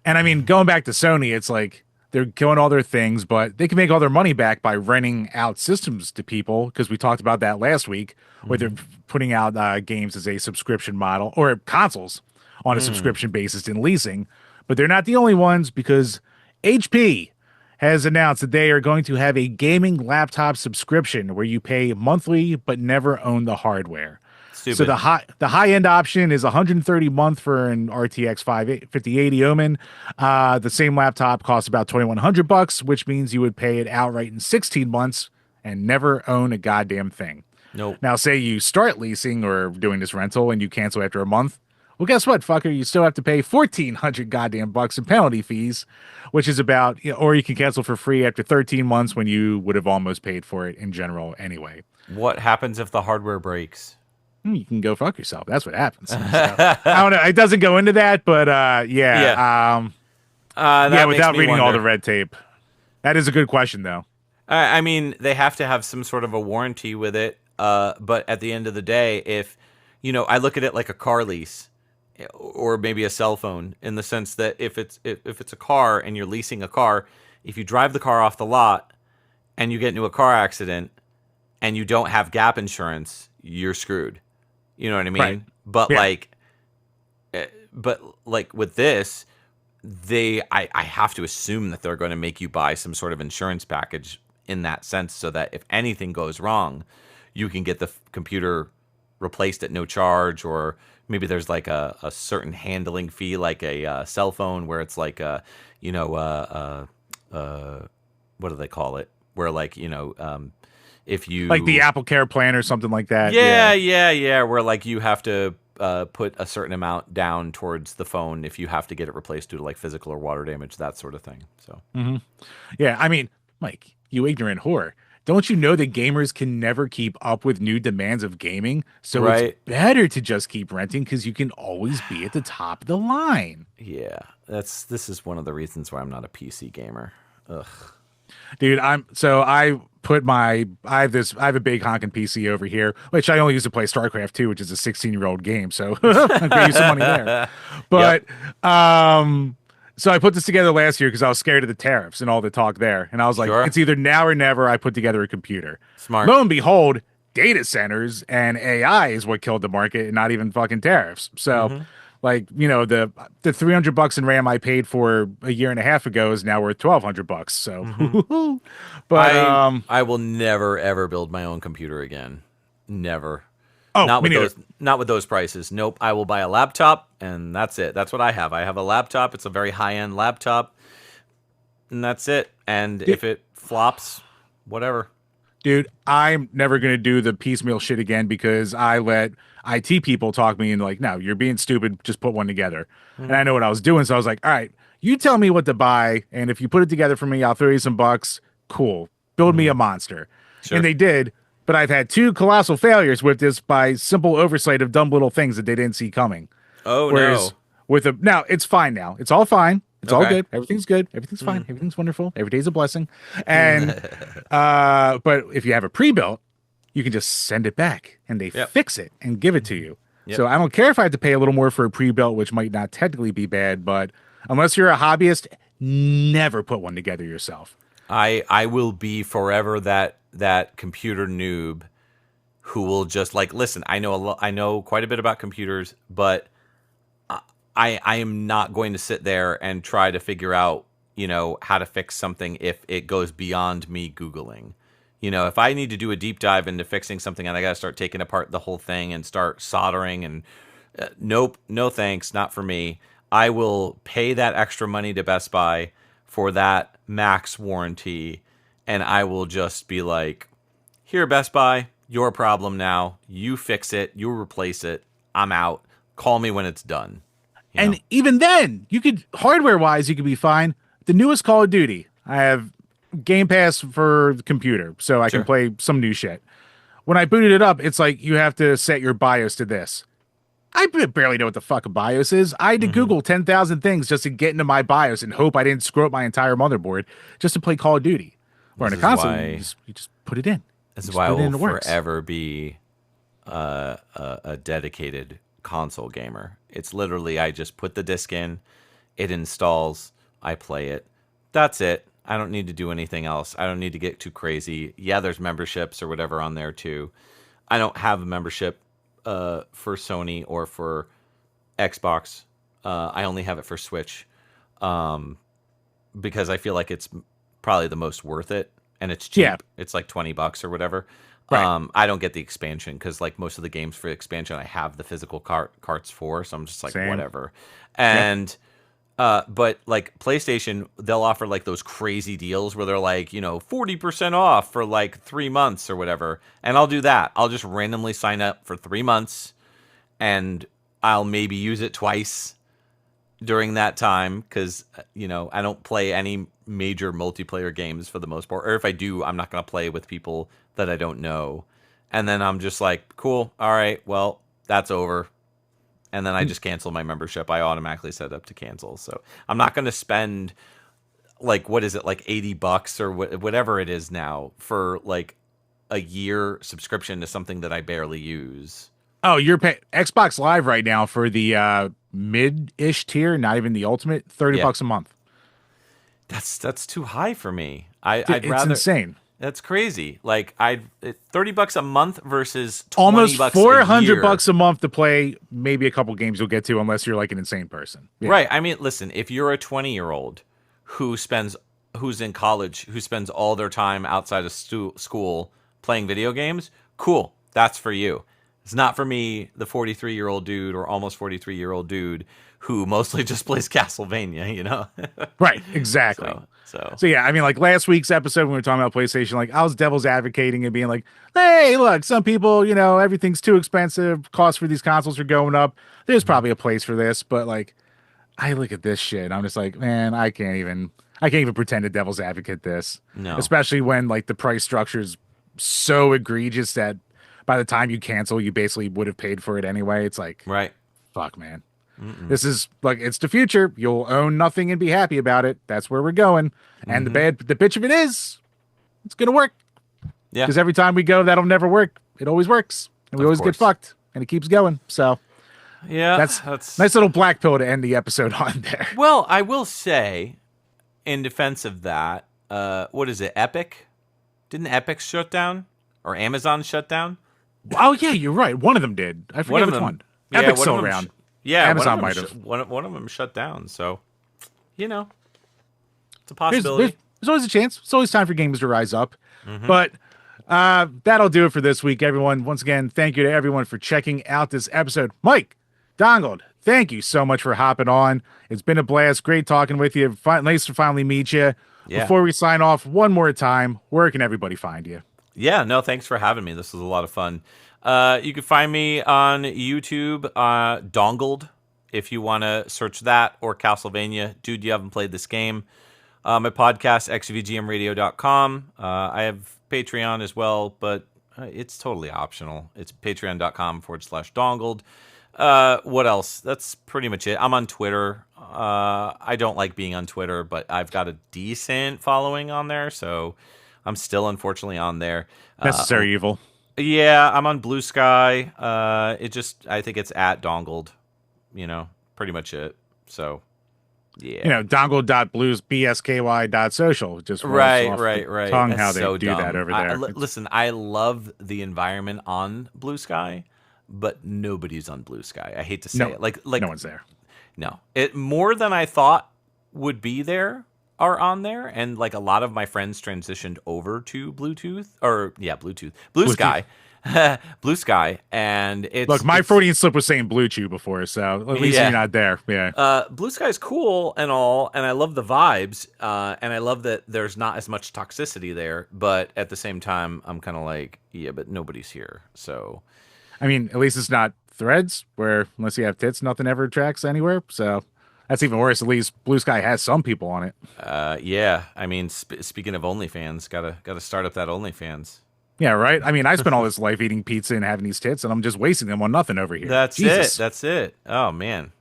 And I mean, going back to Sony, it's like they're killing all their things, but they can make all their money back by renting out systems to people. Because we talked about that last week, where they're Hmm. putting out games as a subscription model or consoles on a Mm. subscription basis in leasing. But they're not the only ones because HP has announced that they are going to have a gaming laptop subscription where you pay monthly but never own the hardware. So Stupid. the high end option is 130 a month for an RTX 5080 Omen. The same laptop costs about 2,100 bucks, which means you would pay it outright in 16 months and never own a goddamn thing. Nope. Now, say you start leasing or doing this rental and you cancel after a month. Well, guess what, fucker? You still have to pay 1,400 goddamn bucks in penalty fees, which is about, or you can cancel for free after 13 months when you would have almost paid for it in general anyway. What happens if the hardware breaks? You can go fuck yourself. That's what happens. So I don't know. It doesn't go into that, but Yeah. yeah. That makes Without me reading all the wonder. red tape, that is a good question, though. I mean, they have to have some sort of a warranty with it. But at the end of the day, if I look at it like a car lease, or maybe a cell phone, in the sense that if it's a car and you're leasing a car, if you drive the car off the lot and you get into a car accident and you don't have gap insurance, you're screwed. You know what I Right? mean? But Yeah. like with this, I have to assume that they're going to make you buy some sort of insurance package in that sense, so that if anything goes wrong, you can get the computer replaced at no charge, or maybe there's like a certain handling fee, like a cell phone, where it's like what do they call it? Where like if Like the you Apple Care plan or something like that. yeah, Yeah. yeah, yeah. Where like you have to put a certain amount down towards the phone if you have to get it replaced due to like physical or water damage, that sort of thing. So Hmm. Yeah. I mean, Mike, you ignorant whore. don't you know that gamers can never keep up with new demands of gaming? So it's Right? better to just keep renting because you can always be at the top of the line. Yeah, this is one of the reasons why I'm not a PC gamer. Ugh. Dude, I put my I have a big honking PC over here, which I only use to play StarCraft 2, which is a 16-year-old game, so I'm gonna use some money there. Yep. But so I put this together last year because I was scared of the tariffs and all the talk there. And I was like, Sure. it's either now or never I put together a computer. Smart. Lo and behold, data centers and AI is what killed the market and not even fucking tariffs. So Hmm. like, the $300 in RAM I paid for a year and a half ago is now worth $1,200. So Hmm. but I will never ever build my own computer again. Never. oh, Not me with neither. those prices. Nope. I will buy a laptop and that's it. That's what I have. I have a laptop. It's a very high-end laptop and that's it. And if it flops, whatever. Dude, I'm never going to do the piecemeal shit again because I let IT people talk me into like, no, you're being stupid. Just put one together. And Hmm. I know what I was doing. So I was like, all right, you tell me what to buy. And if you put it together for me, I'll throw you some bucks. Cool. Build me Hmm. a monster. And Sure. they did. But I've had two colossal failures with this by simple oversight of dumb little things that they didn't see coming. Oh Whereas no. now it's fine now. It's all fine. It's all Okay. good. Everything's good. Everything's fine. Mm. Everything's wonderful. Every day's a blessing. And but if you have a pre-built, you can just send it back and they Yep. fix it and give it to Hmm. you. Yep. So I don't care if I have to pay a little more for a pre-built, which might not technically be bad, but unless you're a hobbyist, never put one together yourself. I will be forever that computer noob who will just like listen. I know quite a bit about computers, but I am not going to sit there and try to figure out how to fix something if it goes beyond me googling. If I need to do a deep dive into fixing something and I got to start taking apart the whole thing and start soldering and nope, no thanks, not for me. I will pay that extra money to Best Buy for that max warranty and I will just be like, here, Best Buy, your problem now. You fix it, you replace it. I'm out. Call me when it's done. You know? And even then, you could hardware wise, you could be fine. The newest Call of Duty, I have Game Pass for the computer, so I can Sure. play some new shit. When I booted it up, it's like you have to set your BIOS to this. Barely know what the fuck a BIOS is. I had to Hmm. Google 10,000 things just to get into my BIOS and hope I didn't screw up my entire motherboard just to play Call of Duty. Or in This a is console, why you just put it in. this You is just why I put it in will and it works. forever be a dedicated console gamer. It's literally I just put the disc in, it installs, I play it. That's it. I don't need to do anything else. I don't need to get too crazy. Yeah, there's memberships or whatever on there too. I don't have a membership for Sony or for Xbox. I only have it for Switch because I feel like it's probably the most worth it and it's Yeah, cheap. It's like $20 or whatever. right. I don't get the expansion because like most of the games for expansion I have the physical carts for, so I'm just like Same. whatever. Yep. And but like PlayStation, they'll offer like those crazy deals where they're like 40% off for like 3 months or whatever, and I'll do that. I'll just randomly sign up for 3 months, and I'll maybe use it twice during that time because I don't play any major multiplayer games for the most part, or if I do, I'm not going to play with people that I don't know. And then I'm just like, cool, all right, well, that's over. And then I just cancel my membership. I automatically set up to cancel. So I'm not going to spend like what is it, like $80 or whatever it is now for like a year subscription to something that I barely use. Oh, you're paying Xbox Live right now for the mid-ish tier, not even the ultimate, 30 Yeah, bucks a month. that's too high for me. I'd It's rather. insane. That's crazy. Like I'd $30 a month versus twenty Almost bucks a 400 year. bucks a month to play maybe a couple games you'll get to unless you're like an insane person. Yeah. Right. I mean, listen, if you're a 20-year-old who's in college, who spends all their time outside of school playing video games, cool. That's for you. It's not for me, the 43-year-old dude or almost 43-year-old dude who mostly just plays Castlevania. Right, exactly. So. So yeah, I mean, like last week's episode when we were talking about PlayStation, like I was devil's advocating and being like, "Hey, look, some people, everything's too expensive. Costs for these consoles are going up. There's Mhm. probably a place for this." But like, I look at this shit, I'm just like, man, I can't even. I can't even pretend to devil's advocate this, No. especially when like the price structure is so egregious that by the time you cancel, you basically would have paid for it anyway. It's like, Right. fuck, man. Mm-mm. This is like it's the future. You'll own nothing and be happy about it. That's where we're going. And Mm-hmm. the bitch of it is, it's gonna work Yeah. because every time we go, that'll never work. It always works, and we Of always get course. fucked, and it keeps going. So Yeah. that's That's nice little black pill to end the episode on there. well. I will say, in defense of that, what is it? Epic? Didn't Epic shut down or Amazon shut down? Oh yeah, you're right. One of them did. I One forget of which them. one. Yeah. Epic's One of still them. around. Yeah. Amazon might have. One of them shut down. So you know, it's a There's, there's possibility. there's always a chance. It's always time for games to rise up. Mm-hmm. But that'll do it for this week, everyone. Once again, thank you to everyone for checking out this episode. Mike, Dongled, thank you so much for hopping on. It's been a blast. Great talking with you. Nice to finally meet you. Yeah. Before we sign off, one more time, where can everybody find you? Yeah, no, thanks for having me. This was a lot of fun. You can find me on YouTube, Dongled, if you want to search that, or Castlevania. Dude, you haven't played this game. My podcast, xvgmradio.com. I have Patreon as well, but it's totally optional. It's patreon.com/dongled. What else? That's pretty much it. I'm on Twitter. I don't like being on Twitter, but I've got a decent following on there, so I'm still unfortunately on there. Necessary Evil. Yeah, I'm on Blue Sky. I think it's at Dongled. Pretty much it. So, yeah. Dongle.bluesbsky.social. Just rolls Right, off right, the right. tongue That's how they so do dumb. that over there. Listen, I love the environment on Blue Sky, but nobody's on Blue Sky. I hate to say No, it. Like no one's there. no. It more than I thought would be there are on there, and like a lot of my friends transitioned over to Blue Bluetooth. Sky. Blue Sky, and Look, my it's Freudian slip was saying Blue Chew before, so at least yeah. you're not there. Yeah. Blue Sky is cool and all, and I love the vibes, and I love that there's not as much toxicity there. But at the same time, I'm kind of like, yeah, but nobody's here, so I mean, at least it's not Threads, where unless you have tits, nothing ever tracks anywhere. So that's even worse. At least Blue Sky has some people on it. yeah. I mean, speaking of OnlyFans, gotta start up that OnlyFans. Yeah, right? I mean, I spent all this life eating pizza and having these tits, and I'm just wasting them on nothing over here. That's Jesus. it. That's it. Oh man.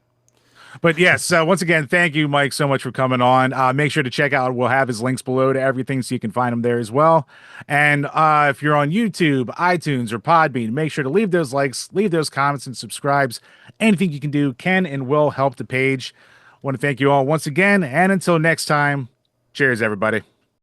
But yes, once again, thank you, Mike, so much for coming on. Make sure to check out, we'll have his links below to everything so you can find him there as well. And if you're on YouTube, iTunes, or Podbean, make sure to leave those likes, leave those comments, and subscribes. Anything you can do can and will help the page. Want to thank you all once again. And until next time, cheers, everybody.